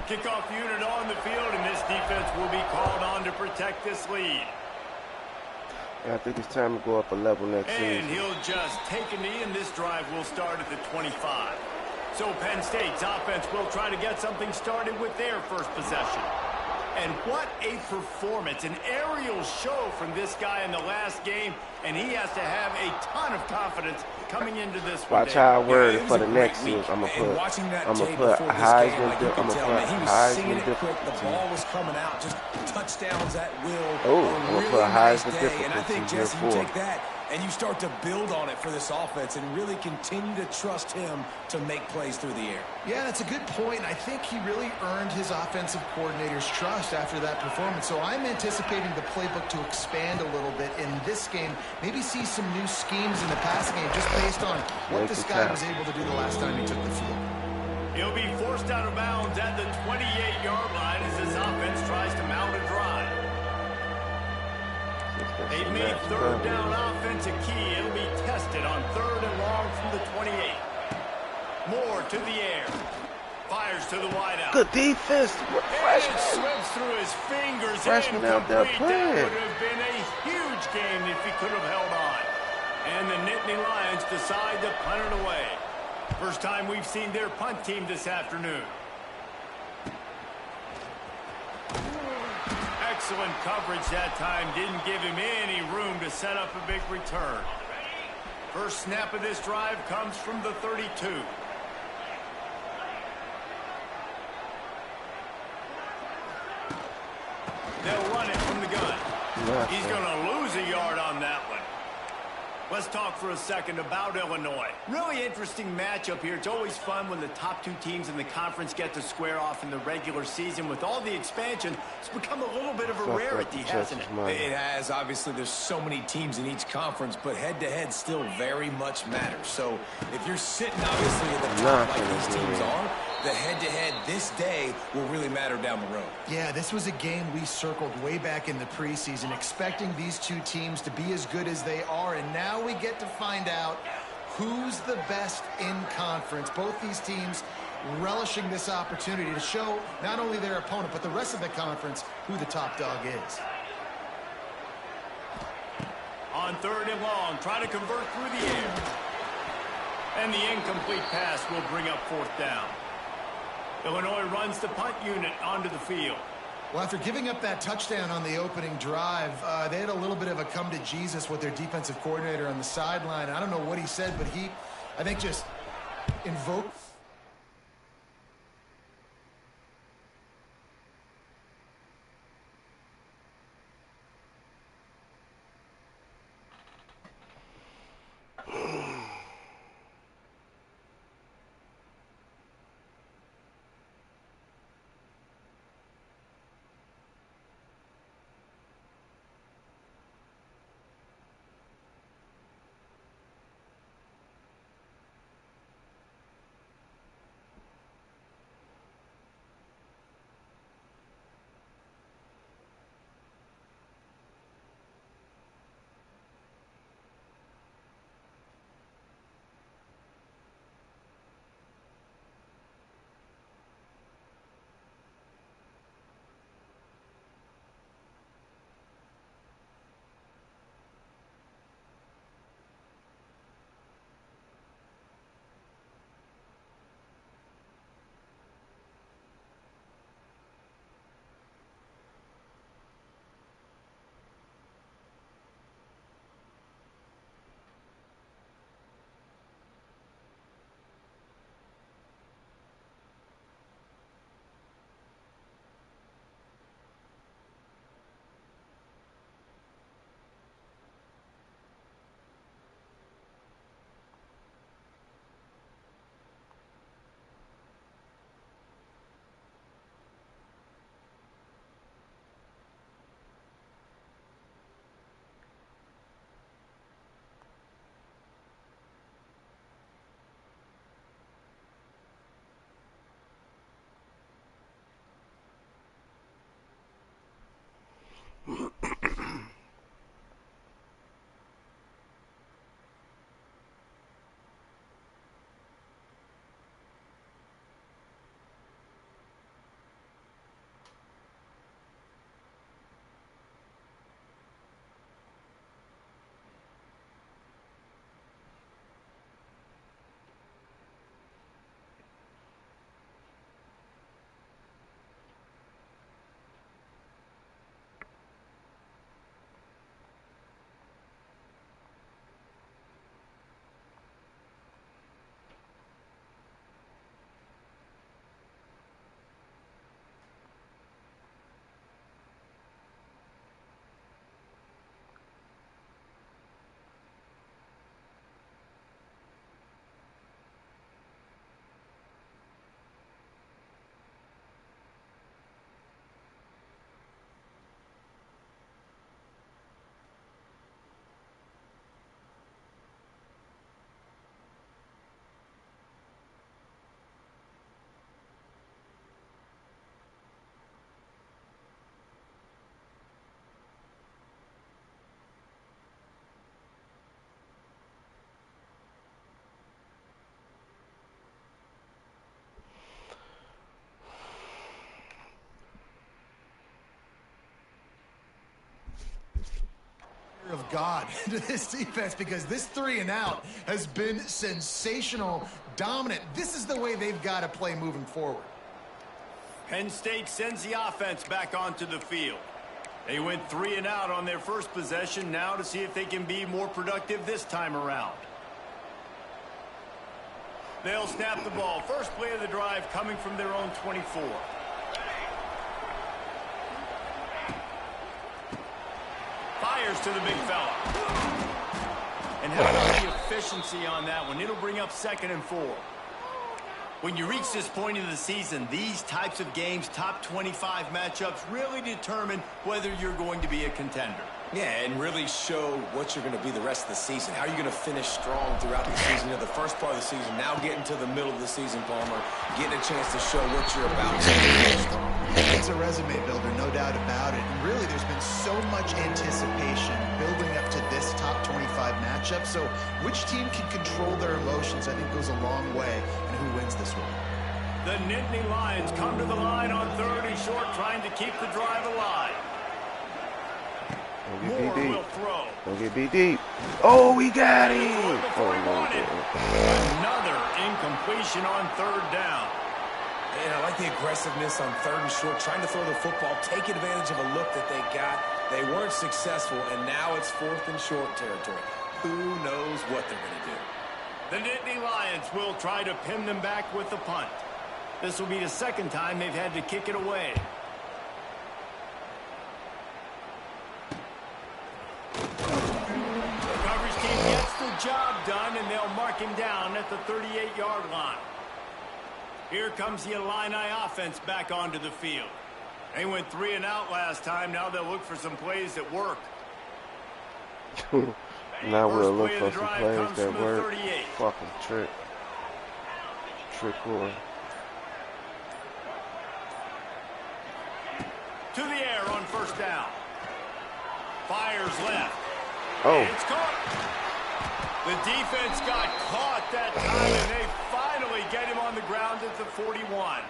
Speaker 2: Kickoff unit on the field, and this defense will be called on to protect this lead.
Speaker 1: Yeah, I think it's time to go up a level next
Speaker 2: And
Speaker 1: season.
Speaker 2: he'll just take a knee, and this drive will start at the 25. So Penn State's offense will try to get something started with their first possession. And what a performance, an aerial show from this guy in the last game, and he has to have a ton of confidence coming into this one.
Speaker 1: Watch how I word it for the
Speaker 4: a
Speaker 1: next
Speaker 4: great
Speaker 1: season. I'm
Speaker 4: week.
Speaker 1: gonna
Speaker 4: And
Speaker 1: put
Speaker 4: watching that
Speaker 1: I'm
Speaker 4: tape
Speaker 1: gonna put
Speaker 4: before this
Speaker 1: Heisman.
Speaker 4: game, like you
Speaker 1: I'm
Speaker 4: could
Speaker 1: gonna
Speaker 4: tell,
Speaker 1: put
Speaker 4: man, he was seeing
Speaker 1: Heisman
Speaker 4: it quick. The
Speaker 1: difficulty.
Speaker 4: ball was coming out, just touchdowns at will.
Speaker 1: Oh,
Speaker 4: A
Speaker 1: I'm gonna
Speaker 4: really
Speaker 1: put
Speaker 4: nice
Speaker 1: Heisman
Speaker 4: day. And I think,
Speaker 1: difficulty
Speaker 4: Jesse, you
Speaker 1: year 4.
Speaker 4: take that and you start to build on it for this offense and really continue to trust him to make plays through the air.
Speaker 3: Yeah, that's a good point. I think he really earned his offensive coordinator's trust after that performance. So I'm anticipating the playbook to expand a little bit in this game. Maybe see some new schemes in the passing game just based on what this guy was able to do the last time he took the field.
Speaker 2: He'll be forced out of bounds at the 28-yard line as this offense tries to mount a drive. They've made third down offense a key. It'll be tested on 3rd and long from the 28. Moore to the air. Fires to the wideout.
Speaker 1: Good defense.
Speaker 2: And it
Speaker 1: Freshman.
Speaker 2: slips through his fingers.
Speaker 1: Freshman out there
Speaker 2: Incomplete. That
Speaker 1: playing.
Speaker 2: would have been a huge game if he could have held on. And the Nittany Lions decide to punt it away. First time we've seen their punt team this afternoon. Excellent coverage that time. Didn't give him any room to set up a big return. First snap of this drive comes from the 32. They'll run it from the gun. He's going to lose a yard on that one. Let's talk for a second about Illinois. Really interesting matchup here. It's always fun when the top two teams in the conference get to square off in the regular season. With all the expansion, it's become a little bit of a rarity, hasn't it?
Speaker 4: It has. Obviously, there's so many teams in each conference, but head-to-head still very much matters. So if you're sitting, obviously, at the top like these teams are, the head-to-head this day will really matter down the road.
Speaker 3: Yeah, this was a game we circled way back in the preseason, expecting these two teams to be as good as they are, and now we get to find out who's the best in conference. Both these teams relishing this opportunity to show not only their opponent, but the rest of the conference who the top dog is.
Speaker 2: On 3rd and long, try to convert through the air. And the incomplete pass will bring up 4th down. Illinois runs the punt unit onto the field.
Speaker 3: Well, after giving up that touchdown on the opening drive, they had a little bit of a come to Jesus with their defensive coordinator on the sideline. I don't know what he said, but he, I think, just invoked. Of God to this defense, because this 3 and out has been sensational, dominant. This is the way they've got to play moving forward.
Speaker 2: Penn State sends the offense back onto the field. They went 3 and out on their first possession, now to see if they can be more productive this time around. They'll snap the ball. First play of the drive coming from their own 24. Fires to the big fella. And how about the efficiency on that one? It'll bring up 2nd and 4. When you reach this point in the season, these types of games, top 25 matchups, really determine whether you're going to be a contender.
Speaker 4: Yeah, and really show what you're going to be the rest of the season. How are you going to finish strong throughout the season? The first part of the season, now getting to the middle of the season, Palmer, getting a chance to show what you're about.
Speaker 3: It's a resume builder, no doubt about it. And really, there's been so much anticipation building up to this top 25 matchup. So which team can control their emotions, I think, goes a long way in who wins this one.
Speaker 2: The Nittany Lions come to the line on 3rd and short, trying to keep the drive alive.
Speaker 1: Don't get
Speaker 2: Moore
Speaker 1: BD.
Speaker 2: will throw.
Speaker 1: Don't get BD. Oh, we got him.
Speaker 2: Before he
Speaker 1: Oh,
Speaker 2: wanted.
Speaker 1: no.
Speaker 2: Another incompletion on 3rd down.
Speaker 4: And I like the aggressiveness on 3rd and short, trying to throw the football, take advantage of a look that they got. They weren't successful, and now it's 4th and short territory. Who knows what they're going to do?
Speaker 2: The Nittany Lions will try to pin them back with the punt. This will be the 2nd time they've had to kick it away. The coverage team gets the job done, and they'll mark him down at the 38-yard line. Here comes the Illini offense back onto the field. They went 3 and out last time. Now they'll look for some plays that work.
Speaker 1: Now we'll look
Speaker 2: First play
Speaker 1: for
Speaker 2: of the
Speaker 1: some
Speaker 2: drive
Speaker 1: plays
Speaker 2: comes
Speaker 1: that
Speaker 2: from the
Speaker 1: work.
Speaker 2: 38.
Speaker 1: Fucking trick. Trick or.
Speaker 2: To the air on 1st down. Fires left.
Speaker 1: Oh.
Speaker 2: It's caught. The defense got caught that time, and they finally get him on the ground at the 41.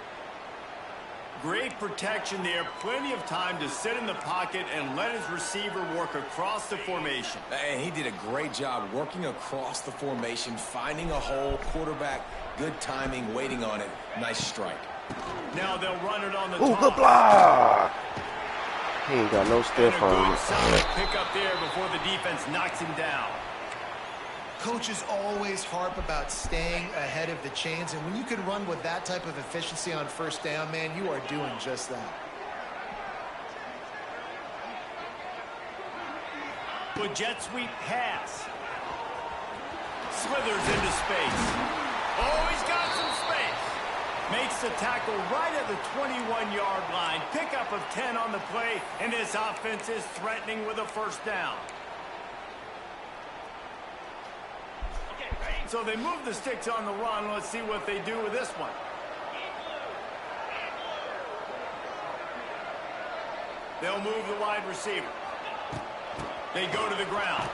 Speaker 2: Great protection there. Plenty of time to sit in the pocket and let his receiver work across the formation.
Speaker 4: And he did a great job working across the formation, finding a hole, quarterback, good timing, waiting on it. Nice strike.
Speaker 2: Now they'll run it on the
Speaker 1: Ooh,
Speaker 2: top.
Speaker 1: good block. He ain't got no
Speaker 2: And
Speaker 1: stiff
Speaker 2: a
Speaker 1: on
Speaker 2: good
Speaker 1: it.
Speaker 2: solid pick up there before the defense knocks him down.
Speaker 3: Coaches always harp about staying ahead of the chains, and when you can run with that type of efficiency on 1st down, man, you are doing just that.
Speaker 2: The jet sweep pass. Slithers into space. Oh, he's got some space. Makes the tackle right at the 21-yard line. Pickup of 10 on the play, and this offense is threatening with a 1st down. So they move the sticks on the run. Let's see what they do with this one. They'll move the wide receiver. They go to the ground.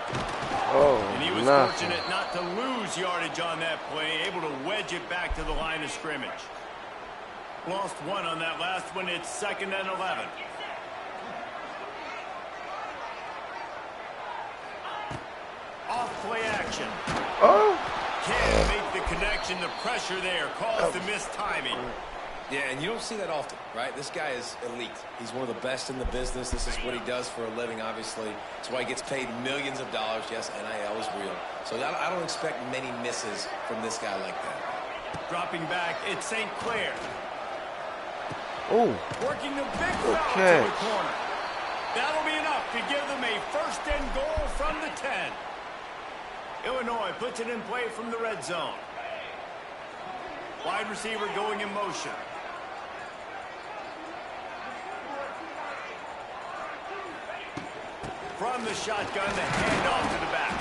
Speaker 1: Oh,
Speaker 2: And he was
Speaker 1: nothing.
Speaker 2: fortunate not to lose yardage on that play, able to wedge it back to the line of scrimmage. Lost 1 on that last one. It's 2nd and 11. Off play action.
Speaker 1: Oh.
Speaker 2: Can't make the connection. The pressure there caused the missed timing.
Speaker 4: Yeah, and you don't see that often, right? This guy is elite. He's one of the best in the business. This is what he does for a living, obviously. That's why he gets paid millions of dollars. Yes, NIL is real. So I don't expect many misses from this guy like that.
Speaker 2: Dropping back, it's St. Clair.
Speaker 1: Oh.
Speaker 2: Working the big foul
Speaker 1: Okay.
Speaker 2: to the corner. That'll be enough to give them a 1st and goal from the 10. Illinois puts it in play from the red zone. Wide receiver going in motion. From the shotgun, the handoff to the back.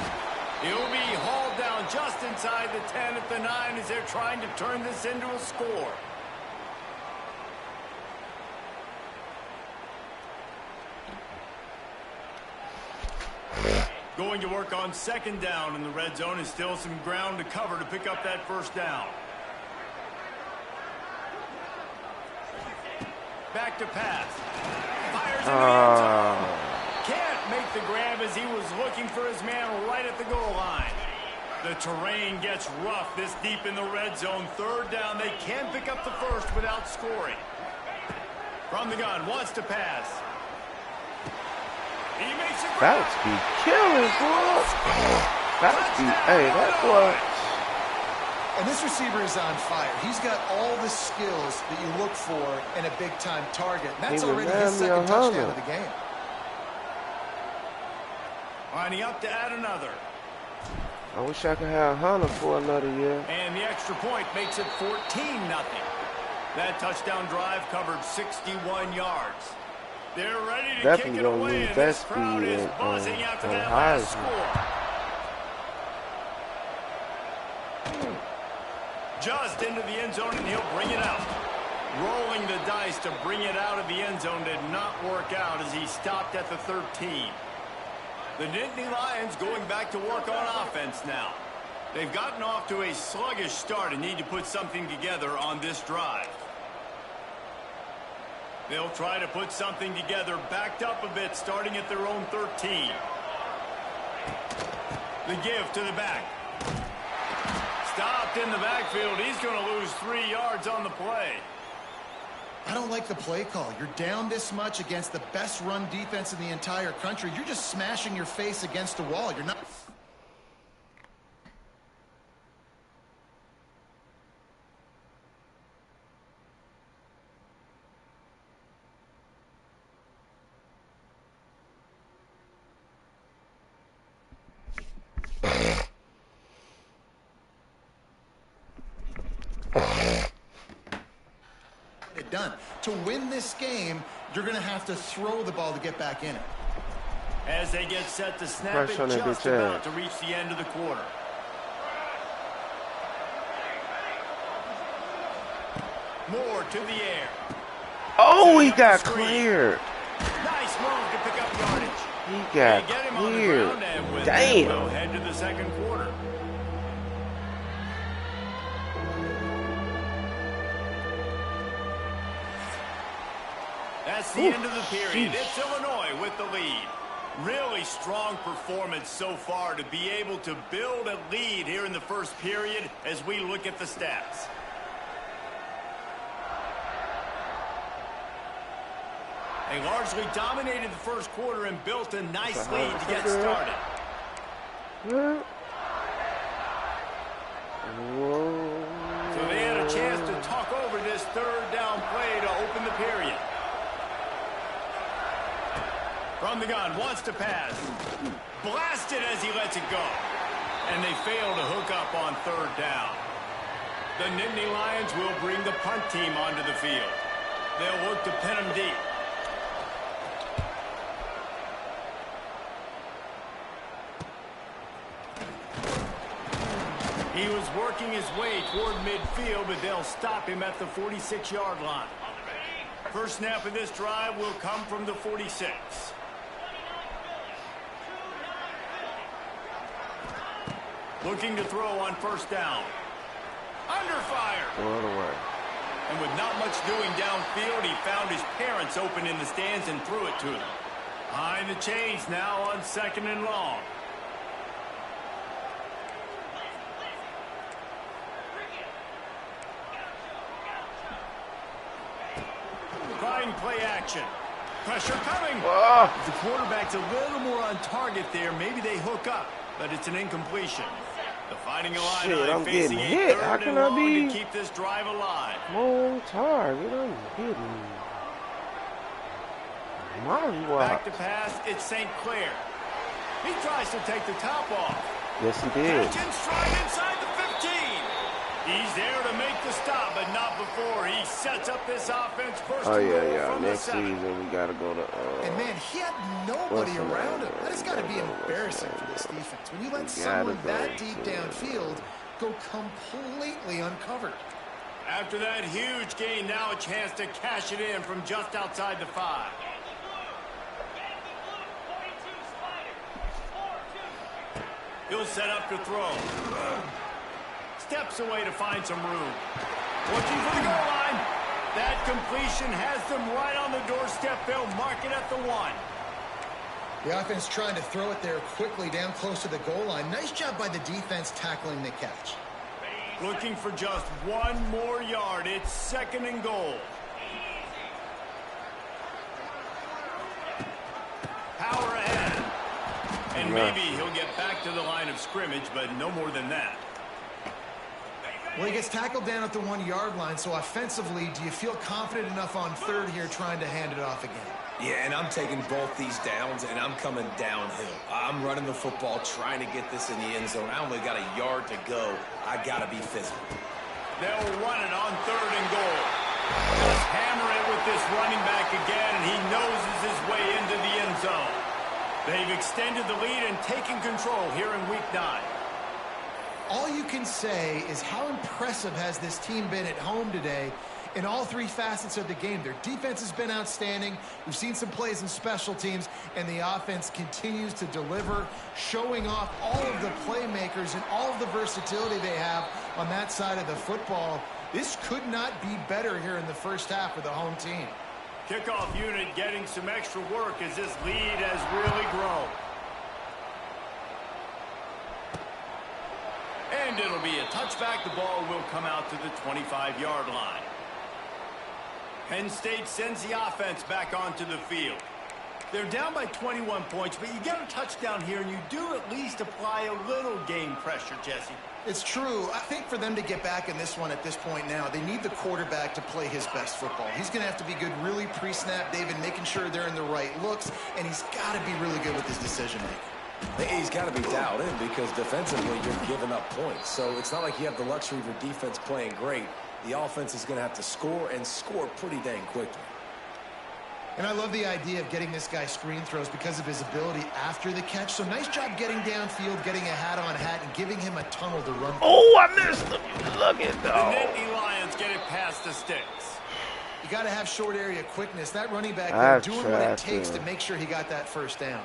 Speaker 2: He'll be hauled down just inside the 10 at the 9 as they're trying to turn this into a score. Going to work on 2nd down in the red zone, and still some ground to cover to pick up that 1st down. Back to pass. Fires into the end zone. Can't make the grab as he was looking for his man right at the goal line. The terrain gets rough this deep in the red zone. 3rd down. They can pick up the 1st without scoring. From the gun, wants to pass. He makes a grab.
Speaker 1: That's be killing, boy. That's be, hey, that boy.
Speaker 3: And this receiver is on fire. He's got all the skills that you look for in a big-time target. And that's
Speaker 1: He
Speaker 3: already
Speaker 1: reminds
Speaker 3: his
Speaker 1: me
Speaker 3: 2nd
Speaker 1: of
Speaker 3: touchdown
Speaker 1: Hunter.
Speaker 3: of the game.
Speaker 2: Lining up to add another.
Speaker 1: I wish I could have Hunter for another year.
Speaker 2: And the extra point makes it 14-0. That touchdown drive covered 61 yards. They're ready to
Speaker 1: Definitely
Speaker 2: kick it
Speaker 1: gonna
Speaker 2: away,
Speaker 1: lose
Speaker 2: and
Speaker 1: that
Speaker 2: this crowd
Speaker 1: speed
Speaker 2: is
Speaker 1: in,
Speaker 2: buzzing after
Speaker 1: on
Speaker 2: that last
Speaker 1: Heisman.
Speaker 2: score. Just into the end zone, and he'll bring it out. Rolling the dice to bring it out of the end zone did not work out as he stopped at the 13. The Nittany Lions going back to work on offense now. They've gotten off to a sluggish start and need to put something together on this drive. They'll try to put something together, backed up a bit, starting at their own 13. The give to the back. Stopped in the backfield. He's going to lose 3 yards on the play.
Speaker 3: I don't like the play call. You're down this much against the best run defense in the entire country. You're just smashing your face against a wall. You're not... done. To win this game, you're going to have to throw the ball to get back in it.
Speaker 2: As they get set to snap it, just about to reach the end of the quarter. More to the air.
Speaker 1: Oh, he got cleared.
Speaker 2: Nice move to pick up yardage.
Speaker 1: He got cleared. Damn.
Speaker 2: We'll head to the second quarter. That's the end of the period. It's Illinois with the lead. Really strong performance so far to be able to build a lead here in the first period as we look at the stats. They largely dominated the first quarter and built a nice lead to get started. So they had a chance to talk over this third down play to open the period. From the gun, wants to pass. Blasted as he lets it go. And they fail to hook up on third down. The Nittany Lions will bring the punt team onto the field. They'll look to pin them deep. He was working his way toward midfield, but they'll stop him at the 46-yard line. First snap of this drive will come from the 46. Looking to throw on first down. Under fire.
Speaker 1: All the way.
Speaker 2: And with not much doing downfield, he found his parents open in the stands and threw it to them. Behind the chains now on second and long. Trying play action. Pressure coming.
Speaker 1: Oh.
Speaker 2: The quarterback's a little more on target there. Maybe they hook up, but it's an incompletion. The Fighting Illini
Speaker 1: I'm
Speaker 2: facing
Speaker 1: getting
Speaker 2: a
Speaker 1: hit.
Speaker 2: third
Speaker 1: How
Speaker 2: and
Speaker 1: can I
Speaker 2: long
Speaker 1: be
Speaker 2: to keep this drive alive.
Speaker 1: long target? I'm hitting.
Speaker 2: Back to pass, it's St. Clair. He tries to take the top off.
Speaker 1: Yes, he did.
Speaker 2: Catch and stride inside the 15. He's there to make the stop, but not before he sets up this offense first.
Speaker 1: Oh,
Speaker 2: and goal
Speaker 1: yeah.
Speaker 2: from
Speaker 1: Next
Speaker 2: the 7.
Speaker 1: season, we got to go to...
Speaker 3: And, man, he had nobody around him. That has got to be embarrassing for this defense. When you let someone that deep downfield go completely uncovered.
Speaker 2: After that huge gain, now a chance to cash it in from just outside the 5. He'll set up to throw. Steps away to find some room. Looking for the goal line. That completion has them right on the doorstep. They'll mark it at the 1.
Speaker 3: The offense trying to throw it there quickly down close to the goal line. Nice job by the defense tackling the catch.
Speaker 2: Looking for just 1 more yard. It's second and goal. Power ahead. And maybe he'll get back to the line of scrimmage, but no more than that.
Speaker 3: Well, he gets tackled down at the 1-yard line, so offensively, do you feel confident enough on third here trying to hand it off again?
Speaker 4: Yeah, and I'm taking both these downs, and I'm coming downhill. I'm running the football, trying to get this in the end zone. I only got a yard to go. I got to be physical.
Speaker 2: They'll run it on 3rd and goal. Just hammer it with this running back again, and he noses his way into the end zone. They've extended the lead and taken control here in Week 9.
Speaker 3: All you can say is how impressive has this team been at home today in all 3 facets of the game. Their defense has been outstanding. We've seen some plays in special teams, and the offense continues to deliver, showing off all of the playmakers and all of the versatility they have on that side of the football. This could not be better here in the first half for the home team.
Speaker 2: Kickoff unit getting some extra work as this lead has really grown. And it'll be a touchback. The ball will come out to the 25-yard line. Penn State sends the offense back onto the field. They're down by 21 points, but you get a touchdown here, and you do at least apply a little game pressure, Jesse.
Speaker 3: It's true. I think for them to get back in this one at this point now, they need the quarterback to play his best football. He's going to have to be good really pre-snap, David, making sure they're in the right looks, and he's got to be really good with his decision-making.
Speaker 4: He's got to be dialed in because defensively you're giving up points. So it's not like you have the luxury of your defense playing great. The offense is going to have to score and score pretty dang quickly.
Speaker 3: And I love the idea of getting this guy screen throws because of his ability after the catch. So nice job getting downfield, getting a hat-on-hat, and giving him a tunnel to run.
Speaker 1: Oh, I missed him. Look at
Speaker 2: The
Speaker 1: that.
Speaker 2: Nittany Lions get it past the sticks.
Speaker 3: You got to have short area quickness. That running back there doing what it takes to make sure he got that first down.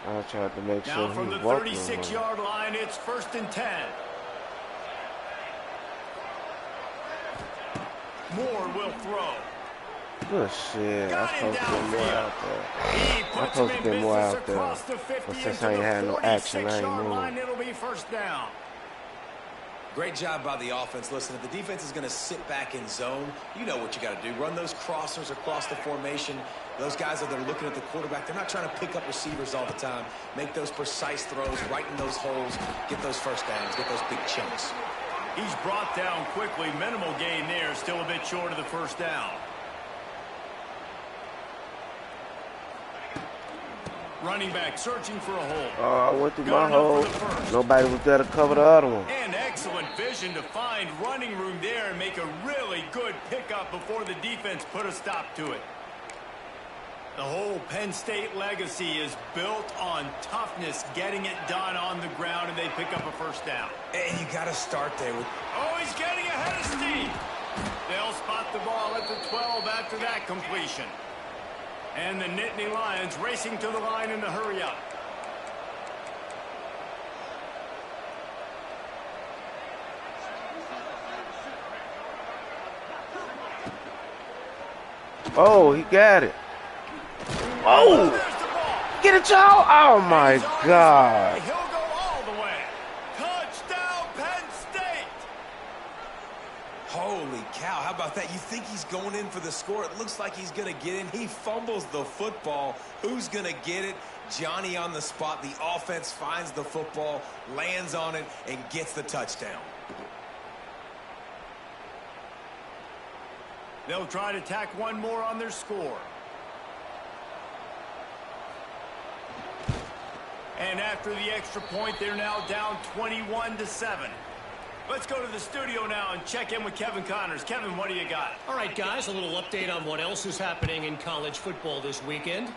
Speaker 1: I tried to make
Speaker 2: Now
Speaker 1: sure
Speaker 2: from
Speaker 1: he
Speaker 2: the
Speaker 1: walked
Speaker 2: 36-yard line, it's 1st and 10. Moore will throw.
Speaker 1: Good shit. I'm supposed to get more out there.
Speaker 2: He
Speaker 1: I'm
Speaker 2: puts him
Speaker 1: supposed to
Speaker 2: in
Speaker 1: get more
Speaker 2: business
Speaker 1: out there.
Speaker 2: across the 50
Speaker 1: But since
Speaker 2: into
Speaker 1: I ain't
Speaker 2: the
Speaker 1: had no action, I ain't
Speaker 2: 46-yard line.
Speaker 1: moving.
Speaker 2: It'll be 1st down.
Speaker 4: Great job by the offense. Listen, if the defense is going to sit back in zone, you know what you got to do. Run those crossers across the formation. Those guys that are looking at the quarterback, they're not trying to pick up receivers all the time. Make those precise throws, right in those holes, get those first downs, get those big chunks.
Speaker 2: He's brought down quickly. Minimal gain there. Still a bit short of the 1st down. Running back searching for a hole.
Speaker 1: Oh, I went through
Speaker 2: Got
Speaker 1: my
Speaker 2: enough
Speaker 1: hole.
Speaker 2: for the first.
Speaker 1: Nobody was there to cover the other one.
Speaker 2: And excellent vision to find running room there and make a really good pickup before the defense put a stop to it. The whole Penn State legacy is built on toughness, getting it done on the ground, and they pick up a 1st down.
Speaker 4: And you got to start there with...
Speaker 2: Oh, he's getting ahead of steam. They'll spot the ball at the 12 after that completion. And the Nittany Lions racing to the line in the hurry up.
Speaker 1: Oh, he got it. Oh, get it, y'all. Oh, my God.
Speaker 2: He'll go all the way. Touchdown, Penn State.
Speaker 4: Holy cow, how about that? You think he's going in for the score. It looks like he's going to get in. He fumbles the football. Who's going to get it? Johnny on the spot. The offense finds the football, lands on it, and gets the touchdown.
Speaker 2: They'll try to tack one more on their score. And after the extra point, they're now down 21-7. Let's go to the studio now and check in with Kevin Connors. Kevin, what do you got?
Speaker 5: All right, guys, a little update on what else is happening in college football this weekend.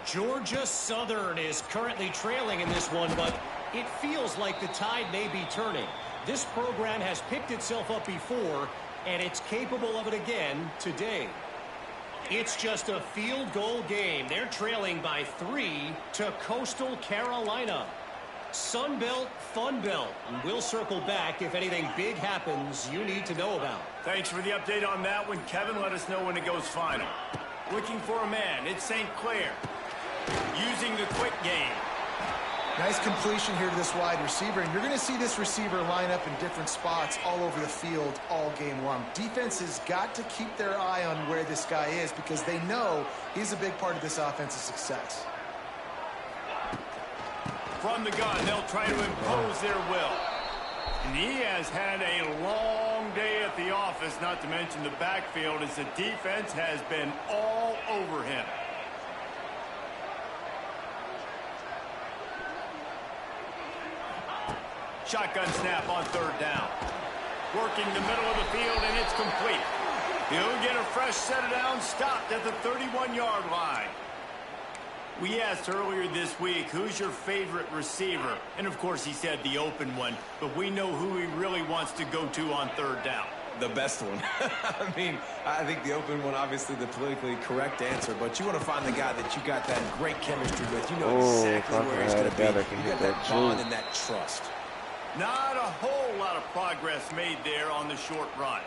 Speaker 5: Georgia Southern is currently trailing in this one, but it feels like the tide may be turning. This program has picked itself up before, and it's capable of it again today. It's just a field goal game. They're trailing by 3 to Coastal Carolina. Sun Belt, Fun Belt. And we'll circle back if anything big happens you need to know about.
Speaker 2: Thanks for the update on that one, Kevin. Let us know when it goes final. Looking for a man. It's St. Clair. Using the quick game.
Speaker 3: Nice completion here to this wide receiver, and you're going to see this receiver line up in different spots all over the field all game long. Defense has got to keep their eye on where this guy is because they know he's a big part of this offense's success.
Speaker 2: From the gun, they'll try to impose their will. And he has had a long long day at the office, not to mention the backfield, as the defense has been all over him. Shotgun snap on third down. Working the middle of the field, and it's complete. He'll get a fresh set of downs, stopped at the 31-yard line. We asked earlier this week, who's your favorite receiver? And, of course, he said the open one, but we know who he really wants to go to on third down.
Speaker 4: The best one. I mean, I think the open one, obviously the politically correct answer, but you want to find the guy that you got that great chemistry with. You know exactly where he's going to be. You got that bond and that trust.
Speaker 2: Not a whole lot of progress made there on the short run.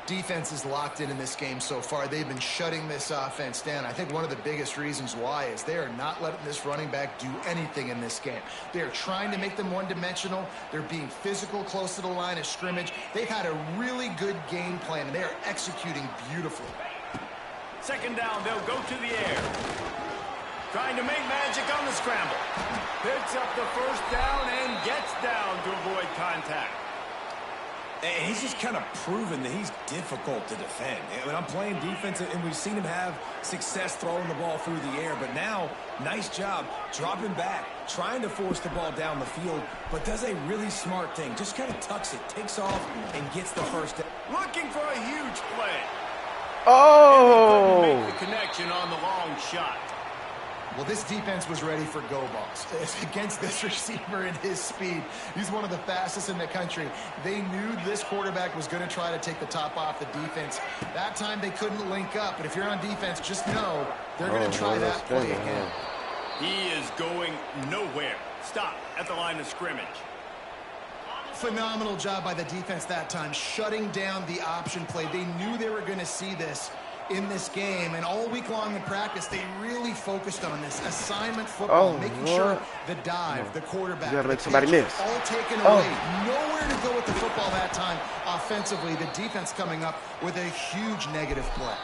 Speaker 3: Defense is locked in this game so far. They've been shutting this offense down. I think one of the biggest reasons why is they are not letting this running back do anything in this game. They are trying to make them one-dimensional. They're being physical close to the line of scrimmage. They've had a really good game plan, and they are executing beautifully.
Speaker 2: Second down, they'll go to the air. Trying to make magic on the scramble. Picks up the first down and gets down to avoid contact.
Speaker 4: And he's just kind of proven that he's difficult to defend. I mean, I'm playing defense, and we've seen him have success throwing the ball through the air. But now, nice job dropping back, trying to force the ball down the field, but does a really smart thing. Just kind of tucks it, takes off, and gets the first down.
Speaker 2: Looking for a huge play.
Speaker 1: Oh!
Speaker 2: And he couldn't make the connection on the long shot.
Speaker 3: Well, this defense was ready for go balls. Against this receiver and his speed, he's one of the fastest in the country. They knew this quarterback was going to try to take the top off the defense. That time they couldn't link up, but if you're on defense, just know they're going to try that play again.
Speaker 2: He is going nowhere. Stop at the line of scrimmage.
Speaker 3: Phenomenal job by the defense that time, shutting down the option play. They knew they were going to see this in this game, and all week long in practice, they really focused on this assignment football, making sure the dive, the quarterback,
Speaker 1: you gotta make somebody miss.
Speaker 3: All taken away. Nowhere to go with the football that time offensively. The defense coming up with a huge negative play.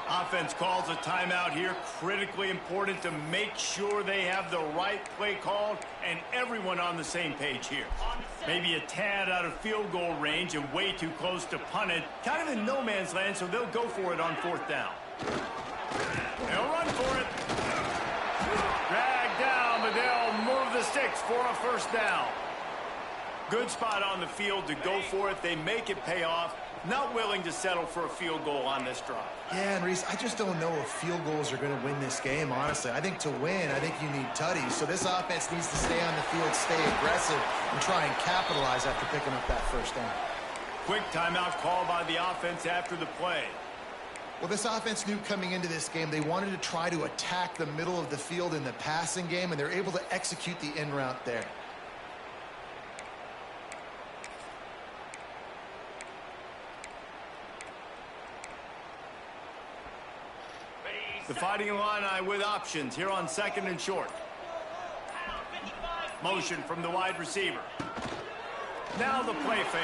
Speaker 2: Offense calls a timeout here. Critically important to make sure they have the right play called and everyone on the same page here. Maybe a tad out of field goal range and way too close to punt it. Kind of in no man's land, so they'll go for it on fourth down. They'll run for it. Drag down, but they'll move the sticks for a first down. Good spot on the field to go for it. They make it pay off. Not willing to settle for a field goal on this drive.
Speaker 3: Yeah, and Reese, I just don't know if field goals are going to win this game, honestly. I think to win, I think you need tutties. So this offense needs to stay on the field, stay aggressive, and try and capitalize after picking up that first down.
Speaker 2: Quick timeout called by the offense after the play.
Speaker 3: Well, this offense knew coming into this game they wanted to try to attack the middle of the field in the passing game, and they're able to execute the in route there.
Speaker 2: The Fighting Illini with options here on second and short. Motion from the wide receiver. Now the play fake.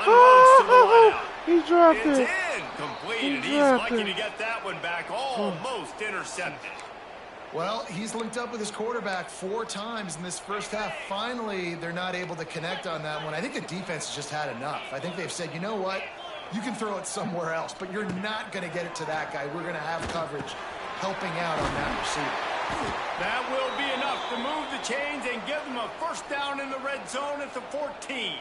Speaker 2: Unloads to the wideout.
Speaker 1: He dropped
Speaker 2: it's
Speaker 1: it.
Speaker 2: Incomplete. He's lucky to get that one back. Almost intercepted.
Speaker 3: Well, he's linked up with his quarterback 4 times in this first half. Finally, they're not able to connect on that one. I think the defense has just had enough. I think they've said, you know what? You can throw it somewhere else, but you're not going to get it to that guy. We're going to have coverage helping out on that receiver.
Speaker 2: That will be enough to move the chains and give them a first down in the red zone at the 14.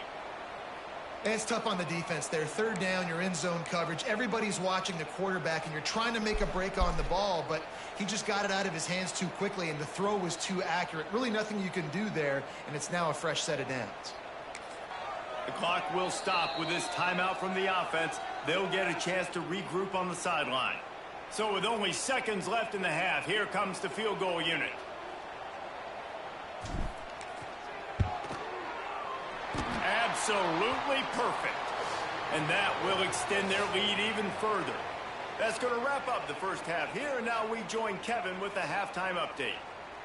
Speaker 3: And it's tough on the defense there. Third down, you're in zone coverage. Everybody's watching the quarterback, and you're trying to make a break on the ball, but he just got it out of his hands too quickly, and the throw was too accurate. Really nothing you can do there, and it's now a fresh set of downs.
Speaker 2: The clock will stop with this timeout from the offense. They'll get a chance to regroup on the sideline. So with only seconds left in the half, here comes the field goal unit. Absolutely perfect. And that will extend their lead even further. That's going to wrap up the first half here, and now we join Kevin with the halftime update.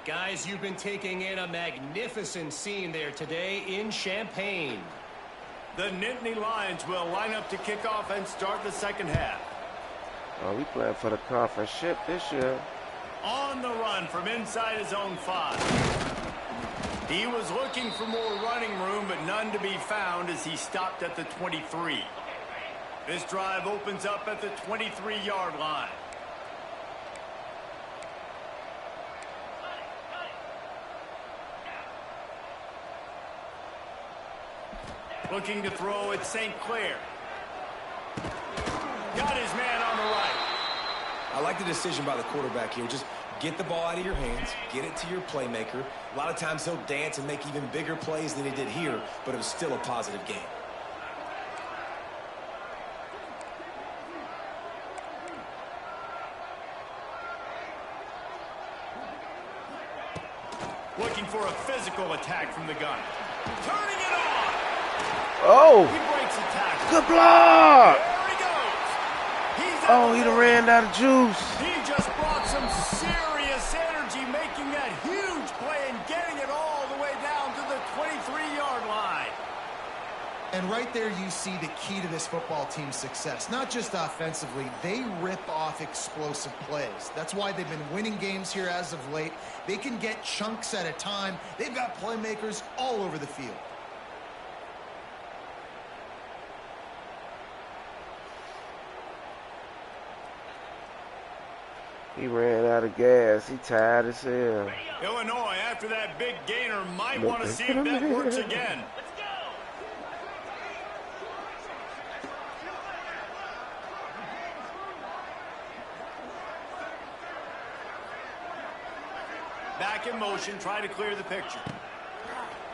Speaker 5: Guys, you've been taking in a magnificent scene there today in Champaign.
Speaker 2: The Nittany Lions will line up to kick off and start the second half.
Speaker 1: Oh, we playing for the conference ship this year.
Speaker 2: On the run from inside his own 5. He was looking for more running room, but none to be found as he stopped at the 23. This drive opens up at the 23-yard line. Looking to throw at St. Clair. Got his man on the right.
Speaker 4: I like the decision by the quarterback here. Just get the ball out of your hands, get it to your playmaker. A lot of times he'll dance and make even bigger plays than he did here, but it was still a positive game.
Speaker 2: Looking for a physical attack from the gun. Turning it on.
Speaker 1: Oh,
Speaker 2: He breaks the tackle.
Speaker 1: good block.
Speaker 2: There he goes. He's
Speaker 1: Oh, he done ran out of juice.
Speaker 2: He just brought some serious energy, making that huge play and getting it all the way down to the 23-yard line.
Speaker 3: And right there you see the key to this football team's success. Not just offensively, they rip off explosive plays. That's why they've been winning games here as of late. They can get chunks at a time. They've got playmakers all over the field.
Speaker 1: He ran out of gas. He tired as hell.
Speaker 2: Illinois, after that big gainer, might want to see if that works again. Back in motion, trying to clear the picture.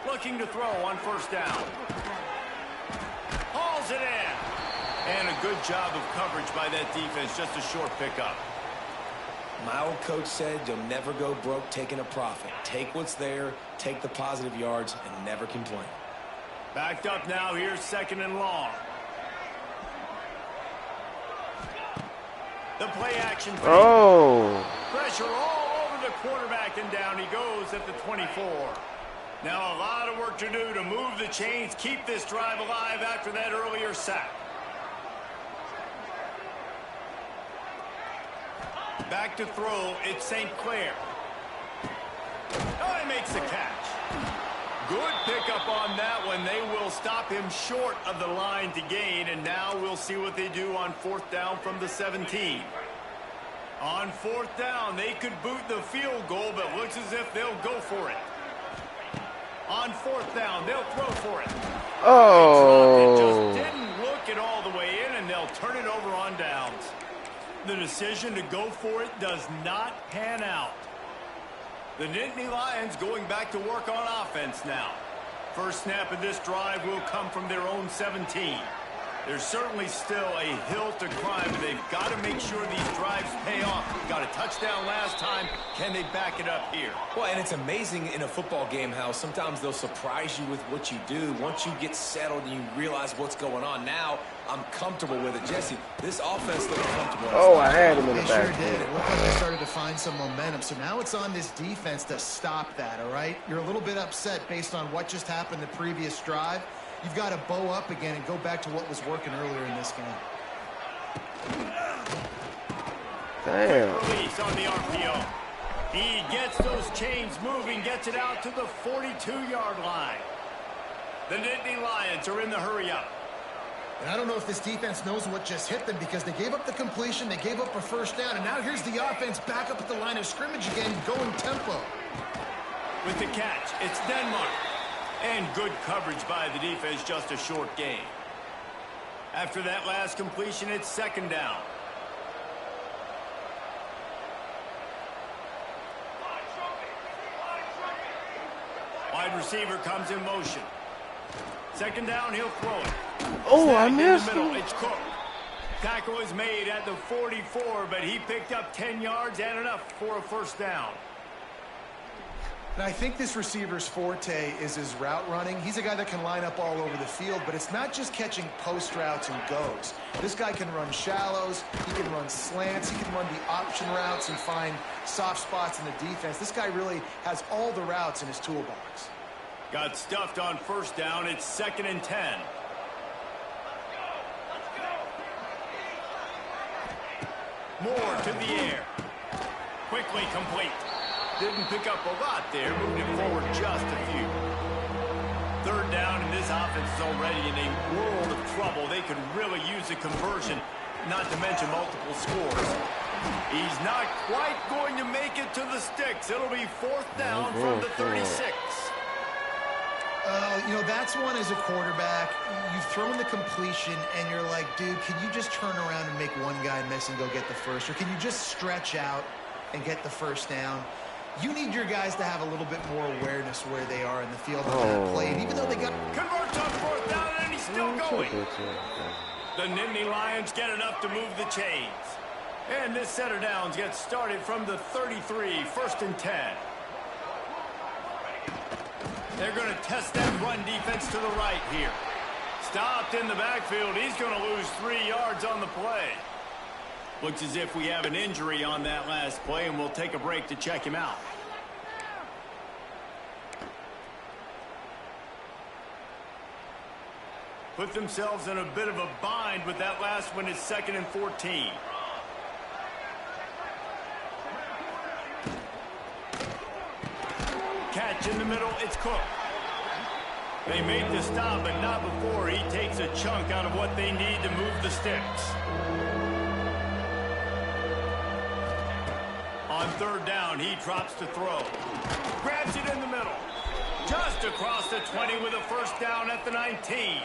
Speaker 2: Looking to throw on first down. Hauls it in. And a good job of coverage by that defense, just a short pickup.
Speaker 4: My old coach said you'll never go broke taking a profit. Take what's there, take the positive yards, and never complain.
Speaker 2: Backed up now, here's second and long. The play action.
Speaker 1: Oh.
Speaker 2: Pressure all over the quarterback, and down he goes at the 24. Now a lot of work to do to move the chains, keep this drive alive after that earlier sack. Back to throw, it's St. Clair. Oh, he makes the catch. Good pickup on that one. They will stop him short of the line to gain, and now we'll see what they do on fourth down from the 17. On fourth down, they could boot the field goal, but looks as if they'll go for it. On fourth down, they'll throw for it.
Speaker 1: Oh.
Speaker 2: It just didn't look it all the way in, and they'll turn it over on downs. The decision to go for it does not pan out. The Nittany Lions going back to work on offense now. First snap of this drive will come from their own 17. There's certainly still a hill to climb, and they've got to make sure these drives pay off. Got a touchdown last time. Can they back it up here?
Speaker 4: Well, and it's amazing in a football game how sometimes they'll surprise you with what you do. Once you get settled and you realize what's going on, now I'm comfortable with it. Jesse, this offense looks comfortable.
Speaker 1: Oh, I had him in the
Speaker 3: They
Speaker 1: back.
Speaker 3: sure did. It looked like they started to find some momentum. So now it's on this defense to stop that, all right? You're a little bit upset based on what just happened the previous drive. You've got to bow up again and go back to what was working earlier in this game.
Speaker 1: Damn.
Speaker 2: Release on the RPO. He gets those chains moving, gets it out to the 42-yard line. The Nittany Lions are in the hurry-up.
Speaker 3: And I don't know if this defense knows what just hit them because they gave up the completion, they gave up a first down, and now here's the offense back up at the line of scrimmage again, going tempo.
Speaker 2: With the catch, it's Denmark. And good coverage by the defense, just a short gain. After that last completion, it's second down. Wide receiver comes in motion. Second down, he'll throw it.
Speaker 1: Oh, I
Speaker 2: Snag in
Speaker 1: missed
Speaker 2: the middle,
Speaker 1: him.
Speaker 2: it's Cook. Tackle is made at the 44, but he picked up 10 yards and enough for a first down.
Speaker 3: And I think this receiver's forte is his route running. He's a guy that can line up all over the field, but it's not just catching post routes and goes. This guy can run shallows, he can run slants, he can run the option routes and find soft spots in the defense. This guy really has all the routes in his toolbox.
Speaker 2: Got stuffed on first down. It's second and 10. Moore to the air. Quickly complete. Didn't pick up a lot there, moved it forward just a few. Third down, and this offense is already in a world of trouble. They could really use a conversion, not to mention multiple scores. He's not quite going to make it to the sticks. It'll be fourth down from the 36.
Speaker 3: You know, that's one as a quarterback. You've thrown the completion, and you're like, dude, can you just turn around and make one guy miss and go get the first? Or can you just stretch out and get the first down? You need your guys to have a little bit more awareness where they are in the field on that play. And even though they got...
Speaker 2: Converts on fourth down, and he's still going. The Nittany Lions get enough to move the chains. And this set of downs gets started from the 33, first and 10. They're going to test that run defense to the right here. Stopped in the backfield. He's going to lose 3 yards on the play. Looks as if we have an injury on that last play, and we'll take a break to check him out. Put themselves in a bit of a bind with that last one. It's 2nd and 14. Catch in the middle, it's Cook. They made the stop, but not before he takes a chunk out of what they need to move the sticks. On third down, he drops to throw. Grabs it in the middle. Just across the 20 with a first down at the 19.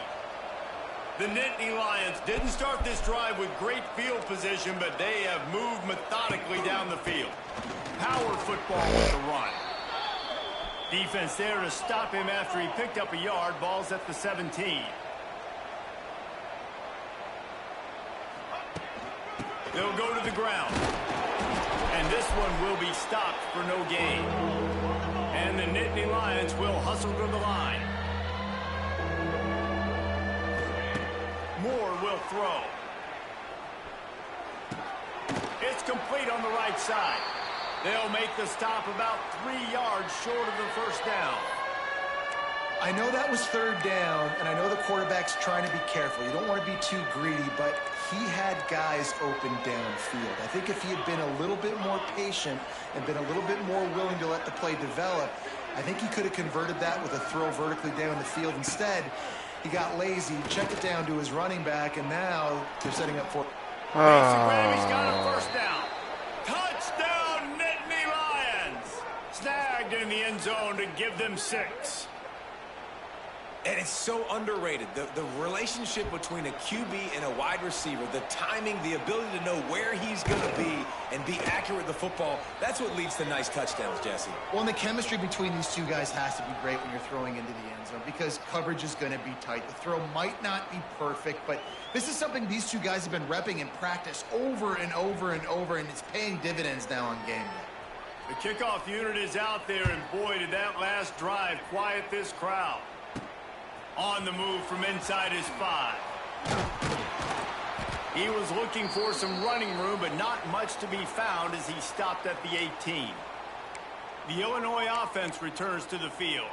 Speaker 2: The Nittany Lions didn't start this drive with great field position, but they have moved methodically down the field. Power football with the run. Defense there to stop him after he picked up a yard. Ball's at the 17. They'll go to the ground. And this one will be stopped for no gain. And the Nittany Lions will hustle to the line. Moore will throw. It's complete on the right side. They'll make the stop about 3 yards short of the first down.
Speaker 3: I know that was third down, and I know the quarterback's trying to be careful. You don't want to be too greedy, but he had guys open downfield. I think if he had been a little bit more patient and been a little bit more willing to let the play develop, I think he could have converted that with a throw vertically down the field. Instead, he got lazy, checked it down to his running back, and now they're setting up for...
Speaker 2: He's got a first down. Touchdown, Nittany Lions! Snagged in the end zone to give them 6.
Speaker 4: And it's so underrated. The relationship between a QB and a wide receiver, the timing, the ability to know where he's going to be and be accurate with the football, that's what leads to nice touchdowns, Jesse.
Speaker 3: Well, and the chemistry between these two guys has to be great when you're throwing into the end zone because coverage is going to be tight. The throw might not be perfect, but this is something these two guys have been repping in practice over and over and over, and it's paying dividends now on game day.
Speaker 2: The kickoff unit is out there, and boy, did that last drive quiet this crowd. On the move from inside his 5. He was looking for some running room, but not much to be found as he stopped at the 18. The Illinois offense returns to the field.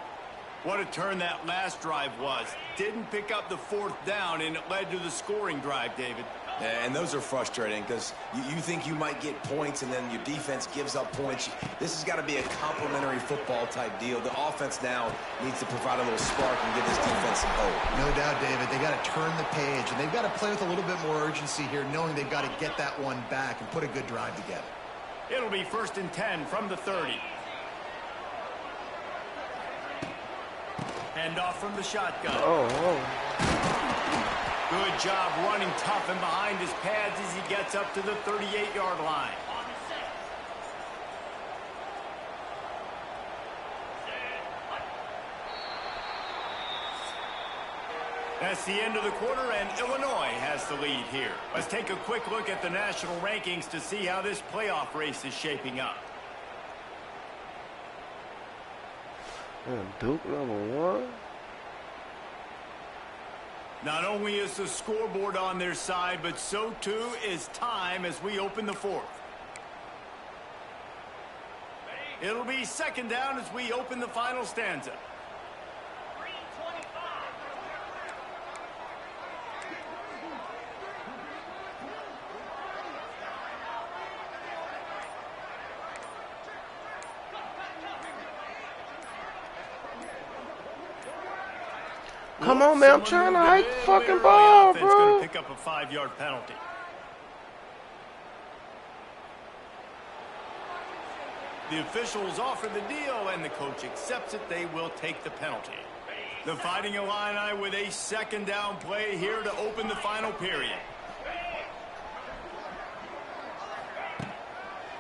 Speaker 2: What a turn that last drive was. Didn't pick up the 4th down, and it led to the scoring drive, David.
Speaker 4: And those are frustrating because you think you might get points and then your defense gives up points. This has got to be a complementary football type deal. The offense now needs to provide a little spark and give this defense some hope.
Speaker 3: No doubt, David. They got to turn the page, and they've got to play with a little bit more urgency here, knowing they've got to get that one back and put a good drive together.
Speaker 2: It'll be 1st and 10 from the 30. Hand off from the shotgun. Good job running tough and behind his pads as he gets up to the 38-yard line. That's the end of the quarter, and Illinois has the lead here. Let's take a quick look at the national rankings to see how this playoff race is shaping up.
Speaker 1: Duke #1.
Speaker 2: Not only is the scoreboard on their side, but so too is time as we open the 4th. It'll be 2nd down as we open the final stanza.
Speaker 1: Come on, man. I'm trying to hike the fucking ball, bro.
Speaker 2: Going to pick up a 5-yard penalty. The officials offer the deal, and the coach accepts it. They will take the penalty. The Fighting Illini with a second down play here to open the final period.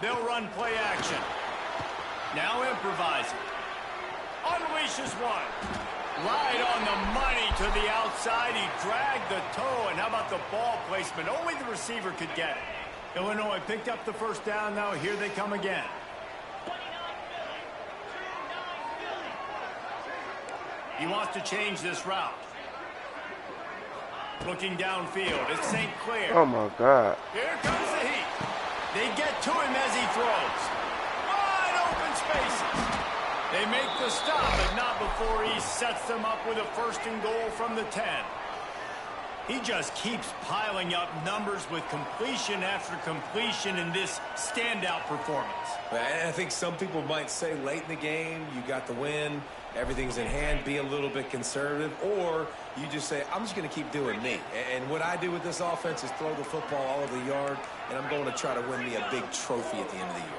Speaker 2: They'll run play action. Now improvising. Unleashes one. Right on the money to the outside. He dragged the toe, and how about the ball placement? Only the receiver could get it. Illinois picked up the first down. Now here they come again. He wants to change this route. Looking downfield, it's St. Clair.
Speaker 1: Oh, my God.
Speaker 2: Here comes the heat. They get to him as he throws. Wide open spaces. They make the stop, but not before he sets them up with a 1st and goal from the 10. He just keeps piling up numbers with completion after completion in this standout performance.
Speaker 4: I think some people might say late in the game, you got the win, everything's in hand, be a little bit conservative, or you just say, I'm just going to keep doing me. And what I do with this offense is throw the football all over the yard, and I'm going to try to win me a big trophy at the end of the year.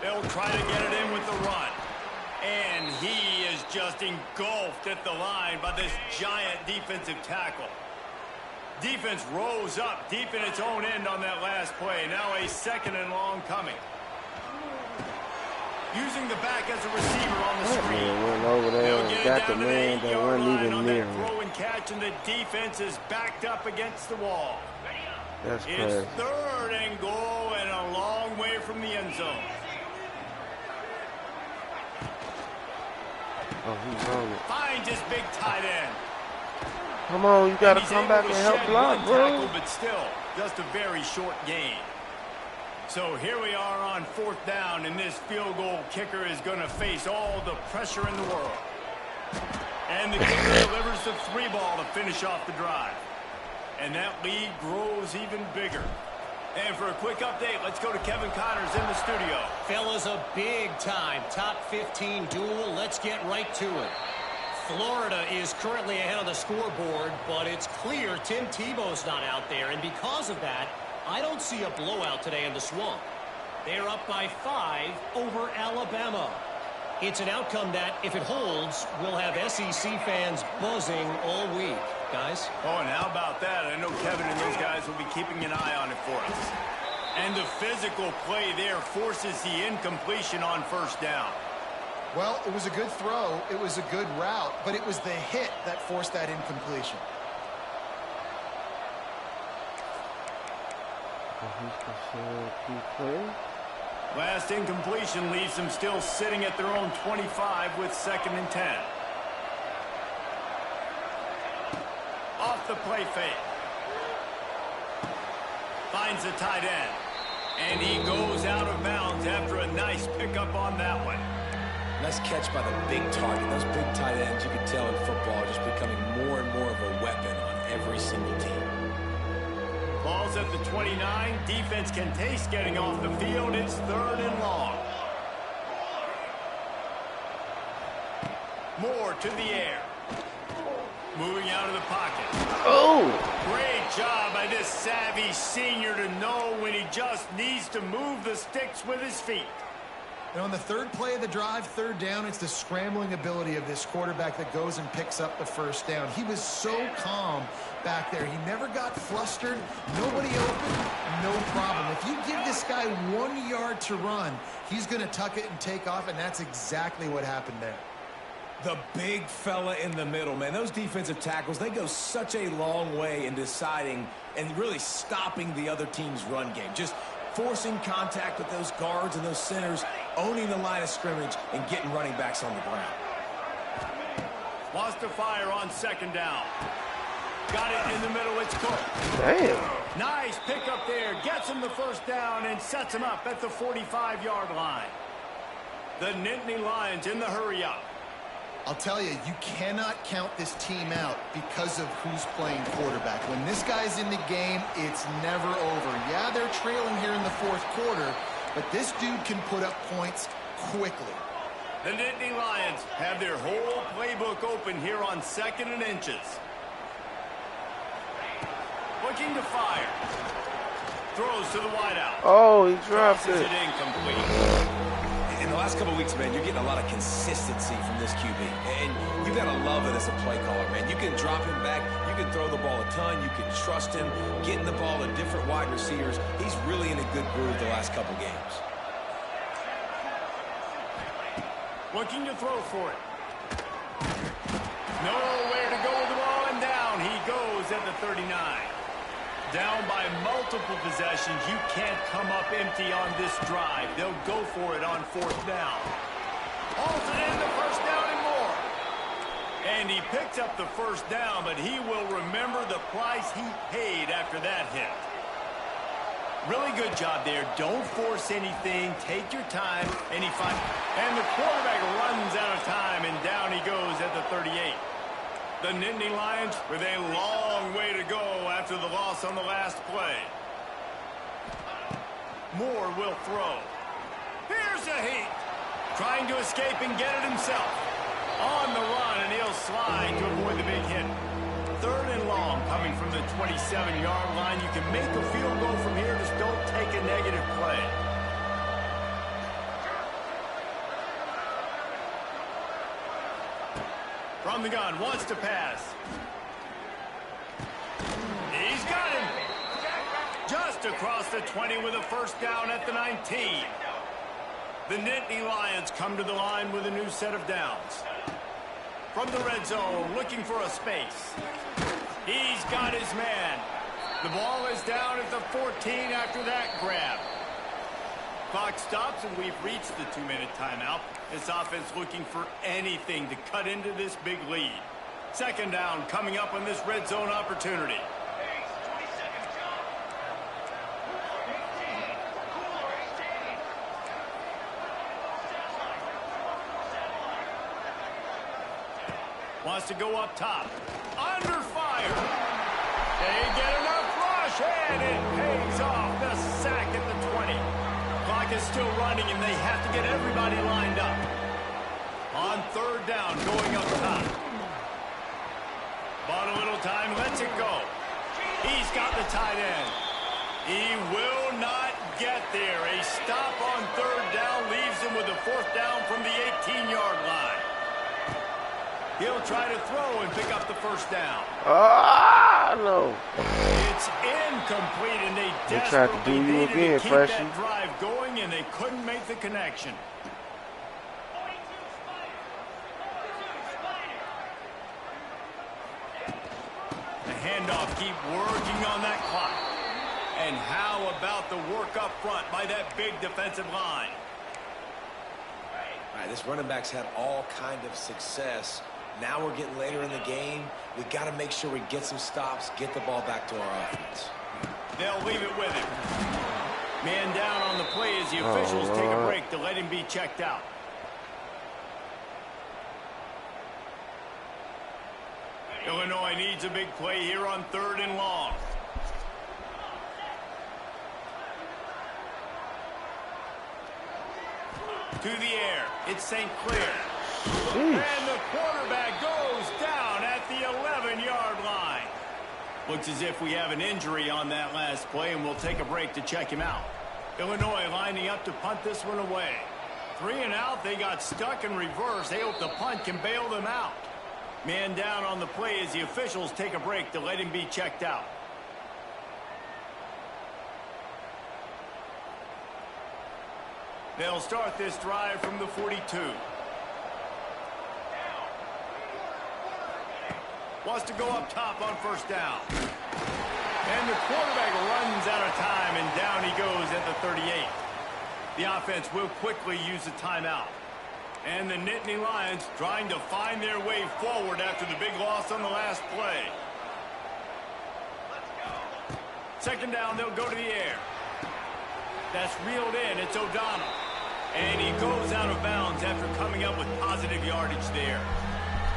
Speaker 2: They'll try to get it in with the run. And he is just engulfed at the line by this giant defensive tackle. Defense rose up deep in its own end on that last play. Now a 2nd and long coming. Using the back as a receiver on the screen.
Speaker 1: Went over there and got the man that wasn't even near him.
Speaker 2: Throw and catch, and the defense is backed up against the wall.
Speaker 1: That's crazy.
Speaker 2: It's 3rd and goal and a long way from the end zone.
Speaker 1: Oh, he's on it.
Speaker 2: Finds his big tight end.
Speaker 1: Come on, you got to come back and help block, bro.
Speaker 2: Tackle, but still, just a very short gain. So here we are on 4th down, and this field goal kicker is going to face all the pressure in the world. And the kicker delivers the 3 ball to finish off the drive. And that lead grows even bigger. And for a quick update, let's go to Kevin Connors in the studio.
Speaker 5: Fellas, a big-time top 15 duel. Let's get right to it. Florida is currently ahead on the scoreboard, but it's clear Tim Tebow's not out there, and because of that, I don't see a blowout today in the Swamp. They're up by 5 over Alabama. It's an outcome that, if it holds, will have SEC fans buzzing all week. Guys?
Speaker 2: Oh, and how about that? I know Kevin and those guys will be keeping an eye on it for us. And the physical play there forces the incompletion on 1st down.
Speaker 3: Well, it was a good throw. It was a good route, but it was the hit that forced that incompletion.
Speaker 2: Last incompletion leaves them still sitting at their own 25 with 2nd and 10. Off the play fake. Finds the tight end. And he goes out of bounds after a nice pickup on that one.
Speaker 4: Nice catch by the big target. Those big tight ends, you can tell in football, are just becoming more and more of a weapon on every single team.
Speaker 2: Ball's at the 29. Defense can taste getting off the field. It's 3rd and long. Moore to the air. Moving out of the pocket.
Speaker 1: Oh!
Speaker 2: Great job by this savvy senior to know when he just needs to move the sticks with his feet.
Speaker 3: And on the 3rd play of the drive, 3rd down, it's the scrambling ability of this quarterback that goes and picks up the 1st down. He was so calm back there. He never got flustered. Nobody open, no problem. If you give this guy 1 yard to run, he's going to tuck it and take off, and that's exactly what happened there.
Speaker 4: The big fella in the middle, man. Those defensive tackles, they go such a long way in deciding and really stopping the other team's run game. Just forcing contact with those guards and those centers, owning the line of scrimmage, and getting running backs on the ground.
Speaker 2: Wants to fire on 2nd down. Got it in the middle. It's Cook.
Speaker 1: Damn.
Speaker 2: Nice pickup there. Gets him the 1st down and sets him up at the 45-yard line. The Nittany Lions in the hurry-up.
Speaker 3: I'll tell you, you cannot count this team out because of who's playing quarterback. When this guy's in the game, it's never over. Yeah, they're trailing here in the 4th quarter, but this dude can put up points quickly.
Speaker 2: The Nittany Lions have their whole playbook open here on 2nd and inches. Looking to fire. Throws to the wideout.
Speaker 1: Oh, he dropped
Speaker 2: Tosses
Speaker 1: it.
Speaker 2: it incomplete.
Speaker 4: In the last couple of weeks, man, you're getting a lot of consistency from this QB. And you got to love it as a play caller, man. You can drop him back. You can throw the ball a ton. You can trust him. Getting the ball to different wide receivers. He's really in a good groove the last couple games.
Speaker 2: Looking to throw for it. Nowhere to go with the ball, and down he goes at the 39. Down by multiple possessions. You can't come up empty on this drive. They'll go for it on 4th down. Hauls it in the 1st down and more. And he picked up the 1st down, but he will remember the price he paid after that hit. Really good job there. Don't force anything. Take your time. And the quarterback runs out of time, and down he goes at the 38. The Nittany Lions with a long way to go after the loss on the last play. Moore will throw. Here's a heat. Trying to escape and get it himself. On the run, and he'll slide to avoid the big hit. 3rd and long coming from the 27-yard line. You can make a field goal from here. Just don't take a negative play. From the gun, wants to pass. He's got him. Just across the 20 with a 1st down at the 19. The Nittany Lions come to the line with a new set of downs. From the red zone, looking for a space. He's got his man. The ball is down at the 14 after that grab. Clock stops, and we've reached the 2-minute timeout. This offense looking for anything to cut into this big lead. 2nd down coming up on this red zone opportunity. Wants to go up top. Under fire. They get enough rush, and it pays off. The sack at the 20. Clock is still running, and they have to get everybody lined up. On 3rd down, going up top. Bought a little time, lets it go. He's got the tight end. He will not get there. A stop on 3rd down leaves him with a 4th down from the 18-yard line. He'll try to throw and pick up the 1st down.
Speaker 1: No.
Speaker 2: It's incomplete, and they desperately
Speaker 1: tried to do you
Speaker 2: needed
Speaker 1: again,
Speaker 2: to keep
Speaker 1: Freshy.
Speaker 2: that drive going, and they couldn't make the connection. The handoff, keep working on that clock. And how about the work up front by that big defensive line?
Speaker 4: All right, this running back's had all kind of success. Now we're getting later in the game. We got to make sure we get some stops, get the ball back to our offense.
Speaker 2: They'll leave it with him. Man down on the play as the officials take a break to let him be checked out. Illinois needs a big play here on 3rd and long. To the air. It's St. Clair. And the quarterback goes down at the 11-yard line. Looks as if we have an injury on that last play, and we'll take a break to check him out. Illinois lining up to punt this one away. 3 and out, they got stuck in reverse. They hope the punt can bail them out. Man down on the play as the officials take a break to let him be checked out. They'll start this drive from the 42. Wants to go up top on 1st down. And the quarterback runs out of time, and down he goes at the 38. The offense will quickly use a timeout. And the Nittany Lions trying to find their way forward after the big loss on the last play. 2nd down, they'll go to the air. That's reeled in. It's O'Donnell. And he goes out of bounds after coming up with positive yardage there.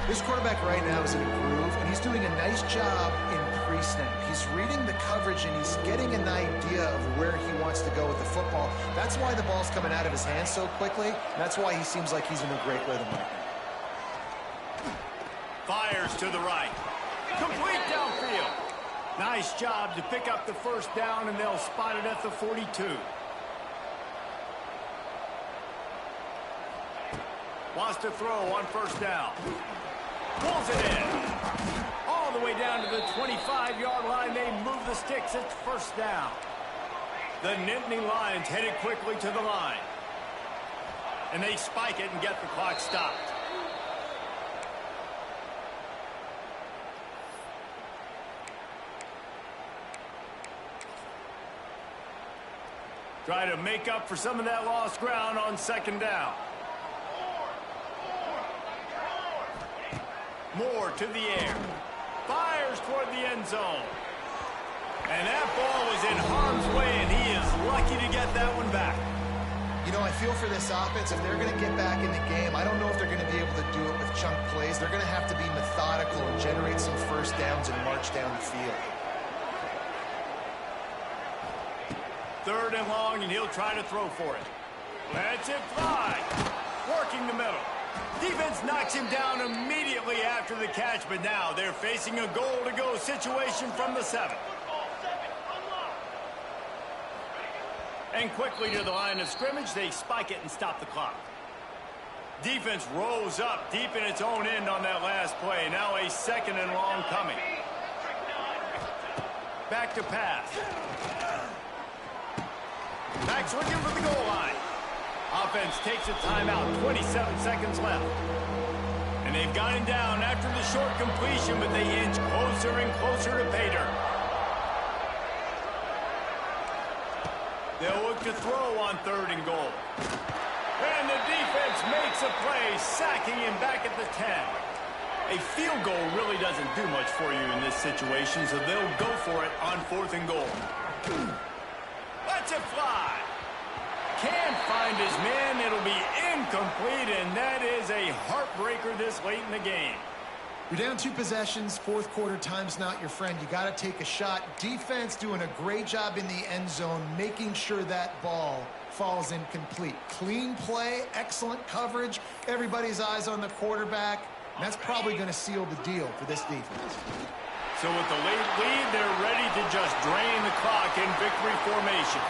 Speaker 3: This quarterback right now is in a groove, and he's doing a nice job in pre-snap. He's reading the coverage coverage, and he's getting an idea of where he wants to go with the football. That's why the ball's coming out of his hands so quickly. That's why he seems like he's in a great rhythm right now.
Speaker 2: Fires to the right. Complete downfield. Nice job to pick up the first down, and they'll spot it at the 42. Wants to throw on first down. Pulls it in. All the way down to the 25-yard line. They move the sticks. It's first down. The Nittany Lions headed quickly to the line. And they spike it and get the clock stopped. Try to make up for some of that lost ground on second down. Moore to the air. Fires toward the end zone. And that ball was in harm's way, and he is lucky to get that one back.
Speaker 3: You know, I feel for this offense, if they're going to get back in the game, I don't know if they're going to be able to do it with chunk plays. They're going to have to be methodical and generate some first downs and march down the field.
Speaker 2: Third and long, and he'll try to throw for it. Lets it fly. Working the middle. Defense knocks him down immediately after the catch, but now they're facing a goal-to-go situation from the 7. And quickly to the line of scrimmage, they spike it and stop the clock. Defense rolls up deep in its own end on that last play. Now a second and long coming. Back to pass. Back's looking for the goal line. Offense takes a timeout, 27 seconds left. And they've got him down after the short completion, but they inch closer and closer to pay dirt. They'll look to throw on third and goal. And the defense makes a play, sacking him back at the 10. A field goal really doesn't do much for you in this situation, so they'll go for it on fourth and goal. Lets it fly. Can't find his man. It'll be incomplete, and that is a heartbreaker this late in the game.
Speaker 3: You're down 2 possessions. Fourth quarter, time's not your friend. You got to take a shot. Defense doing a great job in the end zone, making sure that ball falls incomplete. Clean play, excellent coverage. Everybody's eyes on the quarterback. And that's probably going to seal the deal for this defense.
Speaker 2: So with the late lead, they're ready to just drain the clock in victory formation.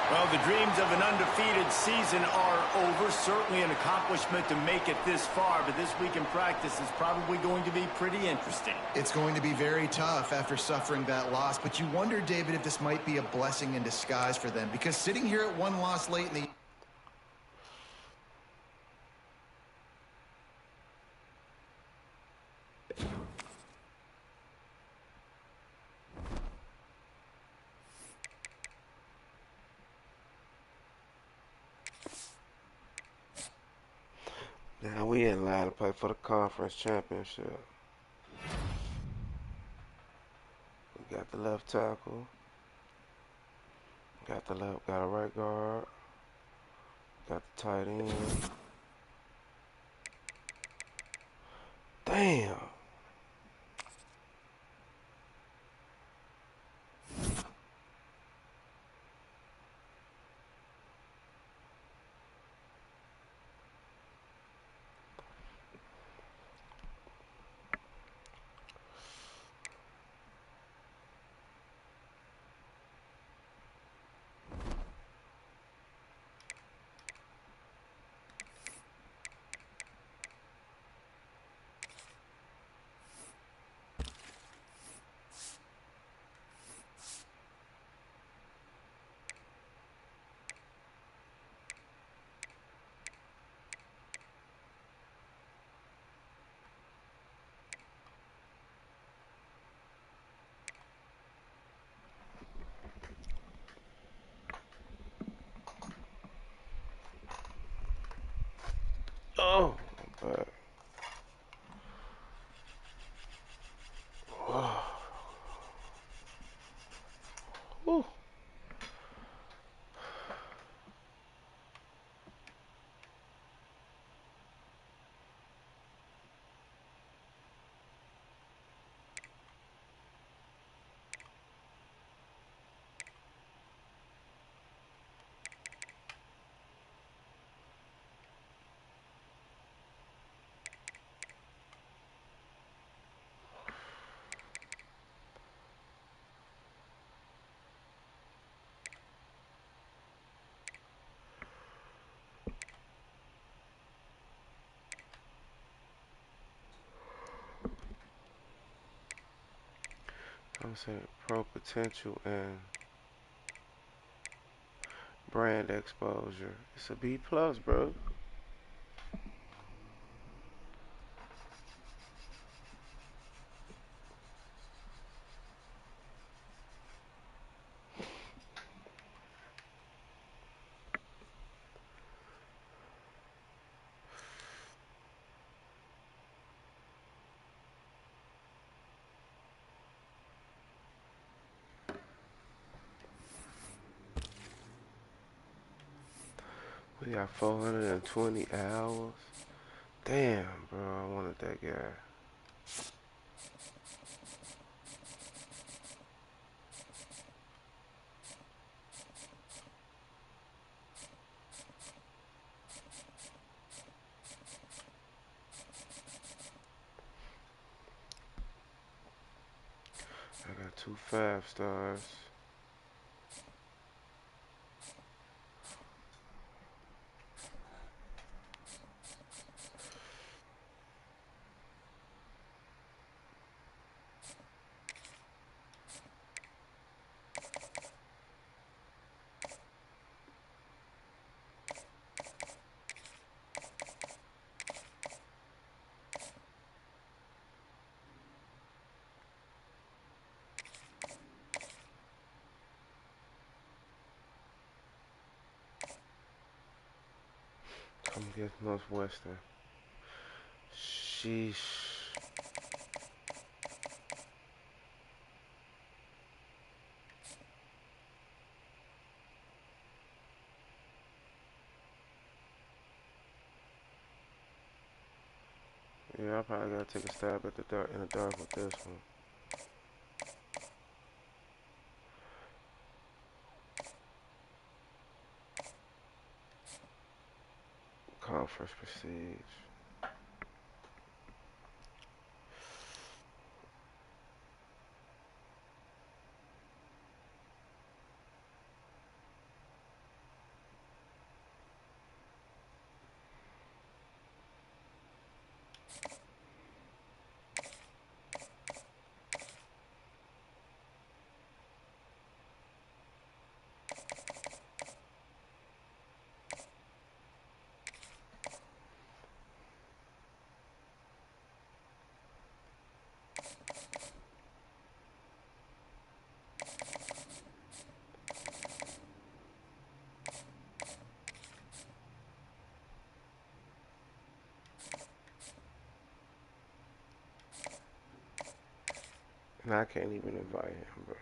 Speaker 2: Well, the dreams of an undefeated season are over. Certainly an accomplishment to make it this far, but this week in practice is probably going to be pretty interesting.
Speaker 3: It's going to be very tough after suffering that loss, but you wonder, David, if this might be a blessing in disguise for them, because sitting here at 1 loss late in the
Speaker 1: Now we in line to play for the conference championship. We got the left tackle. Got a right guard. Got the tight end. Damn. I'm saying pro potential and brand exposure. It's a B plus, bro. We got 420 hours. Damn, bro, I wanted that guy. I got 2 5 stars. Come get Northwestern. Sheesh. Yeah, I probably gotta take a stab at the dark in the dark with this one. Conference prestige. And I can't even invite him, bro.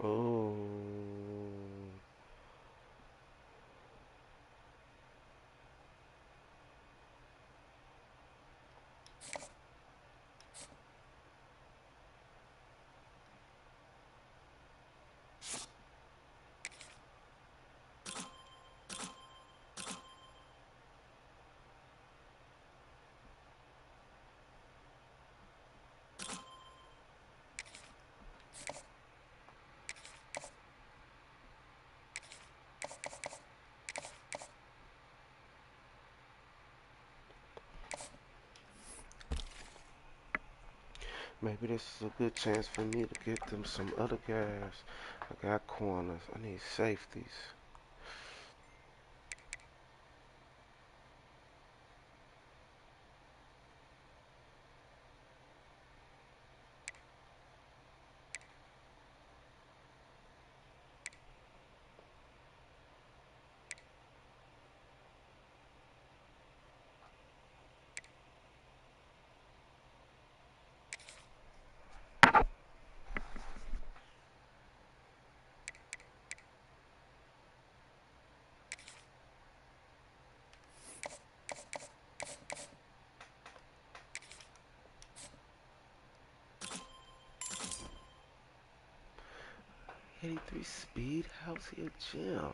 Speaker 1: Oh. Maybe this is a good chance for me to get them some other guys. I got corners. I need safeties. EP3 speed. How's he a gem?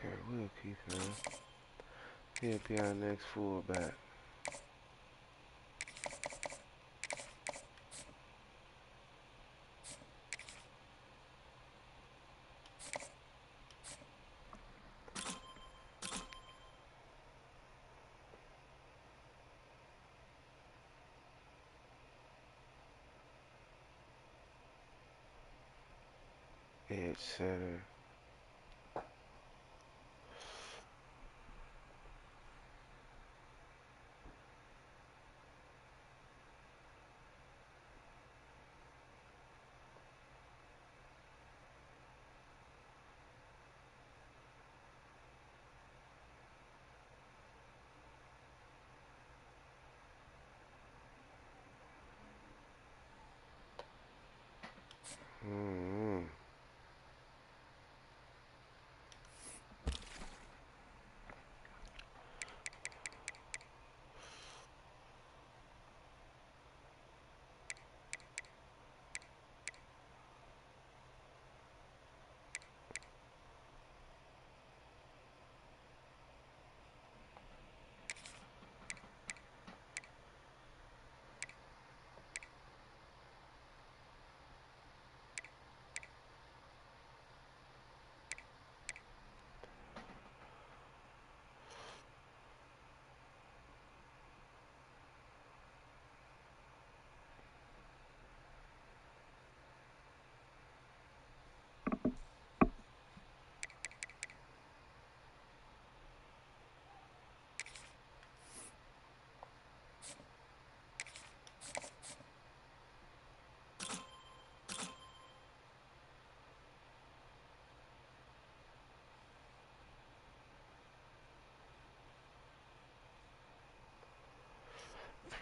Speaker 1: Okay, we'll keep him. He'll be our next fullback. Edge setter. Mm-hmm.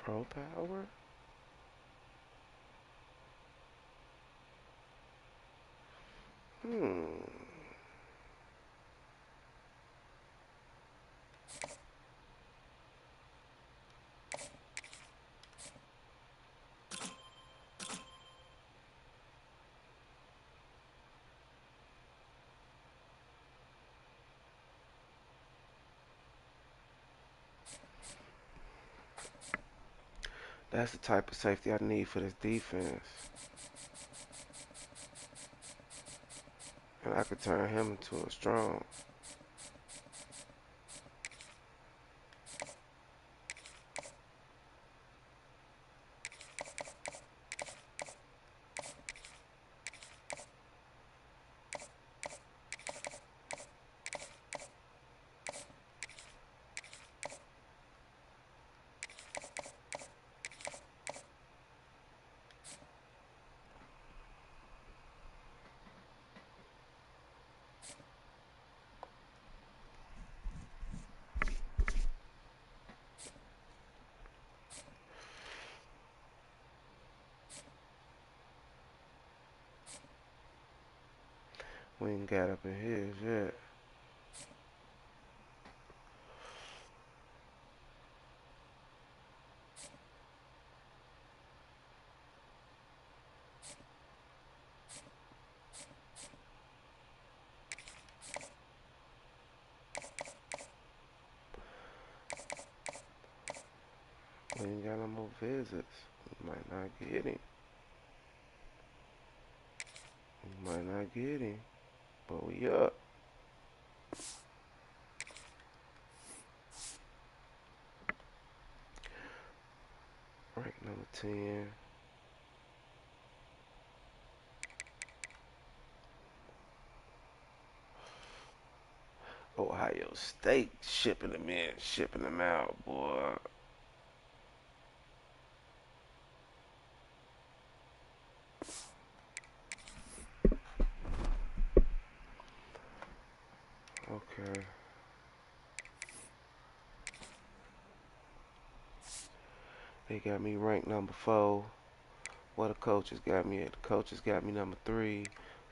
Speaker 1: Throw power? Hmm. That's the type of safety I need for this defense. And I could turn him into a strong. We ain't got up in his yet. We ain't got no more visits. We might not get him. We might not get him. But we up. Rank number 10. Ohio State shipping them in, shipping them out, boy. Okay. They got me ranked number 4. Where the coaches got me at? The coaches got me number 3.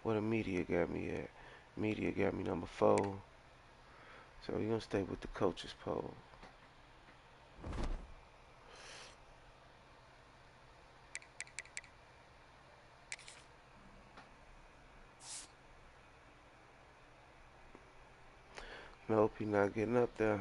Speaker 1: Where the media got me at? Media got me number 4. So you're gonna stay with the coaches poll. Nope, he not getting up there.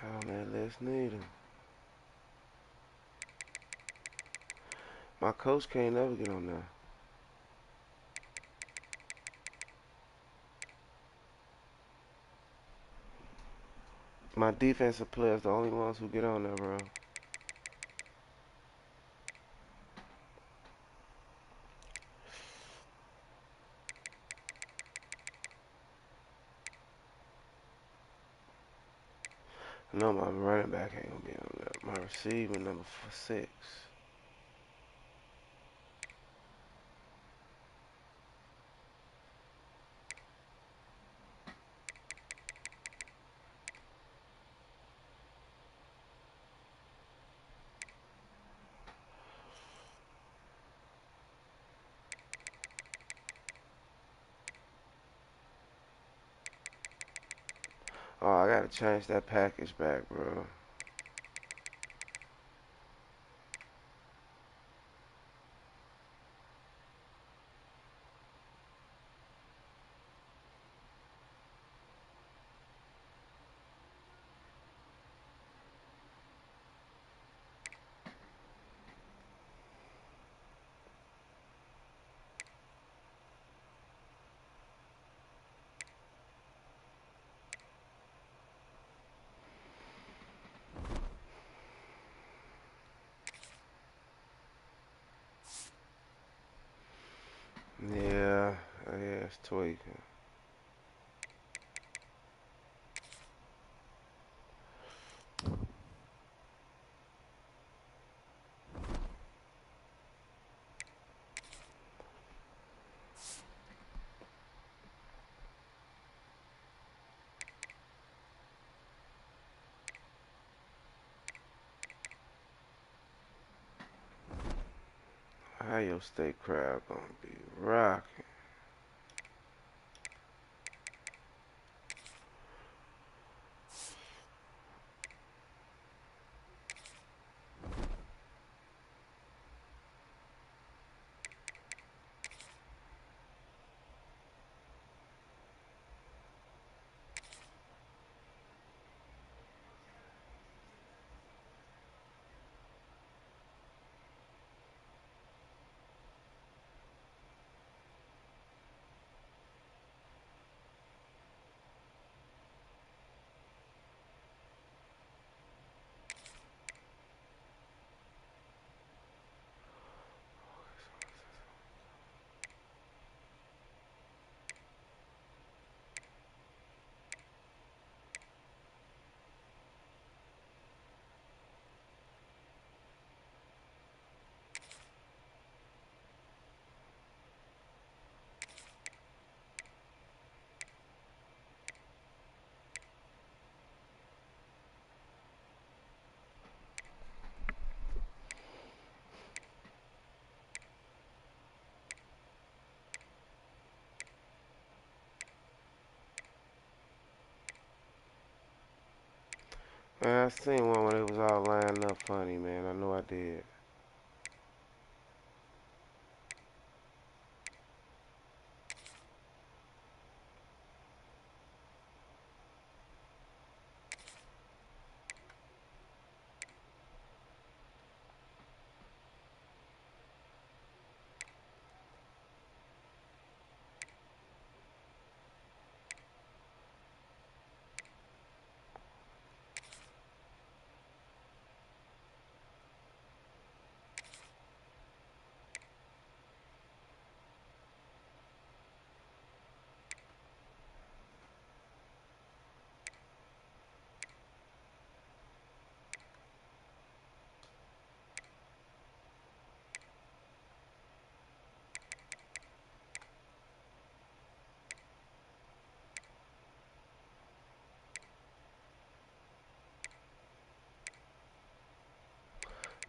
Speaker 1: Not on that list neither. My coach can't never get on there. My defensive players the only ones who get on there, bro. No, my running back ain't gonna be on there. My receiver number 6. Oh, I gotta change that package back, bro. Yeah, it's tweaking. Ohio State crowd gonna be rocking. Man, I seen one when they was all lining up funny, man. I know I did.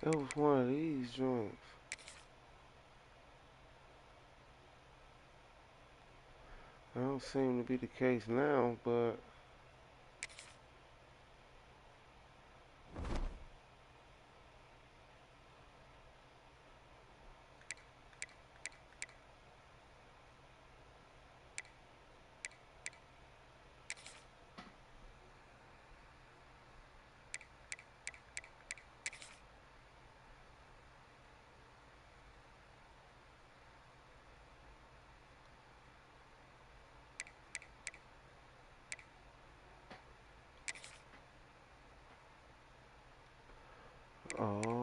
Speaker 1: It was one of these joints. I don't seem to be the case now, but oh.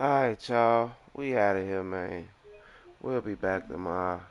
Speaker 1: Alright, y'all. We out of here, man. We'll be back tomorrow.